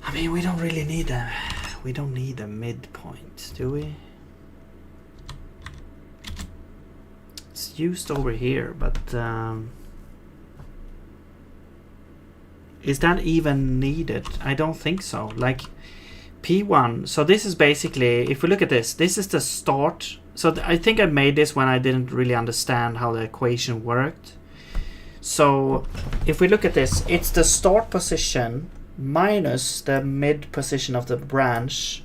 A: I mean, we don't really need a midpoint, do we? It's used over here, but is that even needed? I don't think so. Like P1, so this is basically, if we look at this is the start. So I think I made this when I didn't really understand how the equation worked. So if we look at this, it's the start position minus the mid position of the branch.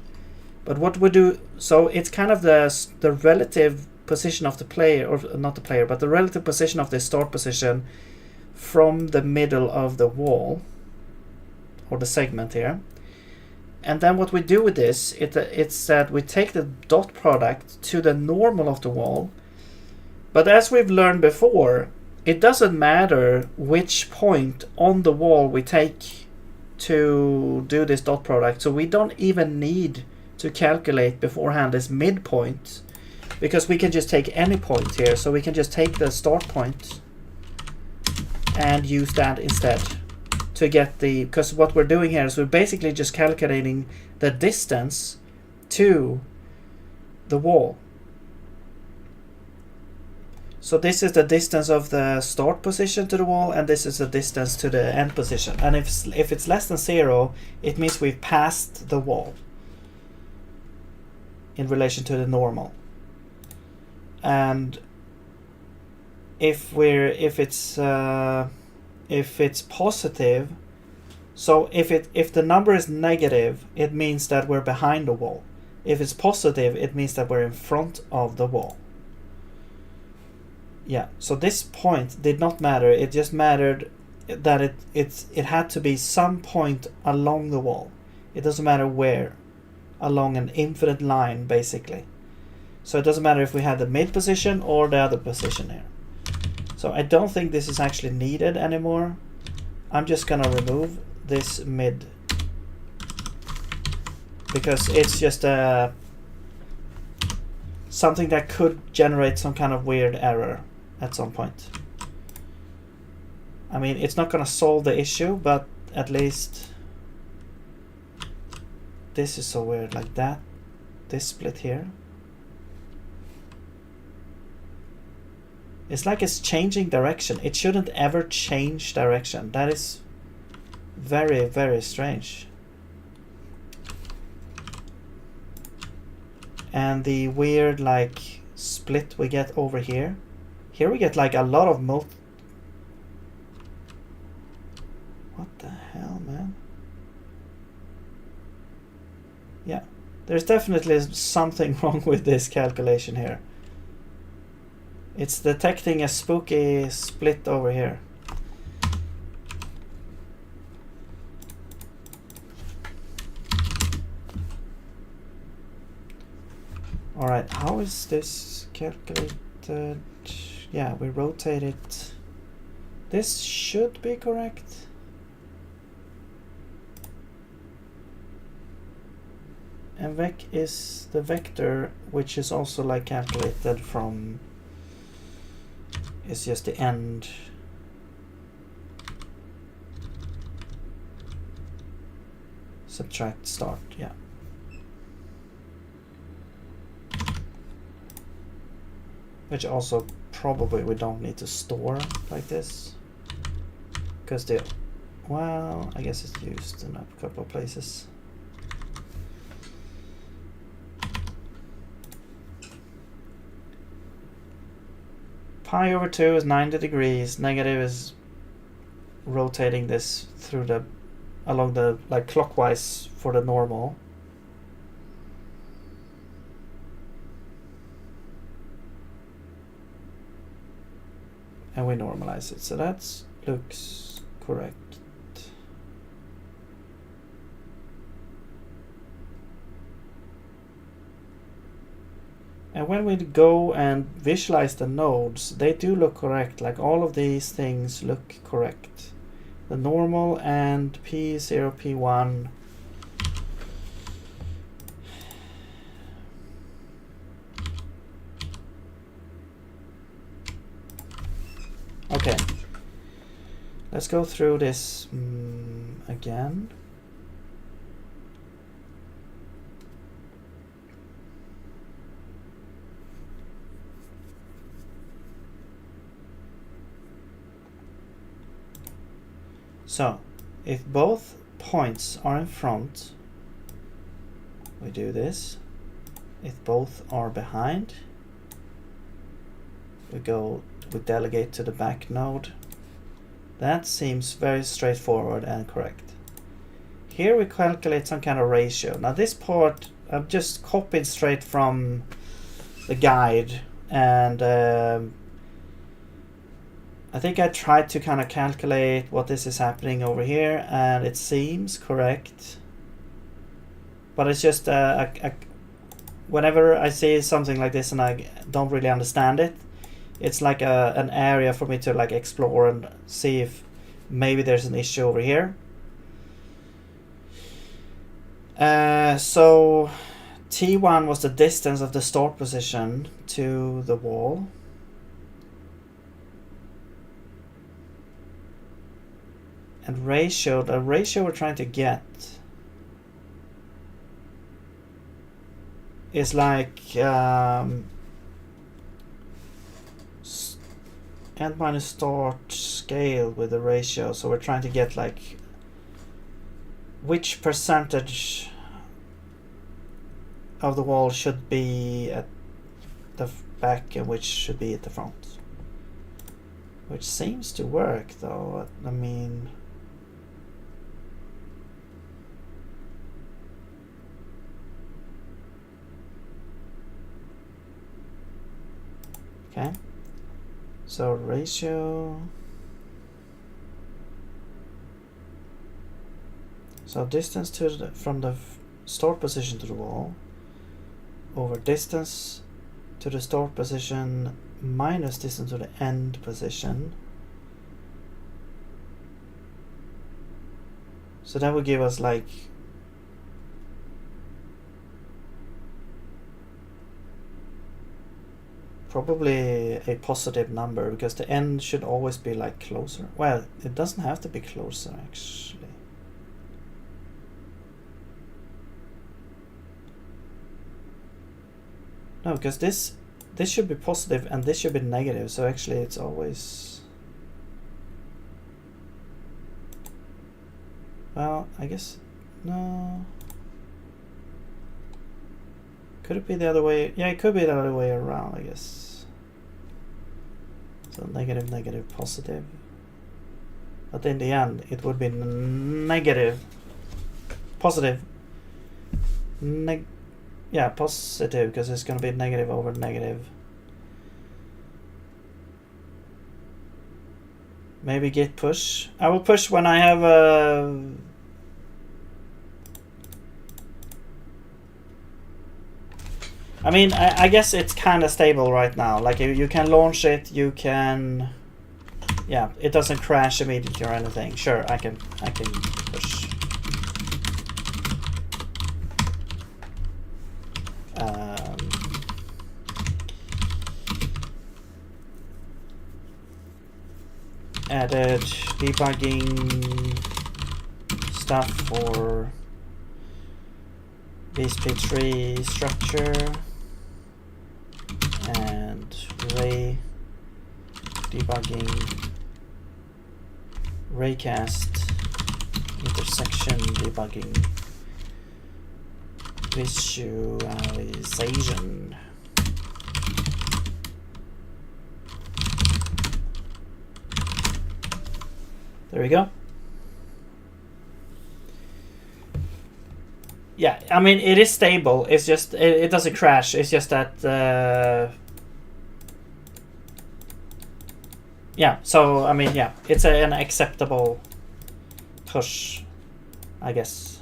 A: But what we do, so it's kind of the relative position of the player, or not the player, but the relative position of the start position from the middle of the wall, or the segment here. And then what we do with this, it's that we take the dot product to the normal of the wall. But as we've learned before, it doesn't matter which point on the wall we take to do this dot product. So we don't even need to calculate beforehand this midpoint, because we can just take any point here. So we can just take the start point and use that instead to get the, because what we're doing here is we're basically just calculating the distance to the wall. So this is the distance of the start position to the wall, and this is the distance to the end position. And if it's less than 0, it means we've passed the wall in relation to the normal. And if it's positive, so if the number is negative, it means that we're behind the wall. If it's positive, it means that we're in front of the wall. Yeah, so this point did not matter. It just mattered that it had to be some point along the wall. It doesn't matter where, along an infinite line basically. So it doesn't matter if we had the mid position or the other position here. So I don't think this is actually needed anymore. I'm just gonna remove this mid, because it's just something that could generate some kind of weird error at some point. I mean, it's not gonna solve the issue, but at least this is so weird, like that, this split here. It's like it's changing direction. It shouldn't ever change direction. That is very, very strange. And the weird like split we get over here. Here we get like a lot of what the hell, man? Yeah, there's definitely something wrong with this calculation here. It's detecting a spooky split over here. Alright, how is this calculated? Yeah, we rotate it. This should be correct. And vec is the vector, which is also like calculated from, it's just the end. Subtract start, yeah. Which also probably we don't need to store like this, because well, I guess it's used in a couple of places. Pi over 2 is 90 degrees. Negative is rotating this through along the, like clockwise for the normal. And we normalize it, so that looks correct. And when we go and visualize the nodes, they do look correct. Like all of these things look correct. the normal and P0, P1. Okay, let's go through this again. So, if both points are in front, we do this. If both are behind, we delegate to the back node. That seems very straightforward and correct. Here we calculate some kind of ratio. Now this part I've just copied straight from the guide, and I think I tried to kind of calculate what this is happening over here, and it seems correct. But it's just whenever I see something like this and I don't really understand it, it's like an area for me to like explore and see if maybe there's an issue over here. So T1 was the distance of the start position to the wall. And the ratio we're trying to get is like end minus start scale with the ratio. So we're trying to get like which percentage of the wall should be at the back and which should be at the front. Which seems to work though. I mean, okay, so ratio, so distance to from the start position to the wall over distance to the start position minus distance to the end position. So that would give us like probably a positive number, because the end should always be like closer. Well, it doesn't have to be closer actually. No, because this should be positive and this should be negative, so actually it's always, well, I guess, no. Could it be the other way? Yeah, it could be the other way around, I guess. So negative, negative, positive. But in the end, it would be negative, positive, yeah, positive, because it's going to be negative over negative. Maybe git push. I will push when I have a... I mean, I guess it's kind of stable right now. Like, you can launch it, you can... Yeah, it doesn't crash immediately or anything. Sure, I can push. Added debugging stuff for BSP3 structure and ray debugging raycast intersection debugging visualization. There we go. Yeah, I mean, it is stable. It's just, it doesn't crash. It's just that, yeah, so, I mean, yeah, it's an acceptable push, I guess.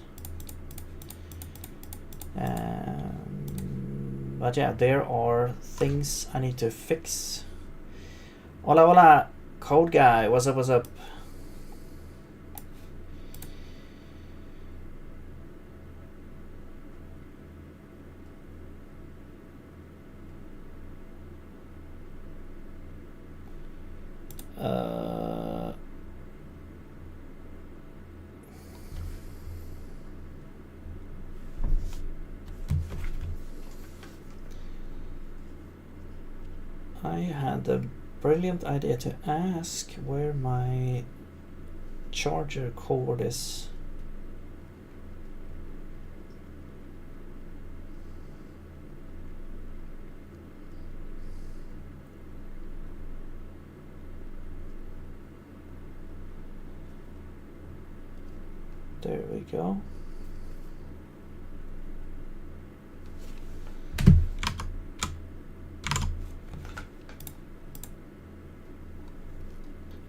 A: But yeah, there are things I need to fix. Hola, hola, code guy. What's up, what's up? I had the brilliant idea to ask where my charger cord is. There we go.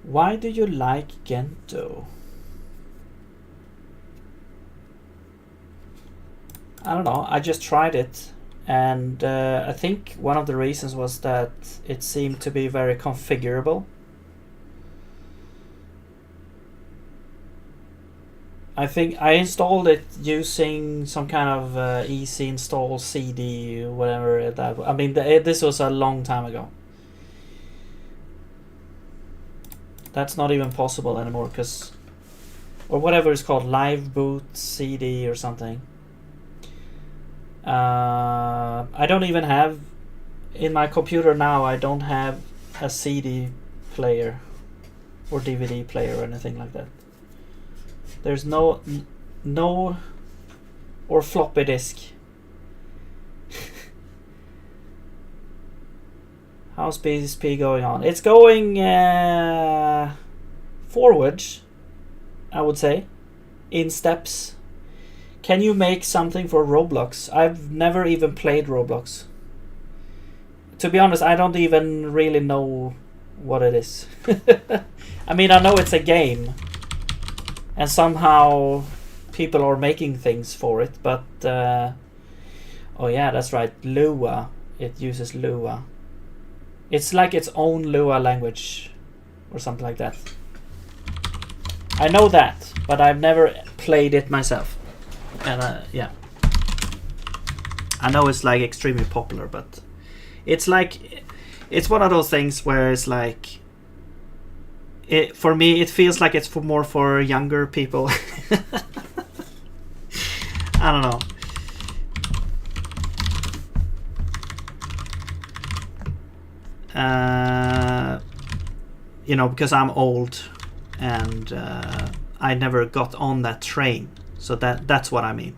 A: Why do you like Gento? I don't know, I just tried it, and I think one of the reasons was that it seemed to be very configurable. I think I installed it using some kind of easy install CD, whatever that. I mean, this was a long time ago. That's not even possible anymore, or whatever it's called, Live Boot CD or something. I don't even have, in my computer now, I don't have a CD player or DVD player or anything like that. There's no or floppy disk. How's PSP going on? It's going forwards, I would say, in steps. Can you make something for Roblox? I've never even played Roblox. To be honest, I don't even really know what it is. I mean, I know it's a game, and somehow people are making things for it, but oh yeah, that's right, Lua. It uses Lua. It's like its own Lua language or something like that. I know that, but I've never played it myself. And yeah, I know it's like extremely popular, but it's like, it's one of those things where it's like, for me it feels like it's more for younger people. I don't know. You know, because I'm old and I never got on that train, so that's what I mean.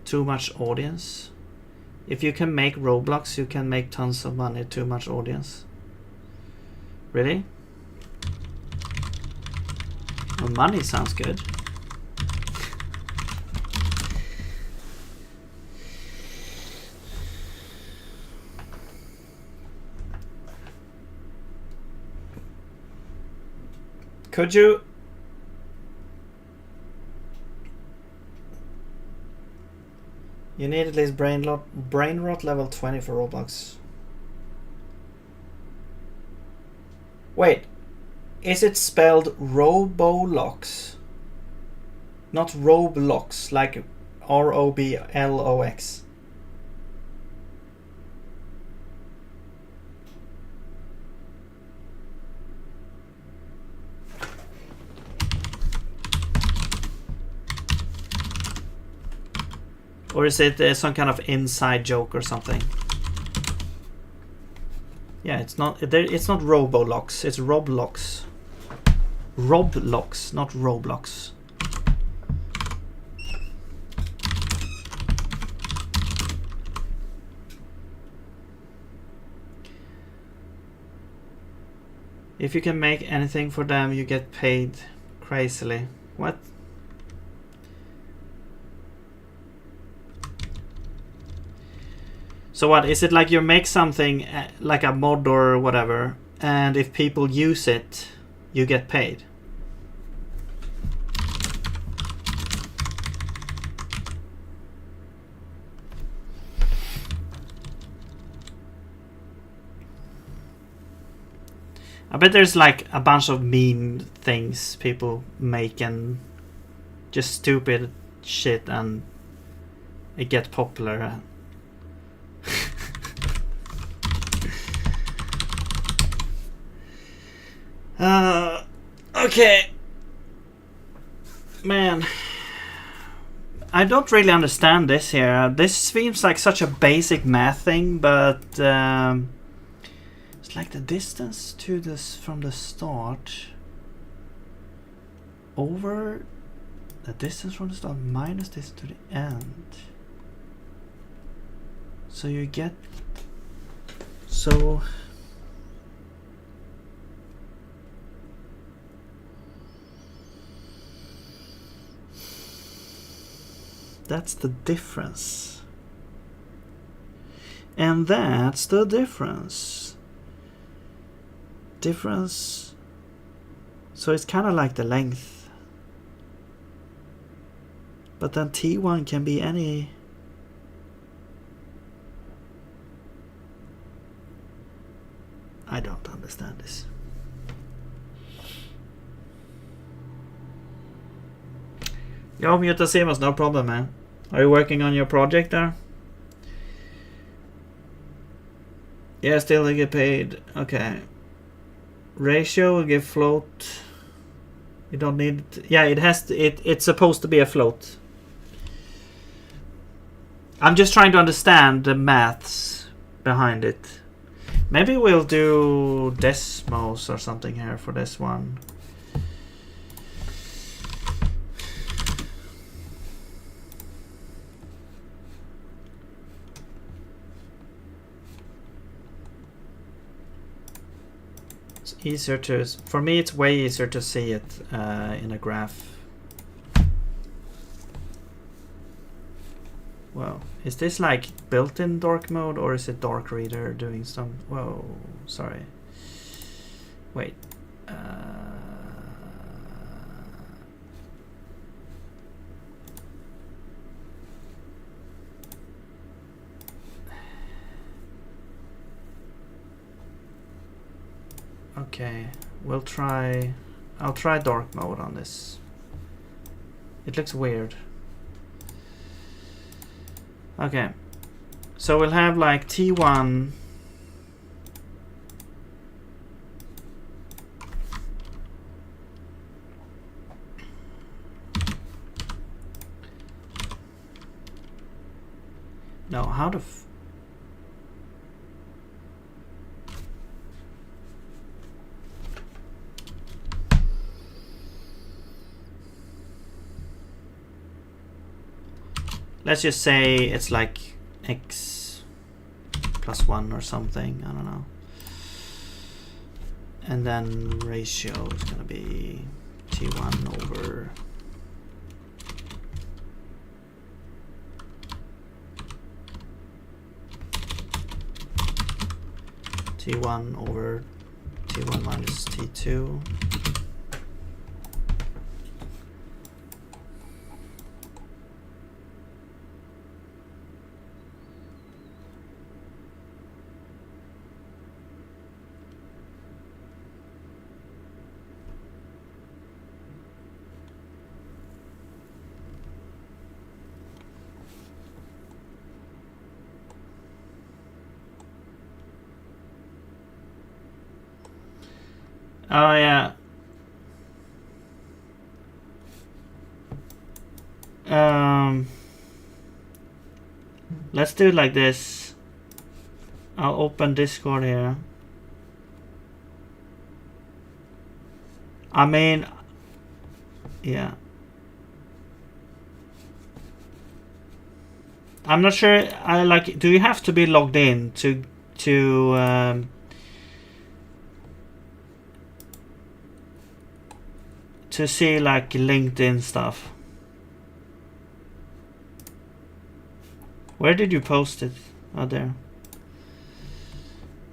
A: Too much audience. If you can make Roblox, you can make tons of money. Too much audience. Really? Well, money sounds good. Could you? You need at least brain rot level 20 for Roblox. Wait, is it spelled Roblox? Not Roblox, like ROBLOX. Or is it some kind of inside joke or something? Yeah, it's not. It's not Robolox. It's Roblox. Roblox, not Roblox. If you can make anything for them, you get paid crazily. What? So what, is it like you make something like a mod or whatever, and if people use it, you get paid? I bet there's like a bunch of meme things people make and just stupid shit, and it gets popular. Okay. Man. I don't really understand this here. This seems like such a basic math thing, but it's like the distance to this from the start over the distance from the start minus this to the end. So you get so that's the difference. And that's the difference. Difference. So it's kind of like the length. But then T1 can be any. I don't understand this. Yo, Mutasemus, no problem, man. Are you working on your project there? Yeah, still they get paid. Okay. Ratio will give float. You don't need it. Yeah, it has to, it's supposed to be a float. I'm just trying to understand the maths behind it. Maybe we'll do Desmos or something here for this one. It's easier to, for me it's way easier to see it in a graph. Well, is this like built-in dark mode or is it Dark Reader doing some? Whoa, sorry. Wait. Okay, we'll try. I'll try dark mode on this. It looks weird. Okay, so we'll have like T1. No, how the let's just say it's like x plus 1 or something, I don't know. And then ratio is going to be T1 over T1 over T1 minus T2. Oh yeah. Let's do it like this. I'll open Discord here. I mean, yeah. I'm not sure. I like. Do you have to be logged in to see like LinkedIn stuff? Where did you post it? Oh, there.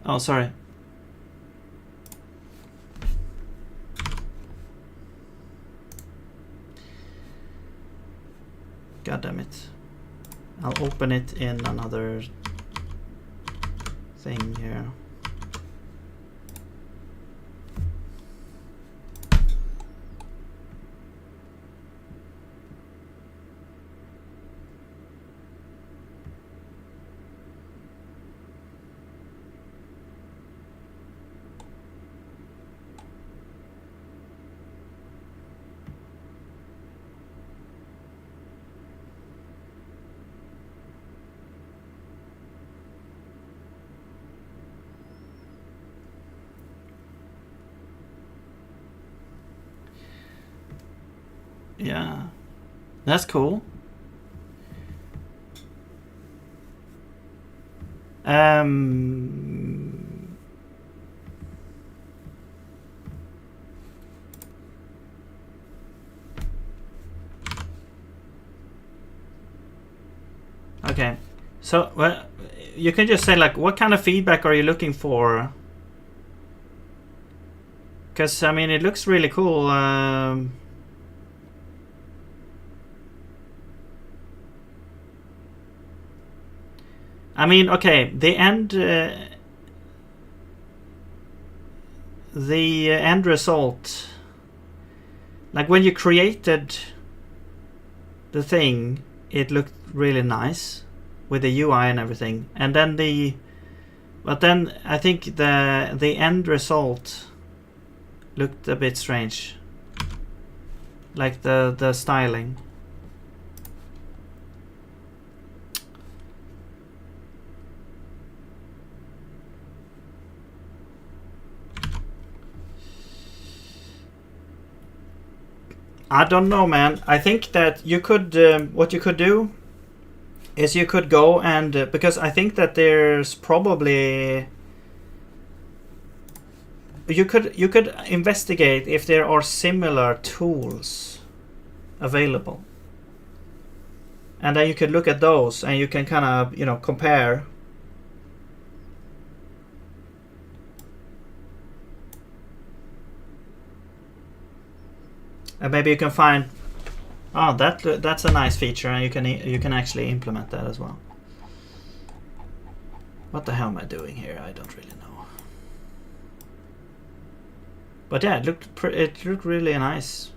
A: Oh, sorry. God damn it. I'll open it in another thing here. Yeah, that's cool. Okay, so well, you can just say like, what kind of feedback are you looking for? Because I mean, it looks really cool. I mean, okay, the end result, like when you created the thing, it looked really nice with the UI and everything, and then but then I think the end result looked a bit strange, like the styling. I don't know, man. I think that you could what you could do is you could go and because I think that there's probably you could investigate if there are similar tools available, and then you could look at those and you can kind of compare. And maybe you can find, oh, that's a nice feature, and you can actually implement that as well. What the hell am I doing here? I don't really know. But yeah, it looked really nice.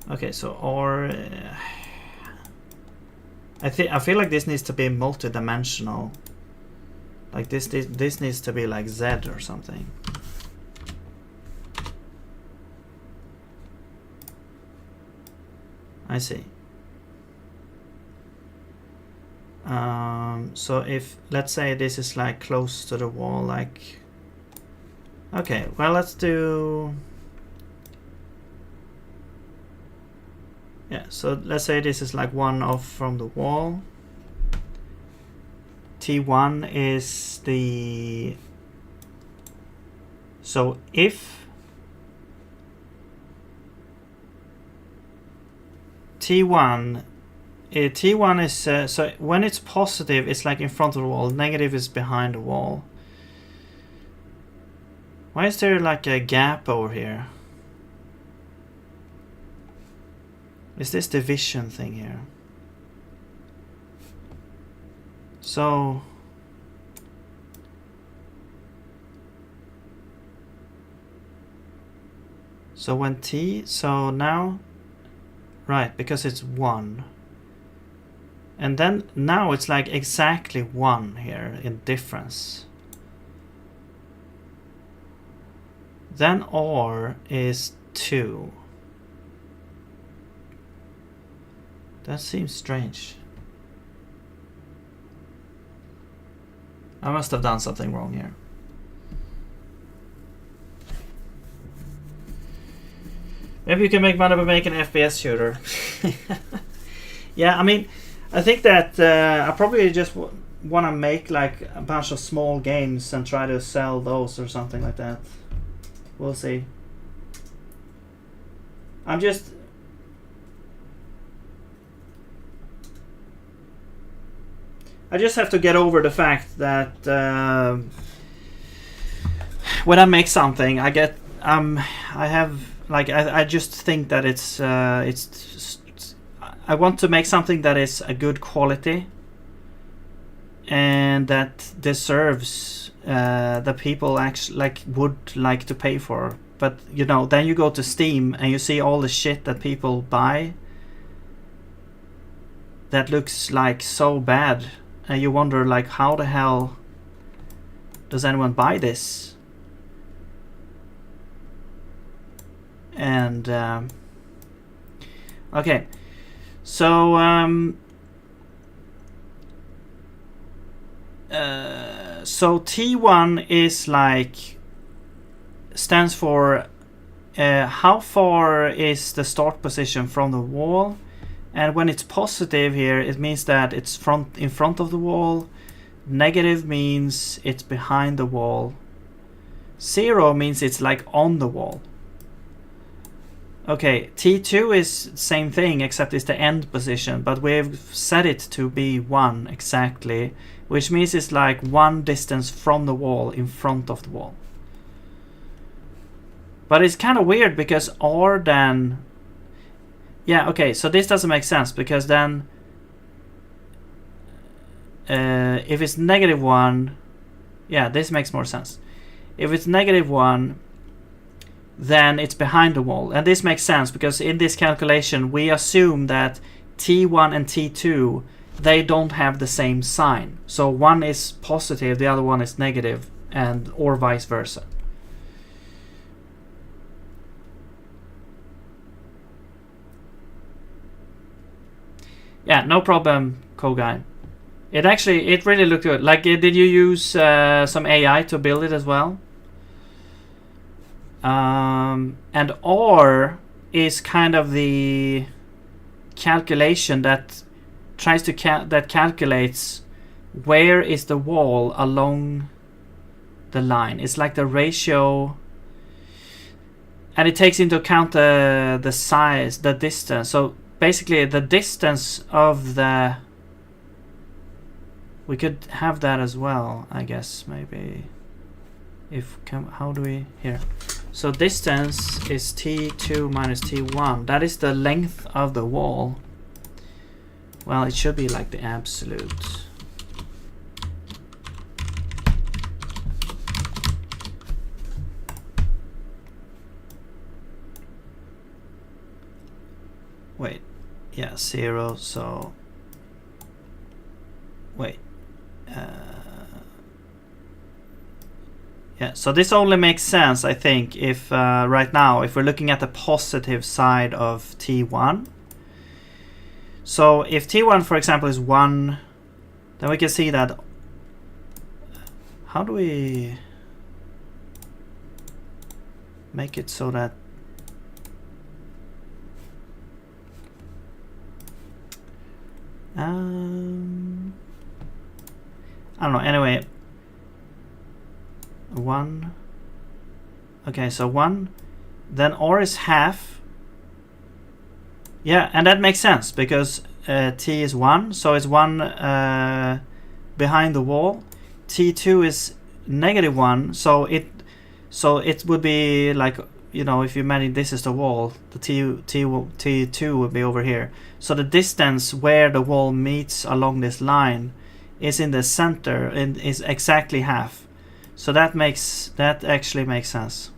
A: Okay, so I feel like this needs to be multi-dimensional. Like this needs to be like Z or something. I see. So if, let's say this is like close to the wall, like, okay, well, let's do, yeah, so let's say this is like one off from the wall. T1 is the, so if T1 is so when it's positive, it's like in front of the wall. Negative is behind the wall. Why is there like a gap over here? Is this division thing here? So when T, so now, right, because it's 1. And then now it's like exactly 1 here in difference. Then R is 2. That seems strange. I must have done something wrong here. Maybe you can make money by making an FPS shooter. Yeah, I mean, I think that I probably just want to make like a bunch of small games and try to sell those or something like that. We'll see. I just have to get over the fact that when I make something, I just think that it's I want to make something that is a good quality and that deserves the people actually would like to pay for. But then you go to Steam and you see all the shit that people buy that looks like so bad, and you wonder like, how the hell does anyone buy this? And okay, so so T1 is like stands for how far is the start position from the wall, and when it's positive here it means that it's in front of the wall, negative means it's behind the wall, 0 means it's like on the wall. Okay, T2 is same thing except it's the end position, but we've set it to be 1 exactly, which means it's like 1 distance from the wall in front of the wall. But it's kind of weird because R then... Yeah, okay, so this doesn't make sense because then if it's -1, yeah, this makes more sense. If it's -1, then it's behind the wall. And this makes sense because in this calculation we assume that T1 and T2, they don't have the same sign. So one is positive, the other one is negative, and or vice versa. Yeah, no problem, Kogai. It really looked good. Like, did you use some AI to build it as well? And R is kind of the calculation that tries to that calculates where is the wall along the line. It's like the ratio, and it takes into account the size, the distance. So basically the distance of the... We could have that as well, I guess, maybe. How do we... Here. So distance is T2 minus T1. That is the length of the wall. Well, it should be like the absolute. Wait. Yeah, 0, so... Wait. Yeah, so this only makes sense, I think, if right now, if we're looking at the positive side of T1. So if T1, for example, is 1, then we can see that... How do we make it so that... I don't know, anyway. 1. Okay, so 1. Then R is half. Yeah, and that makes sense because T is 1, so it's 1 behind the wall. T2 is -1, so it would be like, you know, if you imagine this is the wall, the T2 would be over here. So the distance where the wall meets along this line is in the center and is exactly half. So that actually makes sense.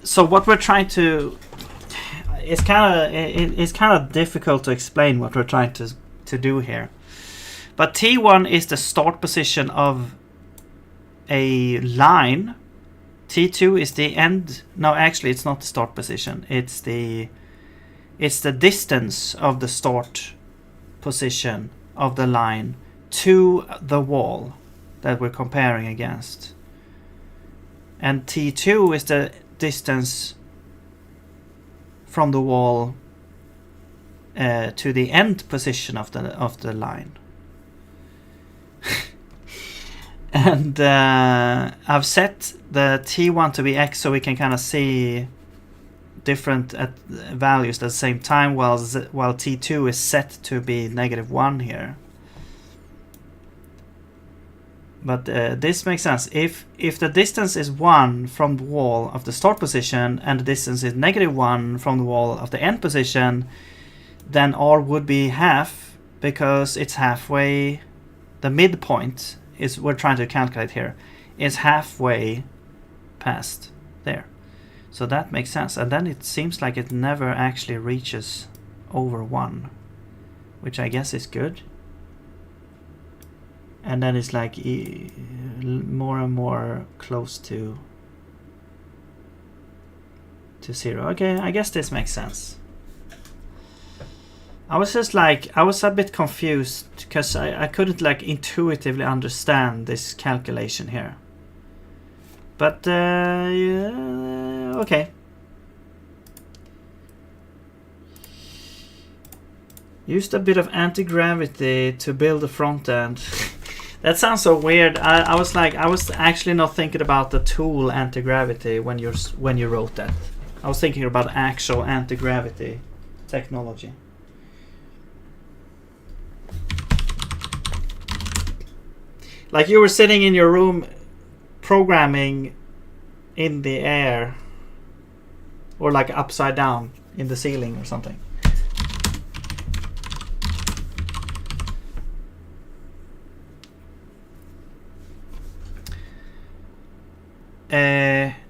A: So what we're trying to... It's kind of difficult to explain what we're trying to do here. But T1 is the start position of a line. T2 is the end. No, actually, it's not the start position. It's the distance of the start position of the line to the wall that we're comparing against. And T2 is the distance from the wall to the end position of the line. And I've set the T1 to be X so we can kind of see different values at the same time, while T2 is set to be -1 here. But this makes sense. If the distance is 1 from the wall of the start position and the distance is -1 from the wall of the end position, then R would be half because it's halfway. The midpoint is we're trying to calculate here is halfway past there. So that makes sense. And then it seems like it never actually reaches over 1, which I guess is good. And then it's like more and more close to 0. Okay, I guess this makes sense. I was a bit confused because I couldn't like intuitively understand this calculation here. But yeah, okay. Used a bit of anti-gravity to build the front end. That sounds so weird. I was actually not thinking about the tool anti-gravity when you wrote that. I was thinking about actual anti-gravity technology. Like you were sitting in your room programming in the air, or like upside down in the ceiling or something.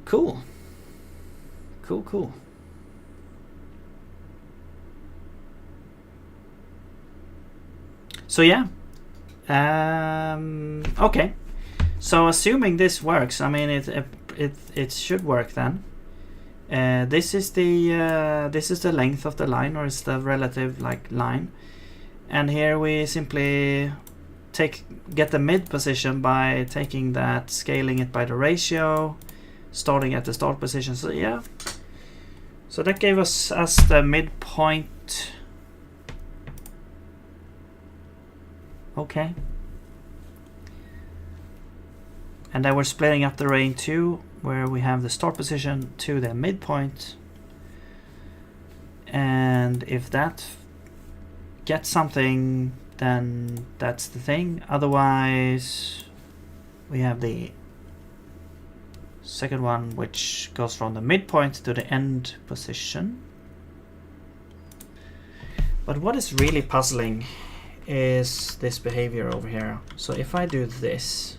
A: Cool. Cool. So yeah. Okay. So assuming this works, I mean it should work then. This is the length of the line, or it's the relative like line, and here we simply get the mid position by taking that, scaling it by the ratio, starting at the start position. So yeah, so that gave us the midpoint. Okay, and then we're splitting up the ray in two, where we have the start position to the midpoint, and if that gets something, then that's the thing. Otherwise, we have the second one, which goes from the midpoint to the end position. But what is really puzzling is this behavior over here. So if I do this,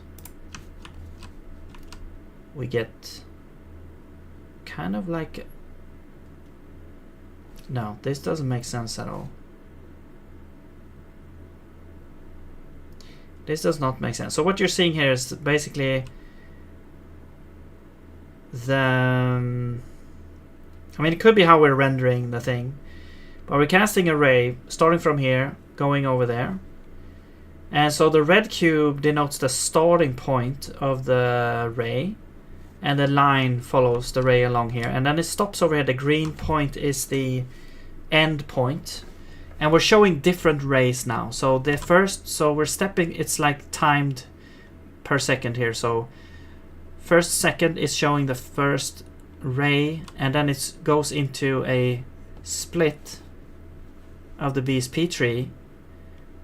A: we get kind of like, no, this doesn't make sense at all. This does not make sense. So what you're seeing here is basically the, I mean, it could be how we're rendering the thing, but we're casting a ray starting from here, going over there. And so the red cube denotes the starting point of the ray, and the line follows the ray along here. And then it stops over here. The green point is the end point. And we're showing different rays now. So the first, so we're stepping, it's like timed per second here. So first second is showing the first ray, and then it goes into a split of the BSP tree,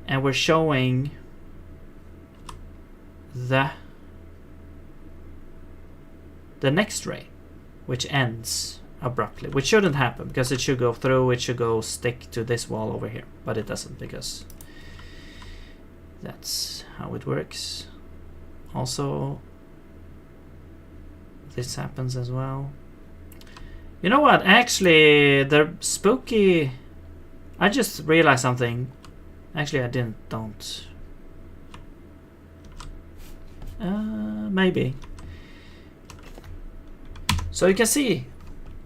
A: and we're showing the next ray, which ends abruptly, which shouldn't happen because it should go through, it should go stick to this wall over here, but it doesn't because that's how it works. Also, this happens as well. You know what, actually the spooky, I just realized something. Actually I don't maybe. So you can see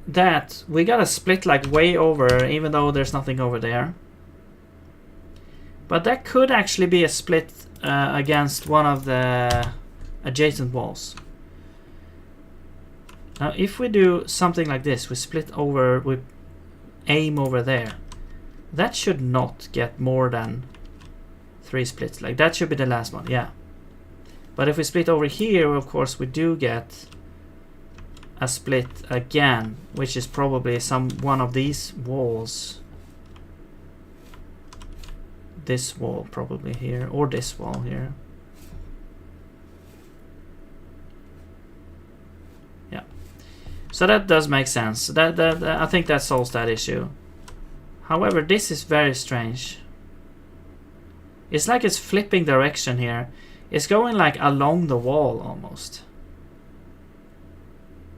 A: that we got a split like way over, even though there's nothing over there. But that could actually be a split against one of the adjacent walls. Now if we do something like this, we split over, we aim over there, that should not get more than 3 splits. Like that should be the last one, yeah. But if we split over here, of course we do get a split again, which is probably one of these walls. This wall probably here, or this wall here. Yeah. So that does make sense. That I think that solves that issue. However, this is very strange. It's like it's flipping direction here. It's going like along the wall almost.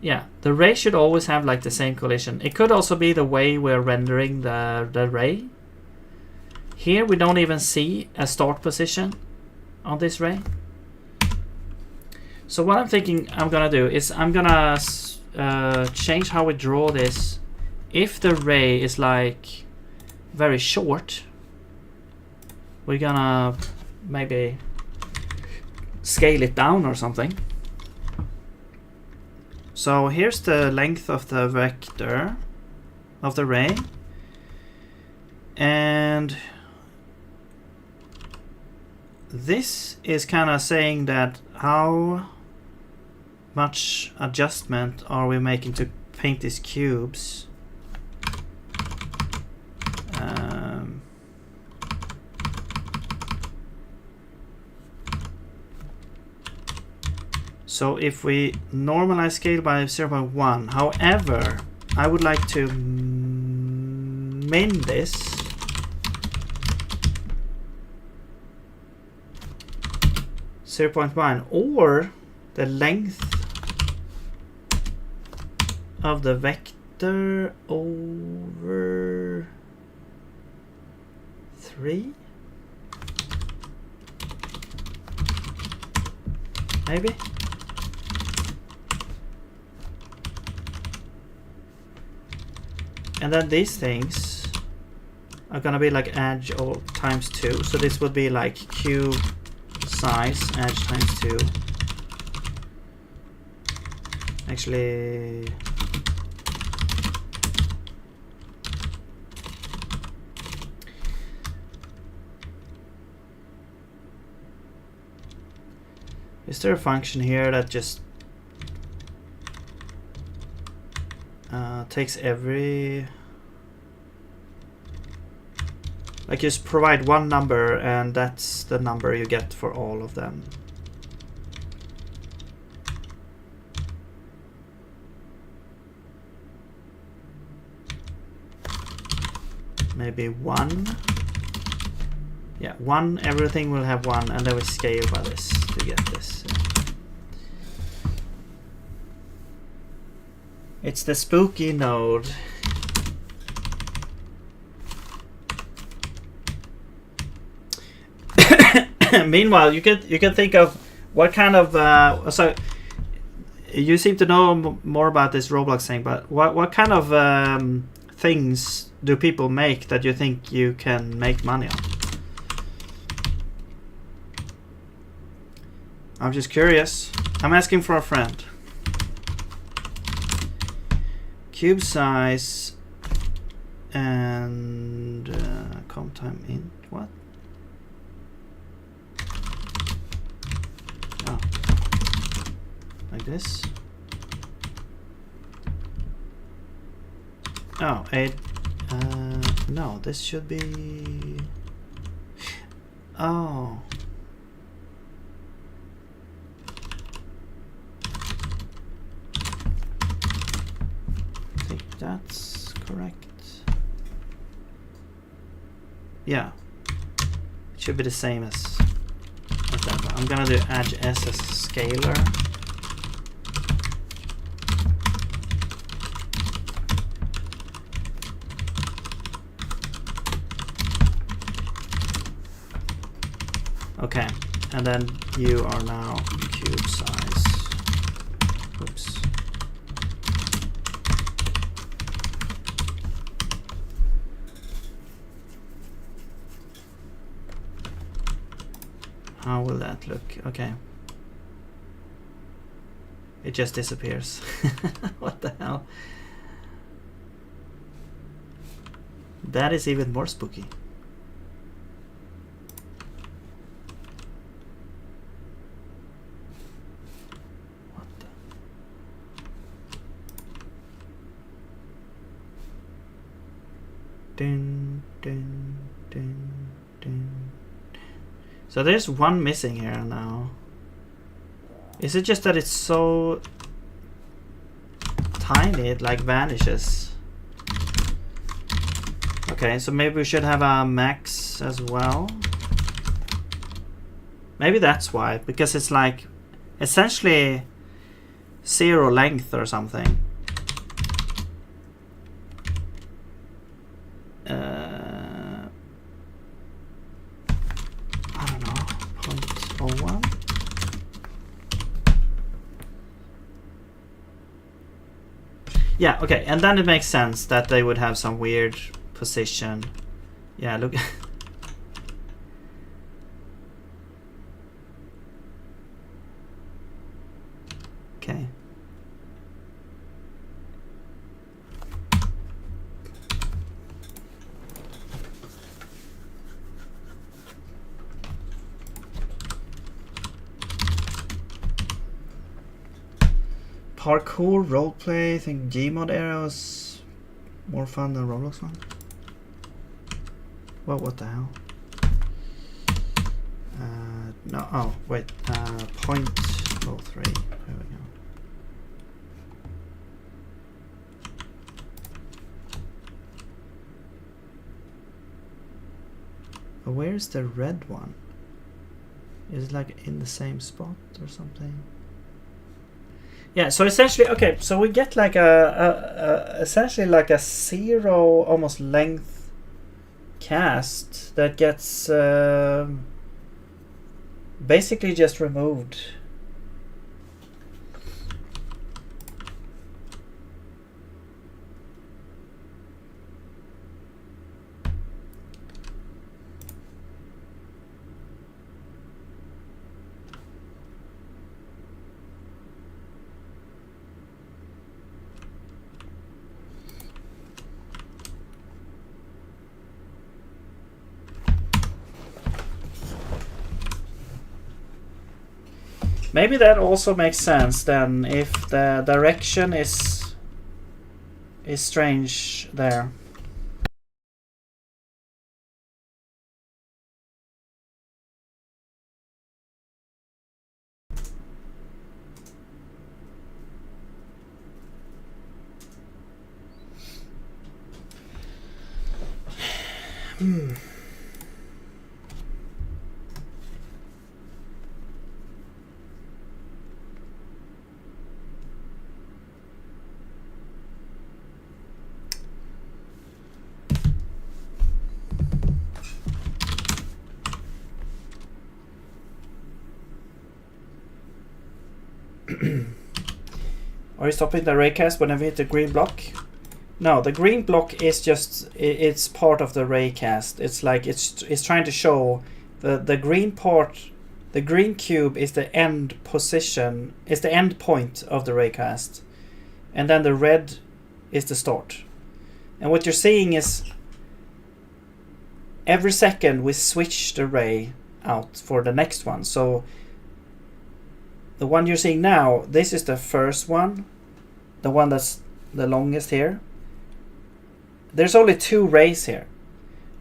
A: Yeah, the ray should always have like the same collision. It could also be the way we're rendering the ray. Here we don't even see a start position on this ray. So what I'm thinking I'm gonna do is I'm gonna change how we draw this. If the ray is like very short, we're gonna maybe scale it down or something. So here's the length of the vector of the ray, and this is kind of saying that how much adjustment are we making to paint these cubes. So if we normalize scale by 0.1, however, I would like to min this (0.1) or the length of the vector over 3, maybe. And then these things are gonna be like edge or times 2. So this would be like cube size edge times 2. Actually, is there a function here that just takes every, like, just provide one number and that's the number you get for all of them? Maybe 1. Yeah, 1, everything will have 1, and then we scale by this to get this. It's the spooky node. Meanwhile, you can think of what kind of so you seem to know more about this Roblox thing, but what kind of things do people make that you think you can make money on? I'm just curious. I'm asking for a friend. Cube size and comp time int. What? Oh, like this. Oh, 8. No, this should be. Oh. That's correct. Yeah, it should be the same as that. I'm gonna do edge s as scalar. Okay, and then you are now cube size. Oops. How will that look? Okay. It just disappears. What the hell? That is even more spooky. What the? Dun, dun, dun, dun. So there's one missing here now. Is it just that it's so tiny it like vanishes? Okay, so maybe we should have a max as well. Maybe that's why, because it's like essentially 0 length or something. I don't know, 0.01. Yeah, okay, and then it makes sense that they would have some weird position. Yeah, look. parkour, roleplay. I think Gmod era was more fun than Roblox one. Well, what the hell? No, oh, wait. 0.03. There we go. But where's the red one? Is it like in the same spot or something? Yeah, so essentially, okay, so we get like essentially like a 0 almost length cast that gets basically just removed. Maybe that also makes sense then if the direction is strange there. Are you stopping the raycast whenever you hit the green block? No, the green block is just, it's part of the raycast. It's like, it's trying to show the green part, the green cube is the end position, is the end point of the raycast. And then the red is the start. And what you're seeing is every second we switch the ray out for the next one. So the one you're seeing now, this is the first one, the one that's the longest here. There's only 2 rays here.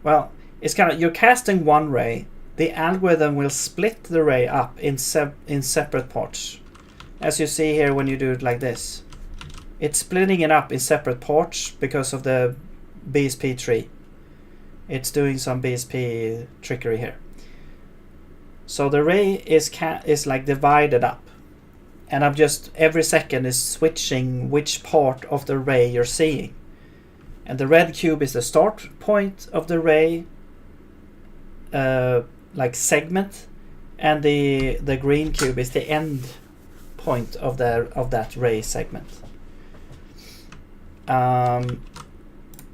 A: Well, it's kind of, you're casting one ray, the algorithm will split the ray up in separate parts. As you see here when you do it like this. It's splitting it up in separate parts because of the BSP tree. It's doing some BSP trickery here. So the ray is like divided up. And I'm just, every second is switching which part of the ray you're seeing. And the red cube is the start point of the ray, like segment. And the green cube is the end point of that ray segment. And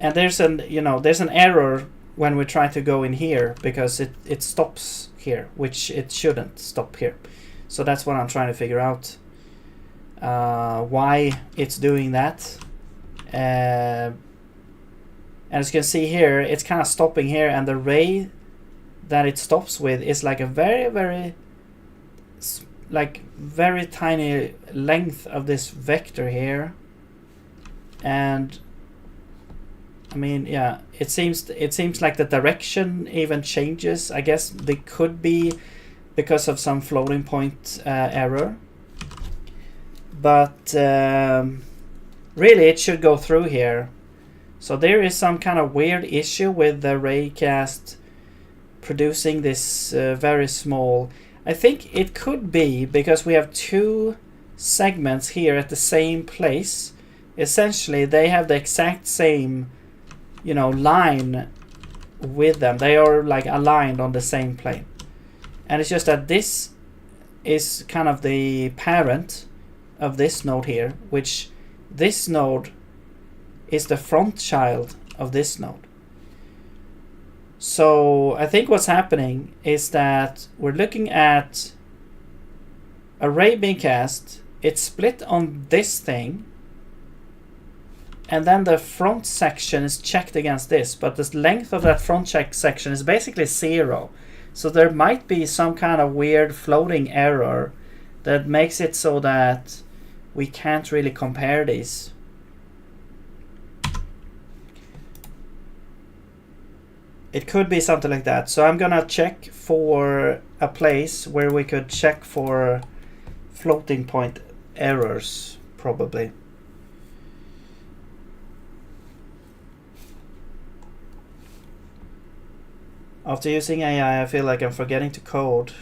A: there's an error when we try to go in here because it stops here, which it shouldn't stop here. So that's what I'm trying to figure out. Why it's doing that. And as you can see here, it's kind of stopping here, and the ray that it stops with is like a very, very, very tiny length of this vector here. And I mean, yeah, it seems like the direction even changes. I guess they could be because of some floating point error. But really it should go through here. So there is some kind of weird issue with the raycast producing this very small. I think it could be because we have 2 segments here at the same place. Essentially they have the exact same, line with them. They are like aligned on the same plane. And it's just that this is kind of the parent of this node here, which this node is the front child of this node. So I think what's happening is that we're looking at a ray being cast, it's split on this thing, and then the front section is checked against this, but the length of that front section is basically 0. So there might be some kind of weird floating error that makes it so that we can't really compare these. It could be something like that. So I'm gonna check for a place where we could check for floating point errors, probably. After using AI, I feel like I'm forgetting to code.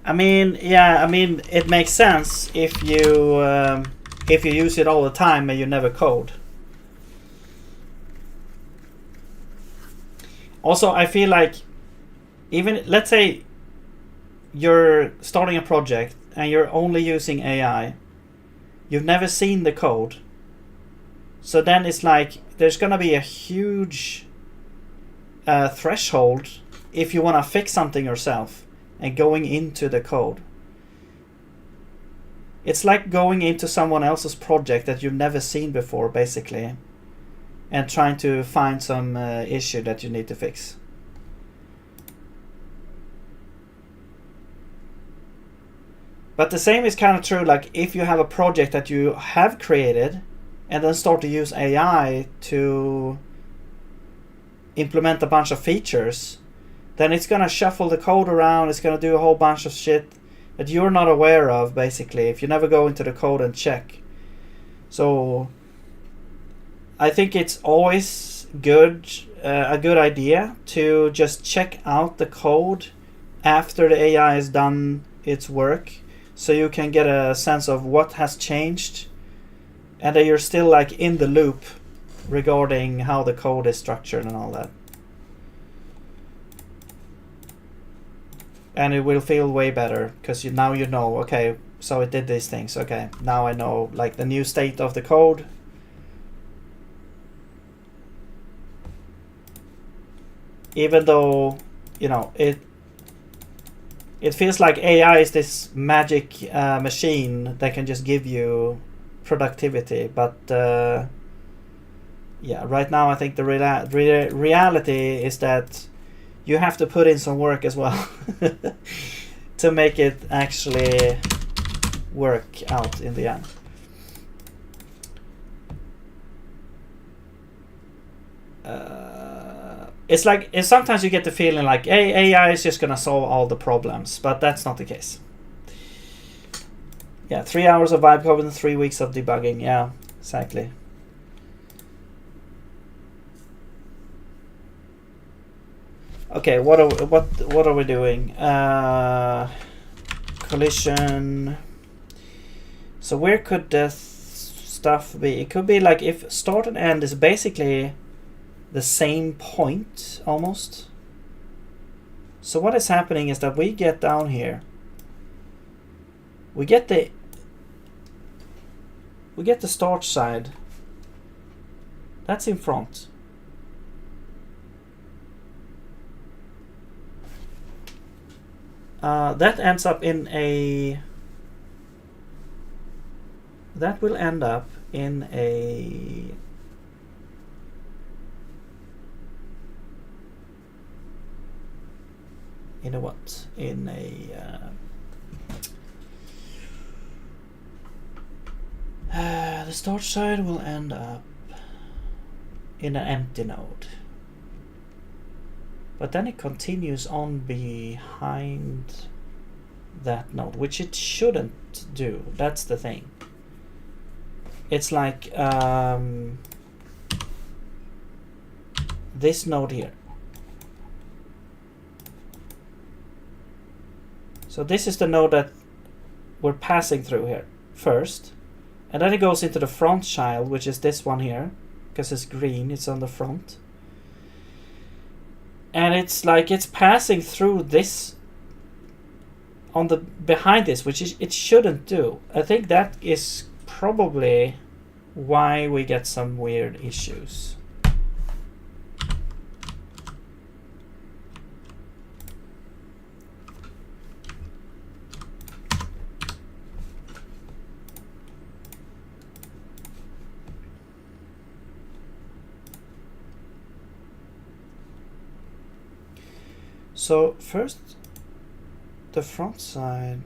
A: I mean, yeah, I mean, it makes sense if you use it all the time and you never code. Also, I feel like even, let's say you're starting a project and you're only using AI, you've never seen the code. So then it's like there's gonna be a huge threshold if you want to fix something yourself and going into the code. It's like going into someone else's project that you've never seen before, basically, and trying to find some issue that you need to fix. But the same is kind of true, like if you have a project that you have created and then start to use AI to implement a bunch of features, then it's gonna shuffle the code around, it's gonna do a whole bunch of shit that you're not aware of, basically, if you never go into the code and check. So I think it's always good, a good idea to just check out the code after the AI has done its work, so you can get a sense of what has changed and that you're still like in the loop regarding how the code is structured and all that. And it will feel way better because now you know, okay, so it did these things. Okay, now I know like the new state of the code. Even though, you know, it feels like AI is this magic machine that can just give you productivity, but yeah, right now I think the reality is that you have to put in some work as well to make it actually work out in the end. It's like sometimes you get the feeling like, hey, AI is just gonna solve all the problems, but that's not the case. Yeah, 3 hours of vibe code and 3 weeks of debugging. Yeah, exactly. Okay, what are we doing? Collision. So where could the stuff be? It could be like if start and end is basically the same point almost. So what is happening is that we get down here. We get the start side. That's in front. That ends up in a. That will end up in a. In a what? In a. The start side will end up in an empty node. But then it continues on behind that node, which it shouldn't do. That's the thing. It's like this node here. So this is the node that we're passing through here first. And then it goes into the front child, which is this one here. Because it's green, it's on the front. And it's like it's passing through this on the behind this, which it shouldn't do. I think that is probably why we get some weird issues. So first, the front side.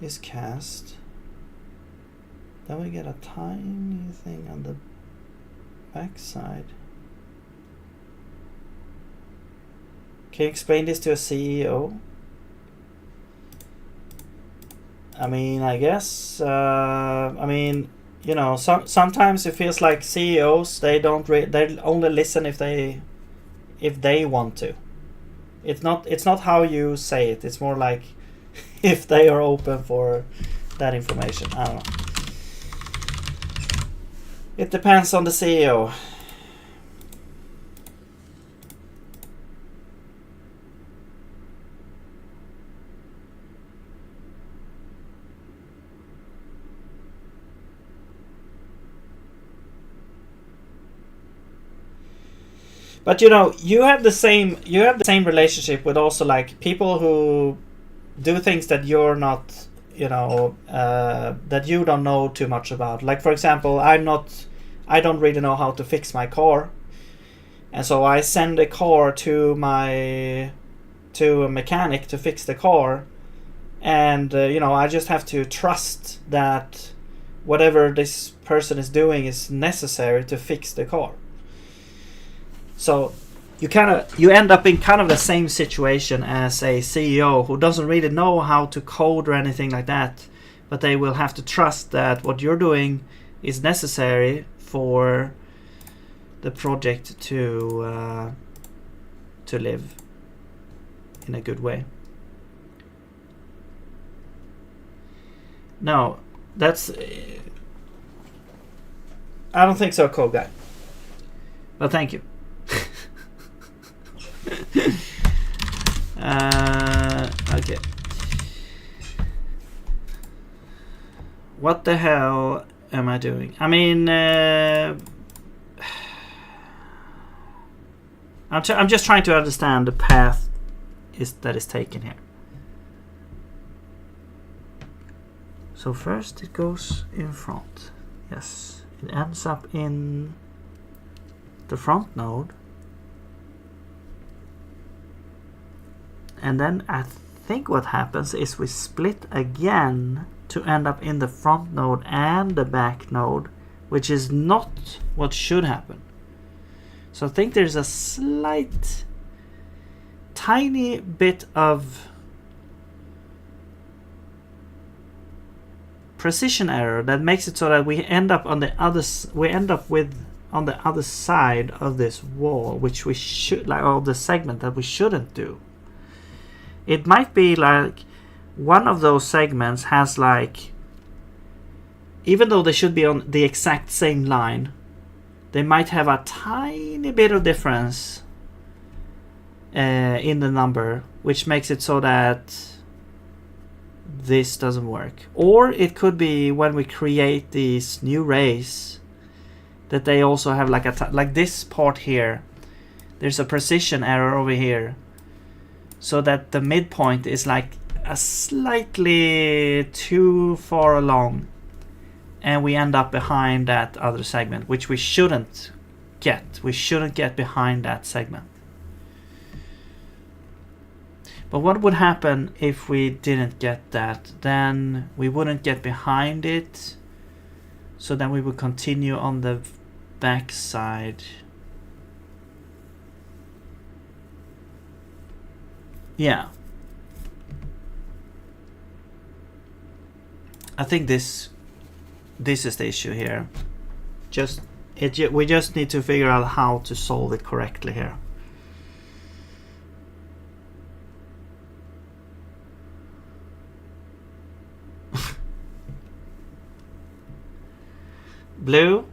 A: is cast. Then we get a tiny thing on the backside. Can you explain this to a CEO? I mean, I guess. I mean, you know, sometimes it feels like CEOs, they don't they only listen if they want to. It's not how you say it. It's more like if they are open for that information. I don't know. It depends on the CEO. But you know, you have the same relationship with also like people who do things that you're not, you know, that you don't know too much about. Like for example, I don't really know how to fix my car, and so I send a car to a mechanic to fix the car, and you know, I just have to trust that whatever this person is doing is necessary to fix the car. So you end up in kind of the same situation as a CEO who doesn't really know how to code or anything like that, but they will have to trust that what you're doing is necessary for the project to live in a good way. No, that's I don't think so, Code Guy. But thank you. Okay. What the hell am I doing? I mean, I'm just trying to understand the path that is taken here. So first it goes in front. Yes, it ends up in the front node. And then I think what happens is we split again to end up in the front node and the back node, which is not what should happen. So I think there's a slight, tiny bit of precision error that makes it so that we end up on the other side of this wall, which we should, like, or the segment that we shouldn't do. It might be like one of those segments has, like, even though they should be on the exact same line, they might have a tiny bit of difference in the number, which makes it so that this doesn't work. Or it could be when we create these new rays that they also have like like this part here. There's a precision error over here, so that the midpoint is like a slightly too far along, and we end up behind that other segment, which we shouldn't get. We shouldn't get behind that segment. But what would happen if we didn't get that? Then we wouldn't get behind it, so then we would continue on the back side. Yeah. I think this is the issue here. We just need to figure out how to solve it correctly here. Blue?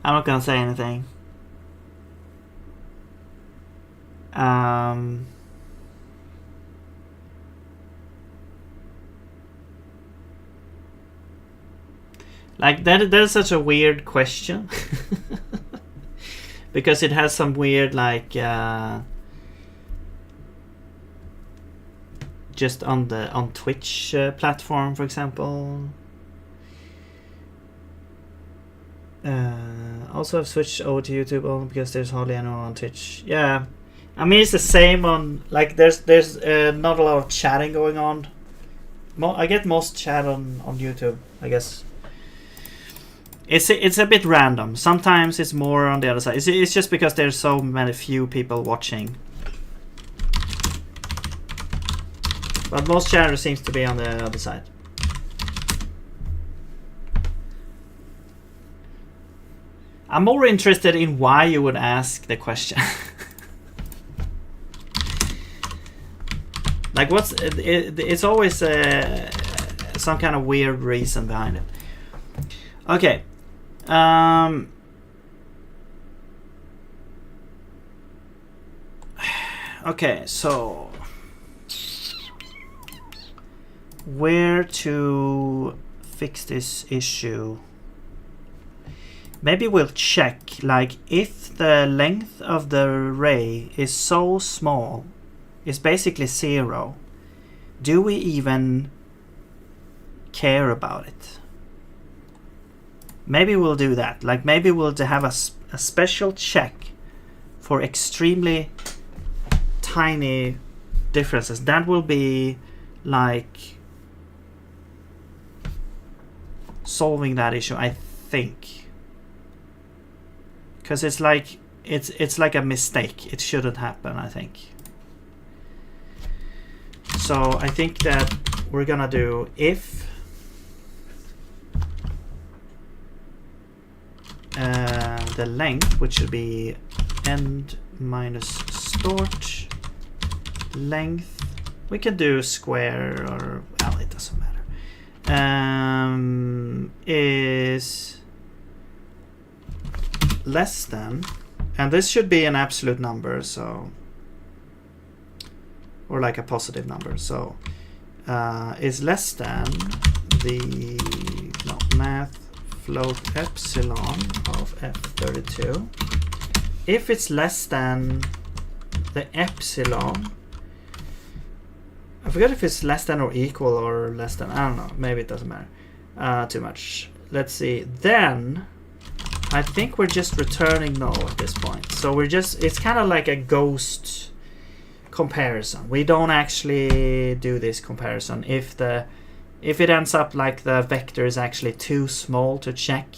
A: I'm not gonna say anything. Like that is such a weird question. Because it has some weird, like, just on Twitch platform, for example. Also, I've switched over to YouTube only because there's hardly anyone on Twitch. Yeah, I mean, it's the same on, like, there's not a lot of chatting going on. I get most chat on YouTube, I guess. It's a bit random. Sometimes it's more on the other side. It's just because there's so many few people watching. But most chatter seems to be on the other side. I'm more interested in why you would ask the question. Like, it's always some kind of weird reason behind it. Okay. Okay, so where to fix this issue? Maybe we'll check, like, if the length of the array is so small, it's basically 0. Do we even care about it? Maybe we'll do that. Like, maybe we'll have a special check for extremely tiny differences. That will be like solving that issue, I think. Because it's like it's like a mistake. It shouldn't happen, I think. So I think that we're gonna do if the length, which should be end minus start length. We can do square or, well, it doesn't matter. Is less than, and this should be an absolute number, so, or like a positive number. So is less than the math float epsilon of f32. If it's less than the epsilon, I forget if it's less than or equal or less than, I don't know, maybe it doesn't matter too much. Let's see, then I think we're just returning null at this point. So we're just, it's kind of like a ghost comparison. We don't actually do this comparison if it ends up like the vector is actually too small to check.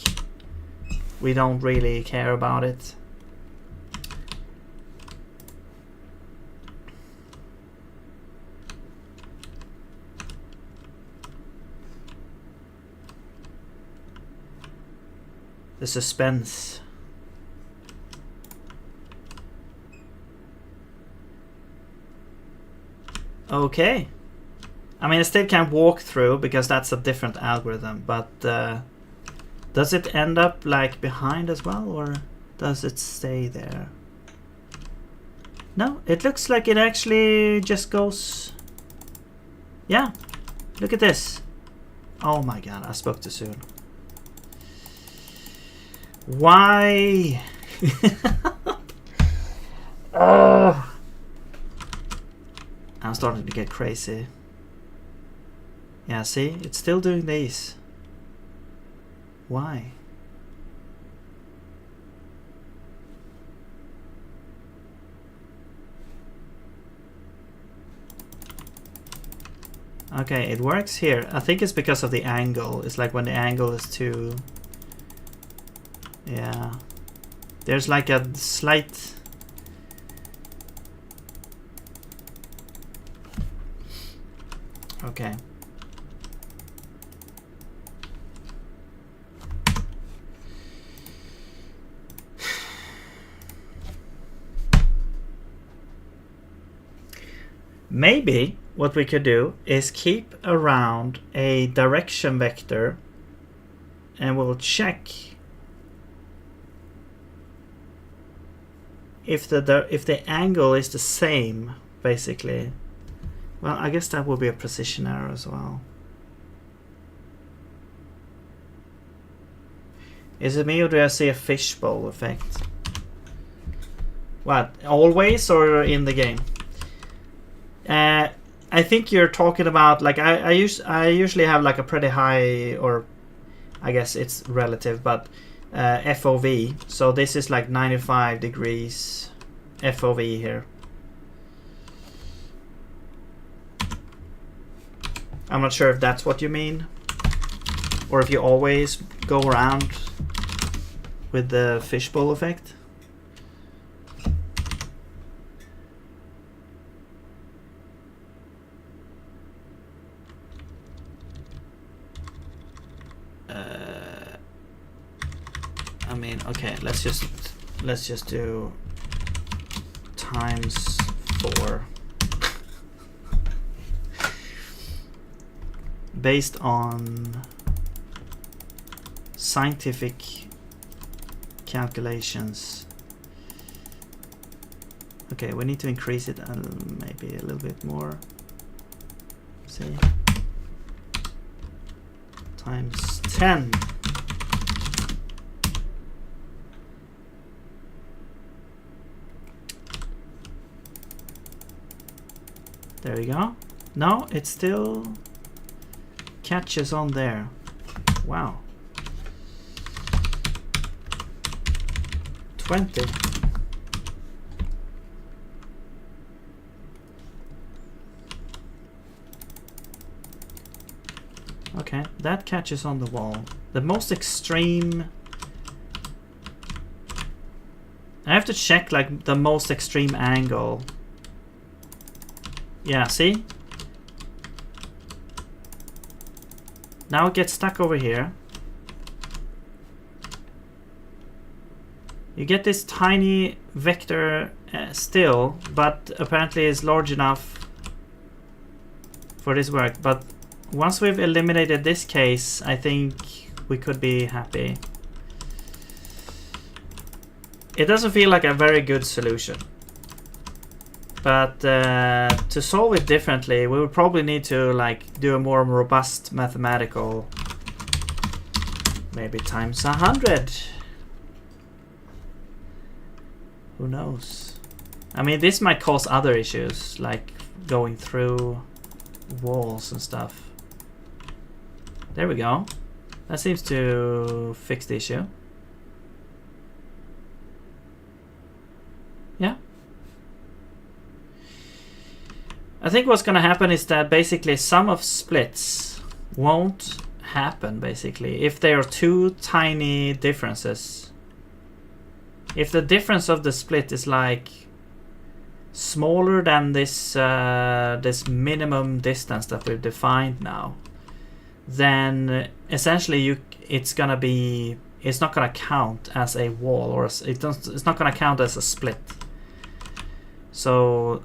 A: We don't really care about it. The suspense. Okay. I mean, I still can't walk through because that's a different algorithm, but does it end up like behind as well, or does it stay there? No, it looks like it actually just goes. Yeah, look at this. Oh my god, I spoke too soon. Why? Oh, I'm starting to get crazy. Yeah, see, it's still doing these. Why? Okay, it works here. I think it's because of the angle. It's like when the angle is too... Yeah. There's like a slight... Okay. Maybe what we could do is keep around a direction vector and we'll check if the angle is the same, basically. Well, I guess that will be a precision error as well. Is it me or do I see a fishbowl effect? What, always or in the game? I think you're talking about, like, I usually have like a pretty high, or I guess it's relative, but FOV. So this is like 95 degrees FOV here. I'm not sure if that's what you mean, or if you always go around with the fishbowl effect. I mean, okay, let's just do times 4 based on scientific calculations. Okay, we need to increase it maybe a little bit more. See, times 10. There we go. No, it still catches on there. Wow. 20. Okay, that catches on the wall. The most extreme... I have to check like the most extreme angle. Yeah, see? Now it gets stuck over here. You get this tiny vector still, but apparently is large enough for this work. But once we've eliminated this case, I think we could be happy. It doesn't feel like a very good solution. But to solve it differently, we would probably need to like do a more robust mathematical, maybe times 100. Who knows? I mean, this might cause other issues, like going through walls and stuff. There we go. That seems to fix the issue. Yeah. I think what's going to happen is that basically sum of splits won't happen, basically, if there are two tiny differences. If the difference of the split is like smaller than this this minimum distance that we've defined now, then essentially it's not gonna count as a wall, or it's not gonna count as a split. So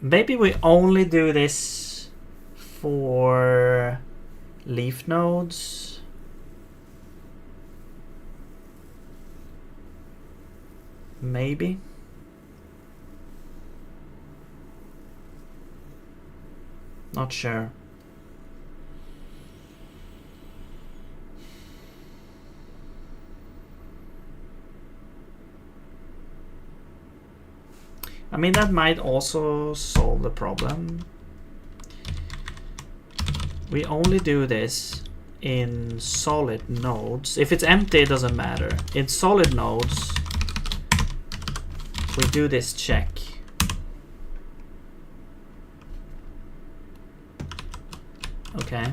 A: maybe we only do this for leaf nodes. Maybe. Not sure. I mean, that might also solve the problem. We only do this in solid nodes. If it's empty, it doesn't matter. In solid nodes, we do this check. Okay.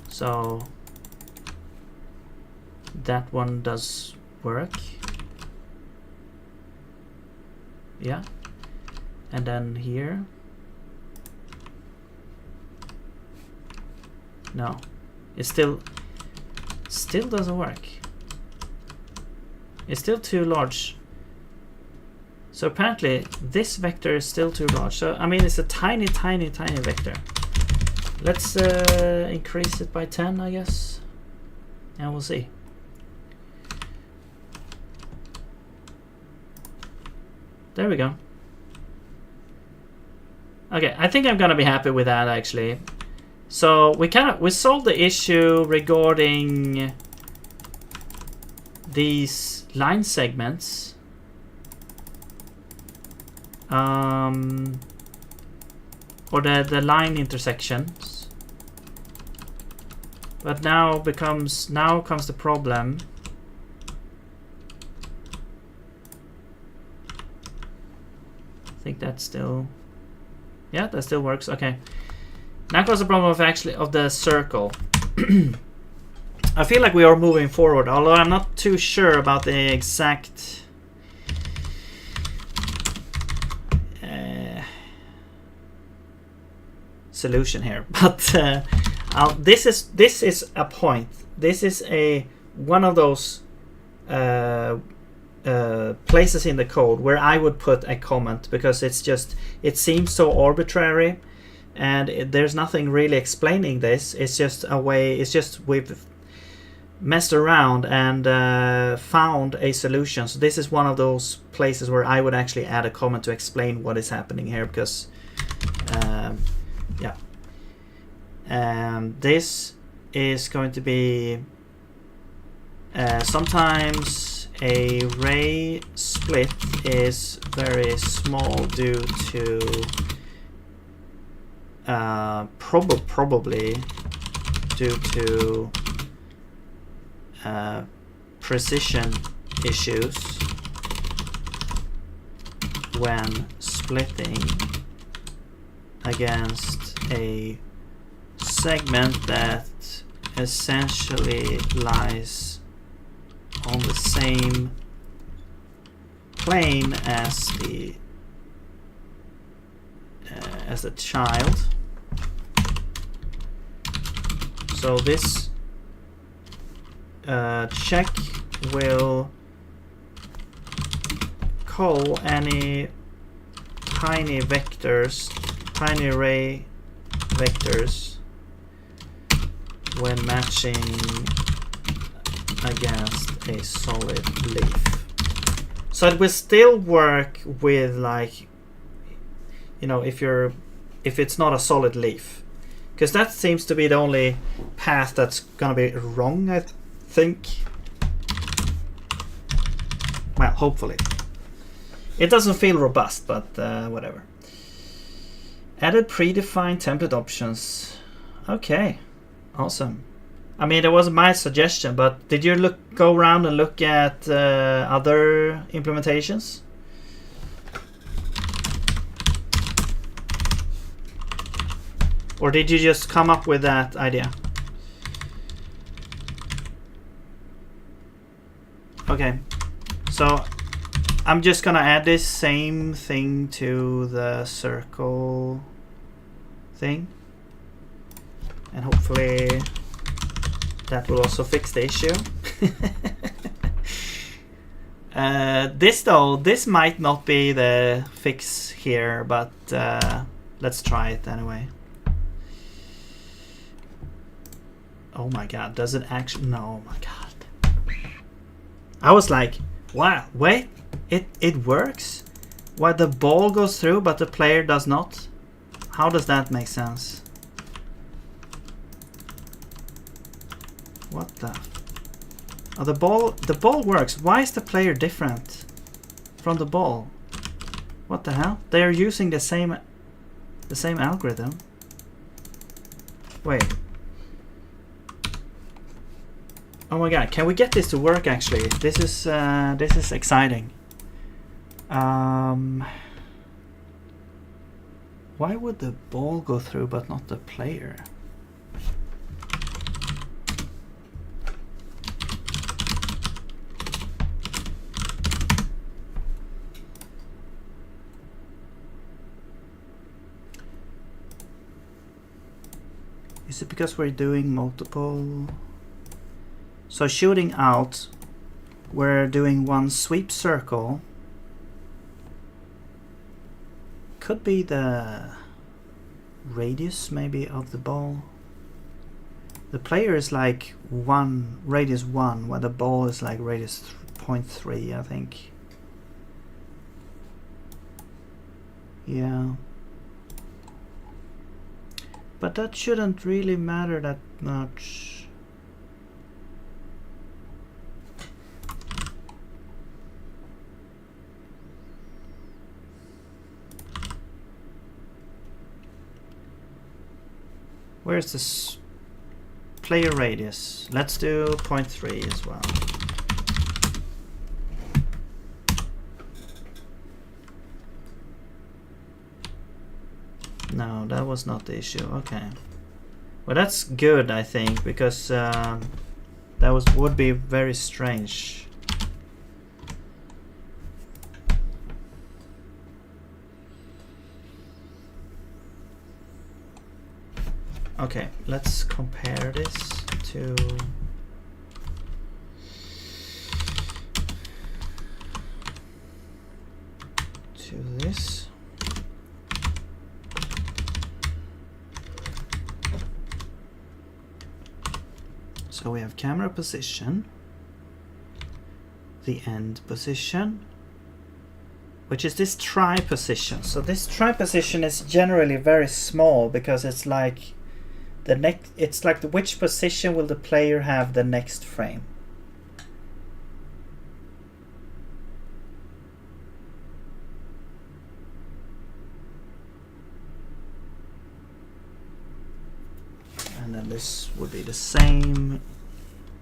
A: So that one does work. Yeah. And then here. No. It still doesn't work. It's still too large. So apparently this vector is still too large. So I mean, it's a tiny, tiny, tiny vector. Let's increase it by 10, I guess. And we'll see. There we go. Okay, I think I'm gonna be happy with that actually. So we solved the issue regarding these line segments. Or the line intersections. But now comes the problem. I think that's still Yeah, that still works. Okay. Now comes the problem of the circle. I feel like we are moving forward, although I'm not too sure about the exact solution here. But this is a point. This is one of those places in the code where I would put a comment, because it seems so arbitrary, and there's nothing really explaining this. It's just a way. It's just we've messed around and found a solution. So this is one of those places where I would actually add a comment to explain what is happening here, because yeah, this is going to be sometimes a ray split is very small due to probably due to precision issues when splitting against a segment that essentially lies on the same plane as the child. So this check will call any tiny array vectors when matching against a solid leaf. So it will still work with, like, if it's not a solid leaf, because that seems to be the only path that's gonna be wrong, I think. Well, hopefully. It doesn't feel robust, but whatever. Added predefined template options. Okay, awesome. I mean, it wasn't my suggestion, but did you go around and look at other implementations? Or did you just come up with that idea? Okay, so I'm just gonna add this same thing to the circle thing, and hopefully that will also fix the issue. This might not be the fix here, but let's try it anyway. Oh my god, does it actually? No, oh my god. I was like, wow, wait, it works? Why the ball goes through but the player does not? How does that make sense? What the? Oh, the ball works. Why is the player different from the ball? What the hell? They are using the same algorithm. Wait. Oh my god, can we get this to work actually? This is exciting. Why would the ball go through but not the player? Is it because we're doing multiple? So shooting out, we're doing one sweep circle. Could be the radius maybe of the ball. The player is like radius 1, while the ball is like radius 0.3, I think. Yeah. But that shouldn't really matter that much. Where's this player radius? Let's do 0.3 as well. No, that was not the issue. Okay. Well, that's good, I think, because that would be very strange. Okay, let's compare this to this. So we have camera position, the end position, which is this try position. So this try position is generally very small because it's like it's like which position will the player have the next frame. And then this would be the same.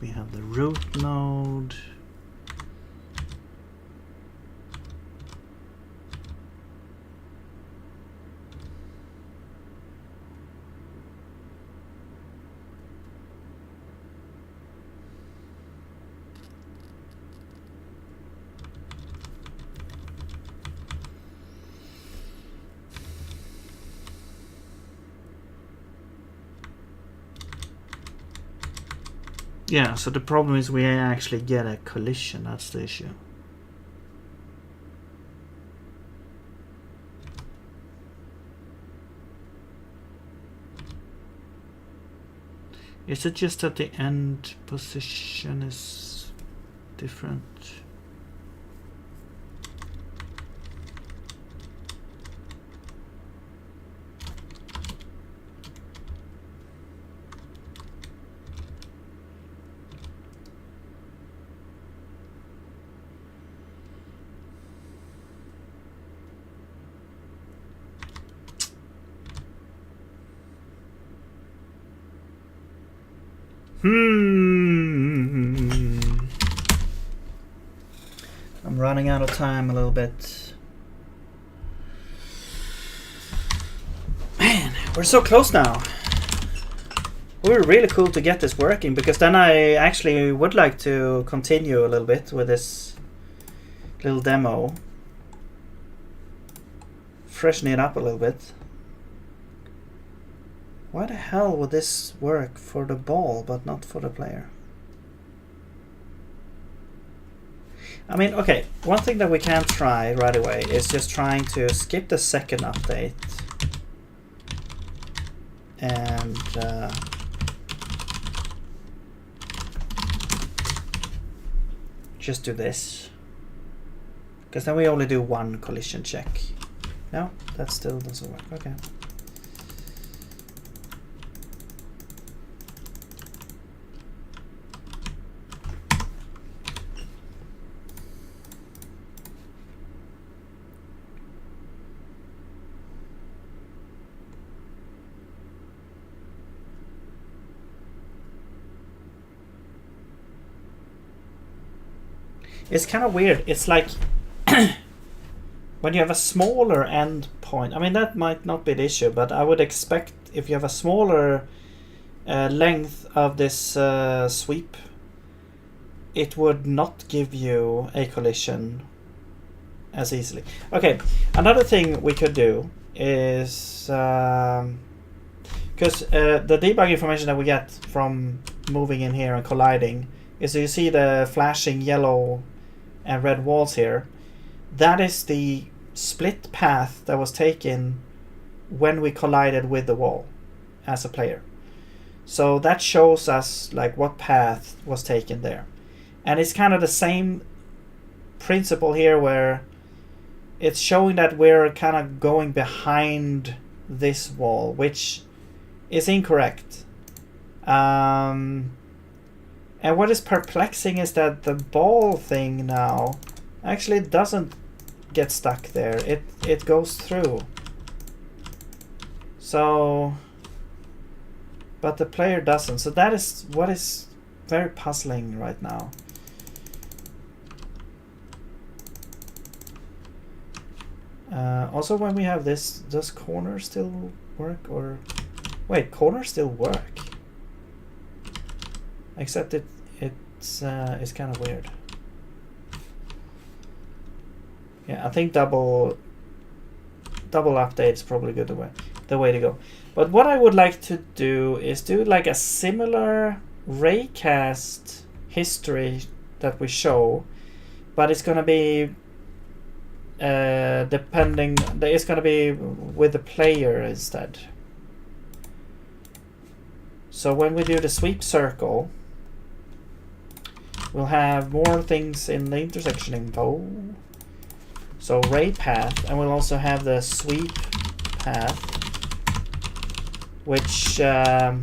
A: We have the root node. Yeah, so the problem is we actually get a collision, that's the issue. Is it just that the end position is different? I'm running out of time a little bit. Man, we're so close now. We're really cool to get this working, because then I actually would like to continue a little bit with this little demo. Freshen it up a little bit. Why the hell would this work for the ball but not for the player? I mean, okay, one thing that we can try right away is just trying to skip the second update and just do this, because then we only do one collision check. No, that still doesn't work. Okay. It's kind of weird. It's like when you have a smaller end point. I mean, that might not be the issue, but I would expect if you have a smaller length of this sweep, it would not give you a collision as easily. Okay, another thing we could do is, because the debug information that we get from moving in here and colliding is, you see the flashing yellow and red walls here. That is the split path that was taken when we collided with the wall as a player. So that shows us like what path was taken there. And it's kind of the same principle here, where it's showing that we're kind of going behind this wall, which is incorrect. And what is perplexing is that the ball thing now actually doesn't get stuck there. It goes through. So, but the player doesn't. So that is what is very puzzling right now. Also, when we have this, does corner still work or... Wait, corners still work. Except it's kind of weird. Yeah, I think double update is probably good the way to go. But what I would like to do is do like a similar raycast history that we show, but it's gonna be it's gonna be with the player instead. So when we do the sweep circle, we'll have more things in the intersection info. So ray path, and we'll also have the sweep path, which yeah,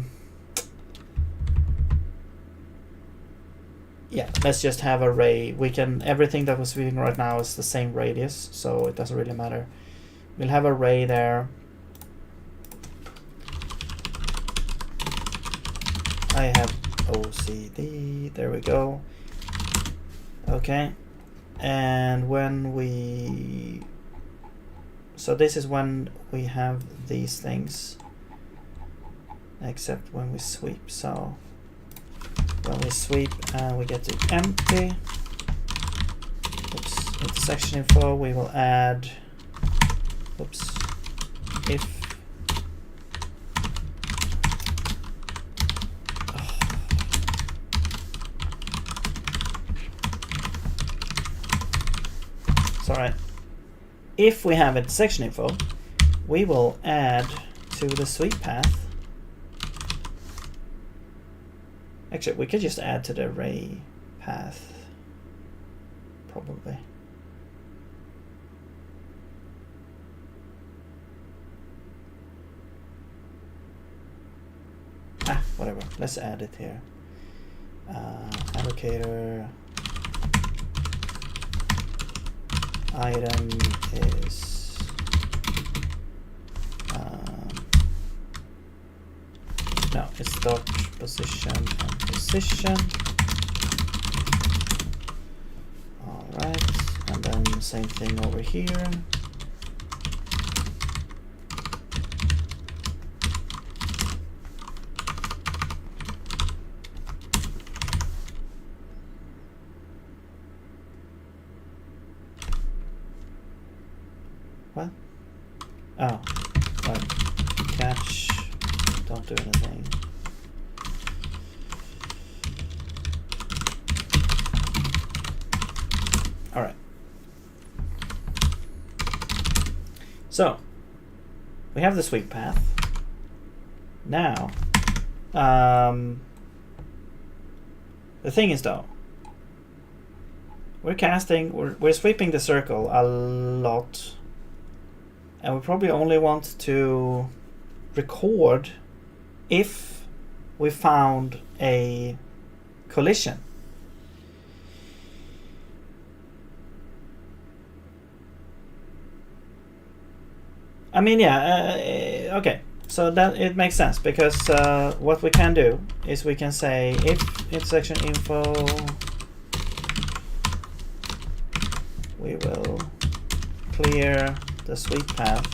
A: let's just have a ray. We can, everything that we're sweeping right now is the same radius, so it doesn't really matter. We'll have a ray there. I have OCD, there we go. Okay. And when we... So this is when we have these things. Except when we sweep. So when we sweep and we get to empty. Oops. Intersection info, we will add... Oops. If... Alright, if we have intersection info, we will add to the sweep path. Actually, we could just add to the ray path, probably. Whatever, let's add it here. Allocator. Item is no, it's dot position and position. All right, and then same thing over here. What? Oh, right. Catch. Don't do anything. All right. So we have the sweep path. Now, the thing is though, we're sweeping the circle a lot. And we probably only want to record if we found a collision. I mean, yeah, okay. So that it makes sense because what we can do is we can say if intersection info, we will clear the sweep path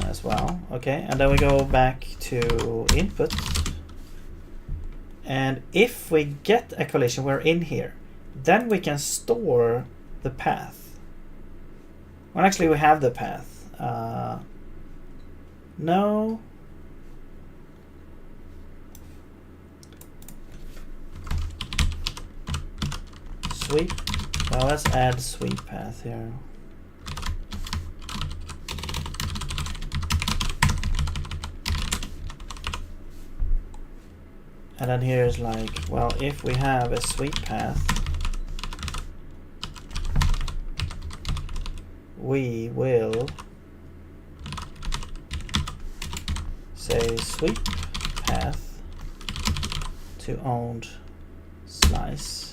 A: as well. Okay, and then we go back to input, and if we get a collision, we're in here, then we can store the path. Well, actually we have the path. No, sweep. Well, let's add sweep path here. And then here's like, well, if we have a sweep path, we will say sweep path to owned slice.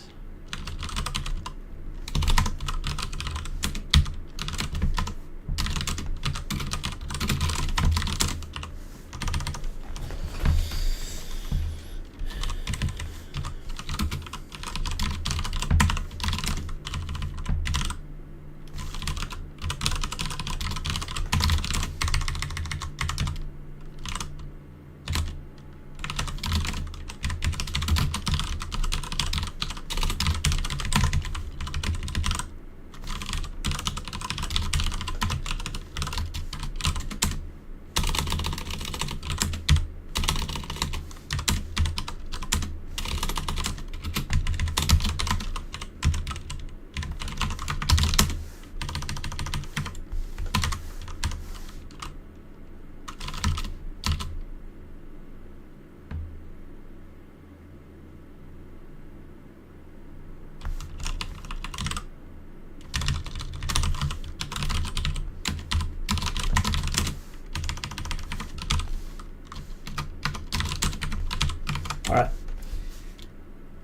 A: Alright.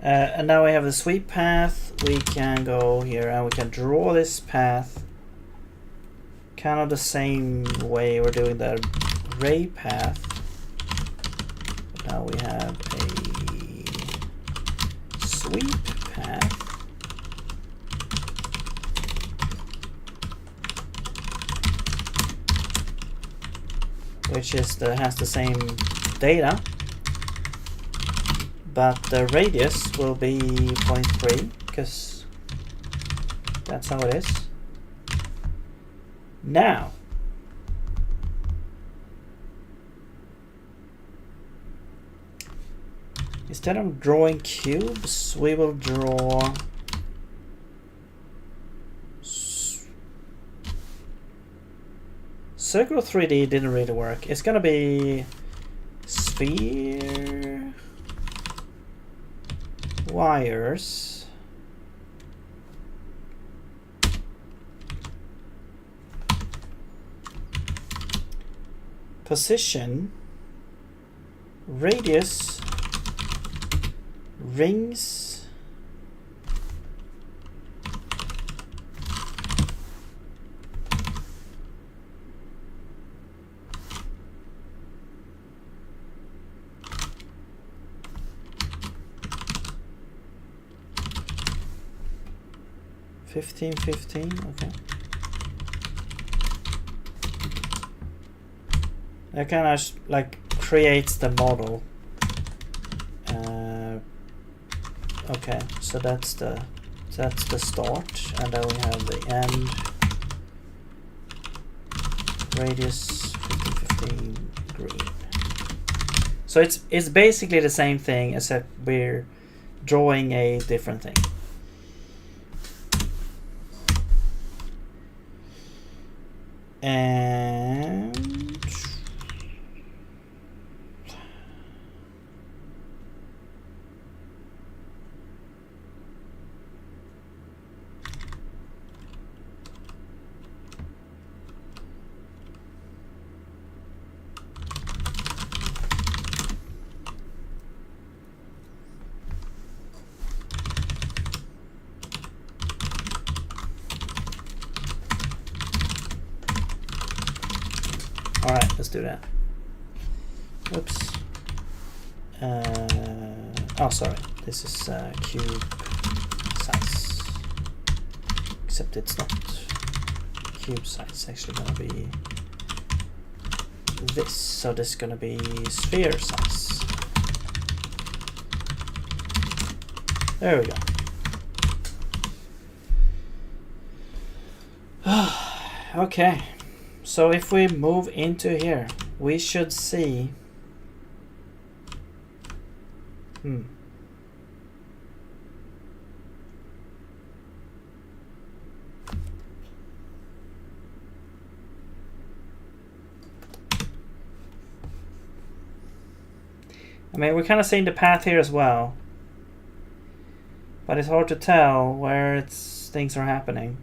A: And now we have the sweep path. We can go here and we can draw this path kind of the same way we're doing the ray path. But now we have a sweep path. Which is has the same data, but the radius will be 0.3 because that's how it is. Now, instead of drawing cubes, we will draw Circle 3D didn't really work. It's gonna be sphere wires position radius rings $15, okay. That kind of like creates the model. Okay, so that's the start, and then we have the end. Radius 15, green. So it's basically the same thing, except we're drawing a different thing. And all right, let's do that. Oops. Oh, sorry. This is cube size. Except it's not cube size. It's actually going to be this. So this is going to be sphere size. There we go. Okay. So if we move into here, we should see. I mean, we're kind of seeing the path here as well, but it's hard to tell where things are happening.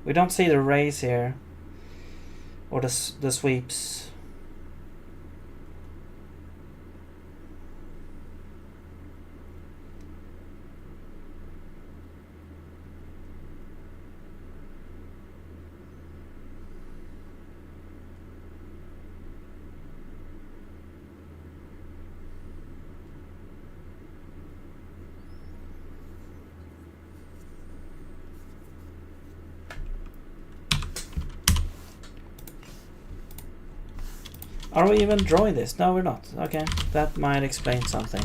A: We don't see the rays here. Or the sweeps. Are we even drawing this? No, we're not. Okay, that might explain something.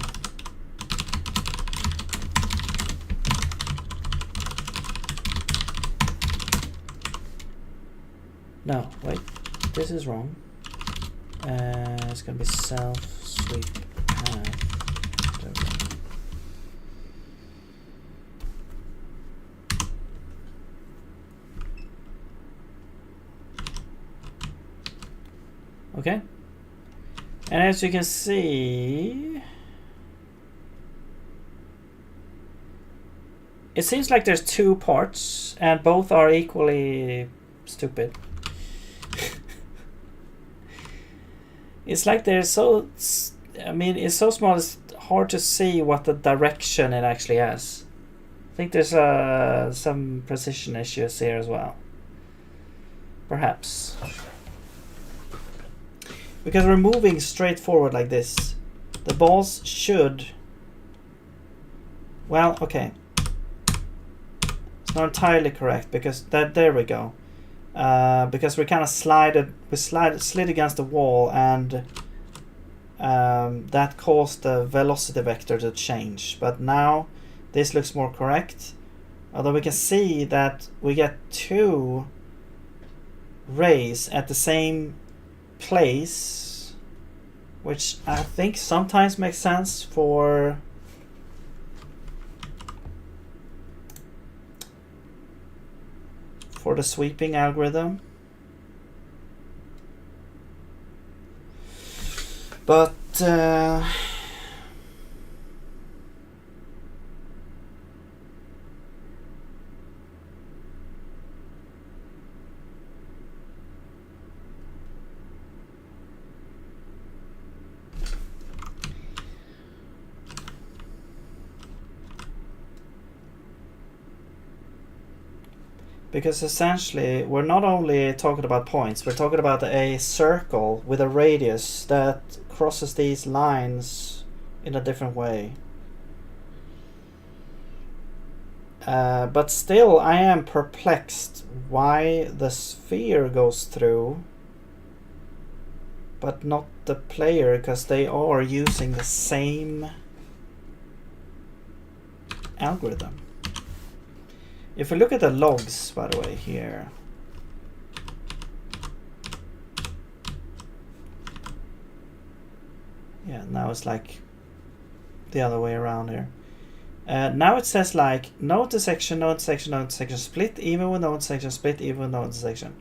A: No, wait. This is wrong. It's gonna be self-sweep path. There we go. Okay. And as you can see, it seems like there's two parts and both are equally stupid. It's like they're so, I mean, it's so small it's hard to see what the direction it actually has. I think there's some precision issues here as well. Perhaps. Because we're moving straight forward like this. The balls should... Well, okay. It's not entirely correct because there we go. Because we kind of slid against the wall, and that caused the velocity vector to change. But now this looks more correct. Although we can see that we get two rays at the same place, which I think sometimes makes sense for the sweeping algorithm. But because essentially we're not only talking about points, we're talking about a circle with a radius that crosses these lines in a different way. But still, I am perplexed why the sphere goes through but not the player, because they are using the same algorithm. If we look at the logs, by the way, here, yeah, now it's like the other way around here. Now it says like no intersection, no intersection, no intersection, split even with no intersection, split even with no intersection.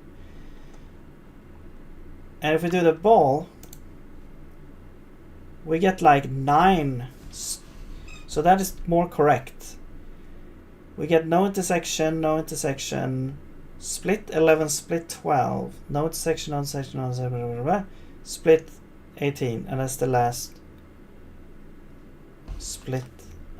A: And if we do the ball, we get like 9. So that is more correct. We get no intersection, split 11, split 12, no intersection, no intersection, no intersection, blah, blah, blah, split 18, and that's the last split.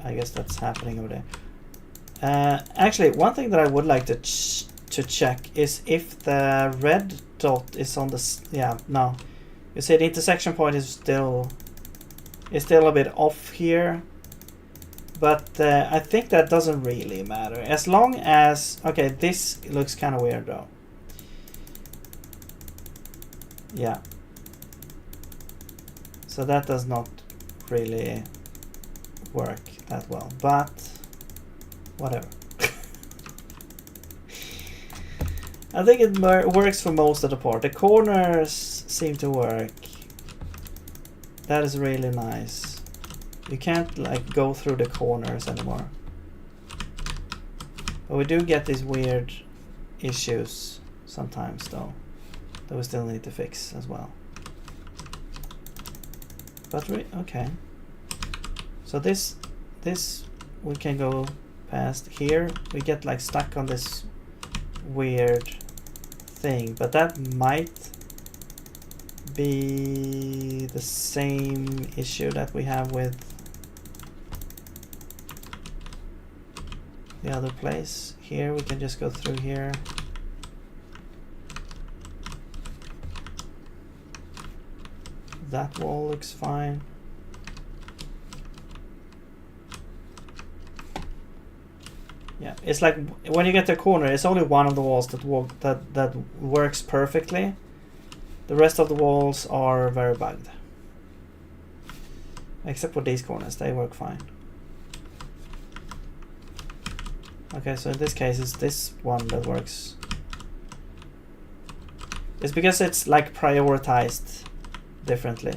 A: I guess that's happening over there. Actually, one thing that I would like to check is if the red dot is on the... Yeah, no. You see the intersection point is still a bit off here. But I think that doesn't really matter. As long as... Okay, this looks kind of weird though. Yeah. So that does not really work that well. But whatever. I think it works for most of the part. The corners seem to work. That is really nice. You can't like go through the corners anymore. But we do get these weird issues sometimes though, that we still need to fix as well. But okay. So this we can go past. Here we get like stuck on this weird thing, but that might be the same issue that we have with the other place. Here we can just go through here. That wall looks fine. Yeah, it's like when you get to a corner, it's only one of the walls that works perfectly. The rest of the walls are very bugged. Except for these corners, they work fine. Okay, so in this case, it's this one that works. It's because it's like prioritized differently.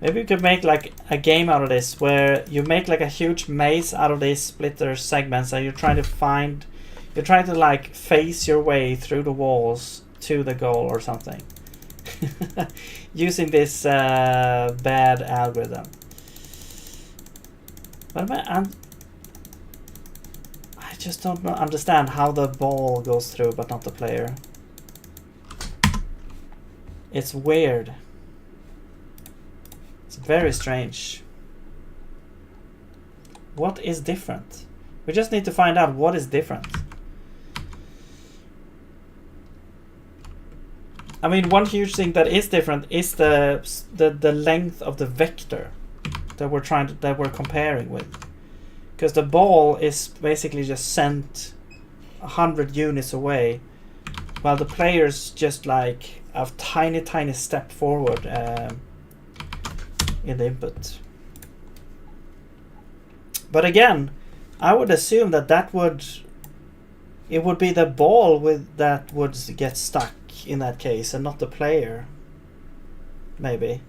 A: Maybe you could make like a game out of this where you make like a huge maze out of these splitter segments, and you're trying to like face your way through the walls to the goal or something. Using this bad algorithm. But just don't understand how the ball goes through but not the player. It's weird. It's very strange. What is different? We just need to find out what is different. I mean, one huge thing that is different is the length of the vector that we're comparing with. Because the ball is basically just sent 100 units away, while the player's just like a tiny step forward in the input. But again, I would assume that it would be the ball that would get stuck in that case, and not the player. Maybe.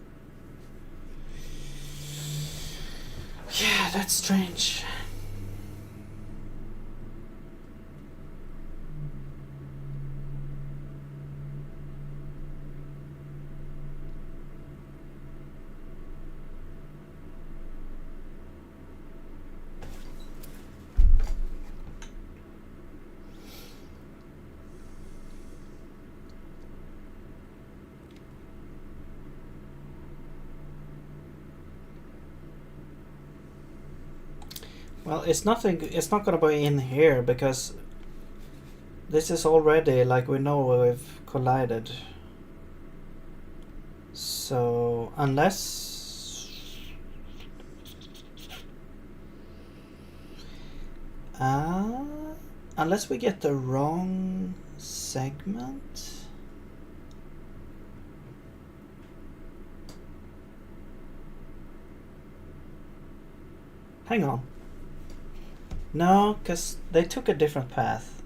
A: Yeah, that's strange. Well, it's not going to be in here because this is already like we know we've collided. So unless we get the wrong segment. Hang on. No, because they took a different path.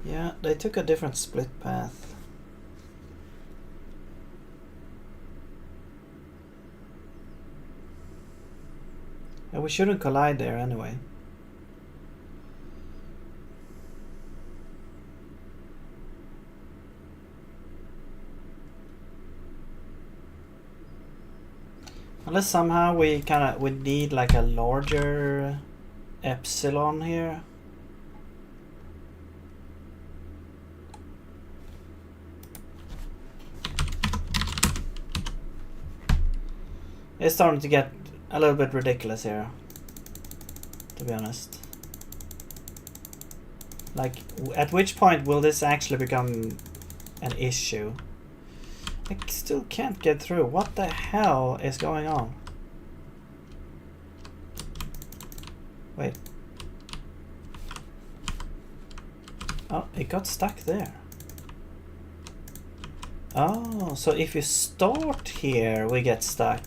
A: Yeah, they took a different split path. And we shouldn't collide there anyway. Unless somehow we need like a larger epsilon here. It's starting to get a little bit ridiculous here, to be honest. Like, at which point will this actually become an issue? I still can't get through. What the hell is going on? Wait. Oh, it got stuck there. Oh, so if you start here, we get stuck.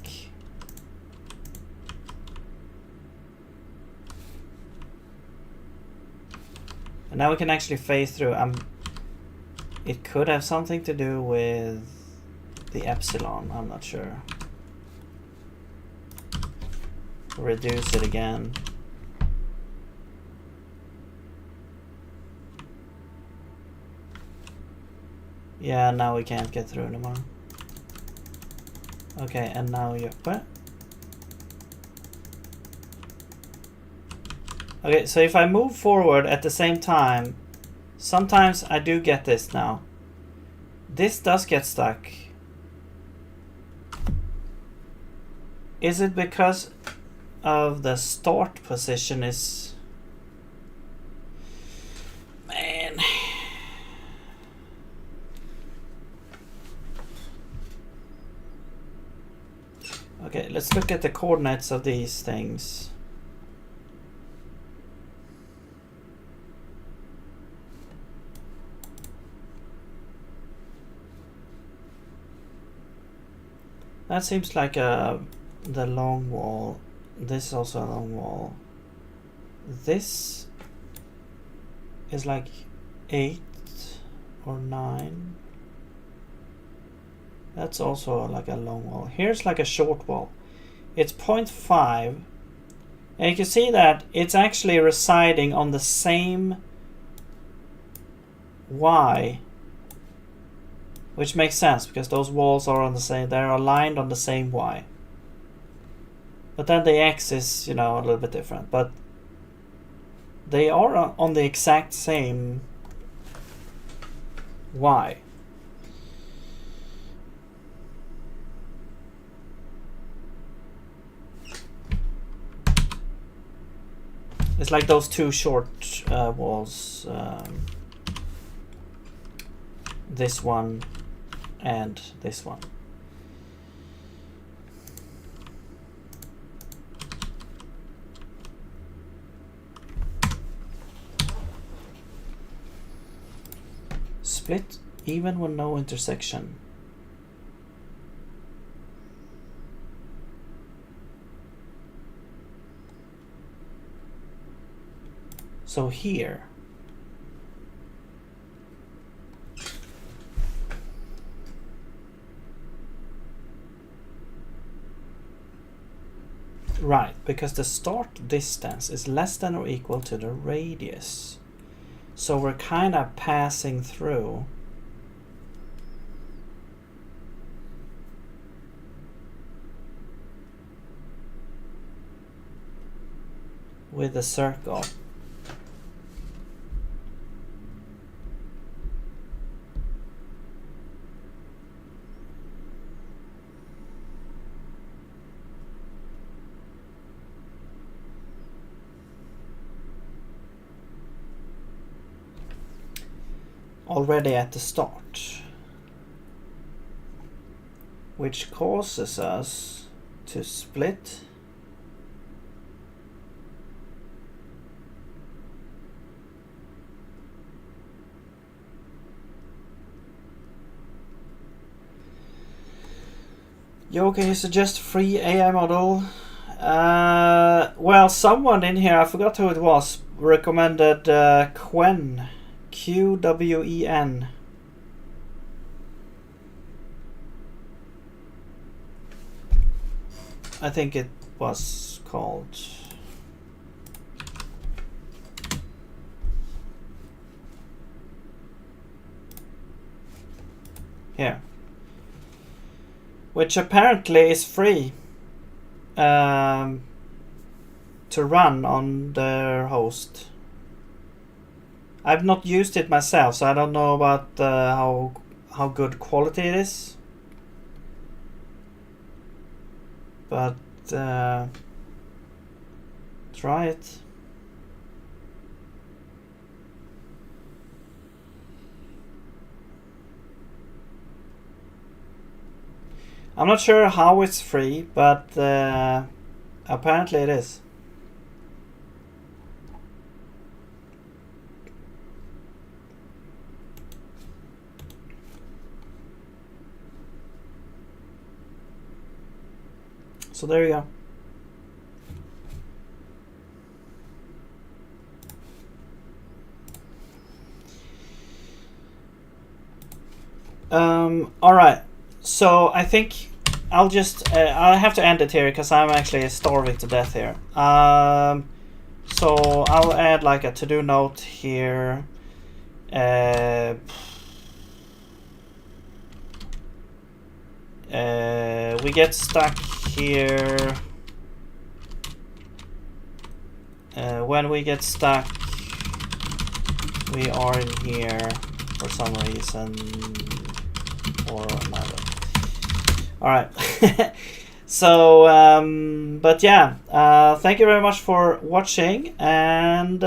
A: And now we can actually phase through. It could have something to do with the epsilon, I'm not sure. Reduce it again. Yeah, now we can't get through anymore. Okay, and now you... What? Okay, so if I move forward at the same time, sometimes I do get this now. This does get stuck. Is it because of the start position is... Man. Okay, let's look at the coordinates of these things. That seems like the long wall. This is also a long wall. This is like 8 or 9. That's also like a long wall. Here's like a short wall. It's 0.5. And you can see that it's actually residing on the same Y which makes sense because those walls are on the same, they're aligned on the same Y. But then the X is, you know, a little bit different, but they are on the exact same Y. It's like those two short walls, this one and this one. Split even when no intersection. So here, right, because the start distance is less than or equal to the radius. So we're kind of passing through with a circle. Already at the start, which causes us to split Yo, can you suggest free AI model? Well, someone in here, I forgot who it was, recommended Qwen. Qwen. I think it was called. Here. Which apparently is free to run on their host. I've not used it myself, so I don't know about how good quality it is. But try it. I'm not sure how it's free, but apparently it is. So there you go. All right. So I think I'll just I'll have to end it here because I'm actually starving to death here. So I'll add like a to-do note here. We get stuck here. When we get stuck, we are in here for some reason or another. All right. So, but yeah, thank you very much for watching, and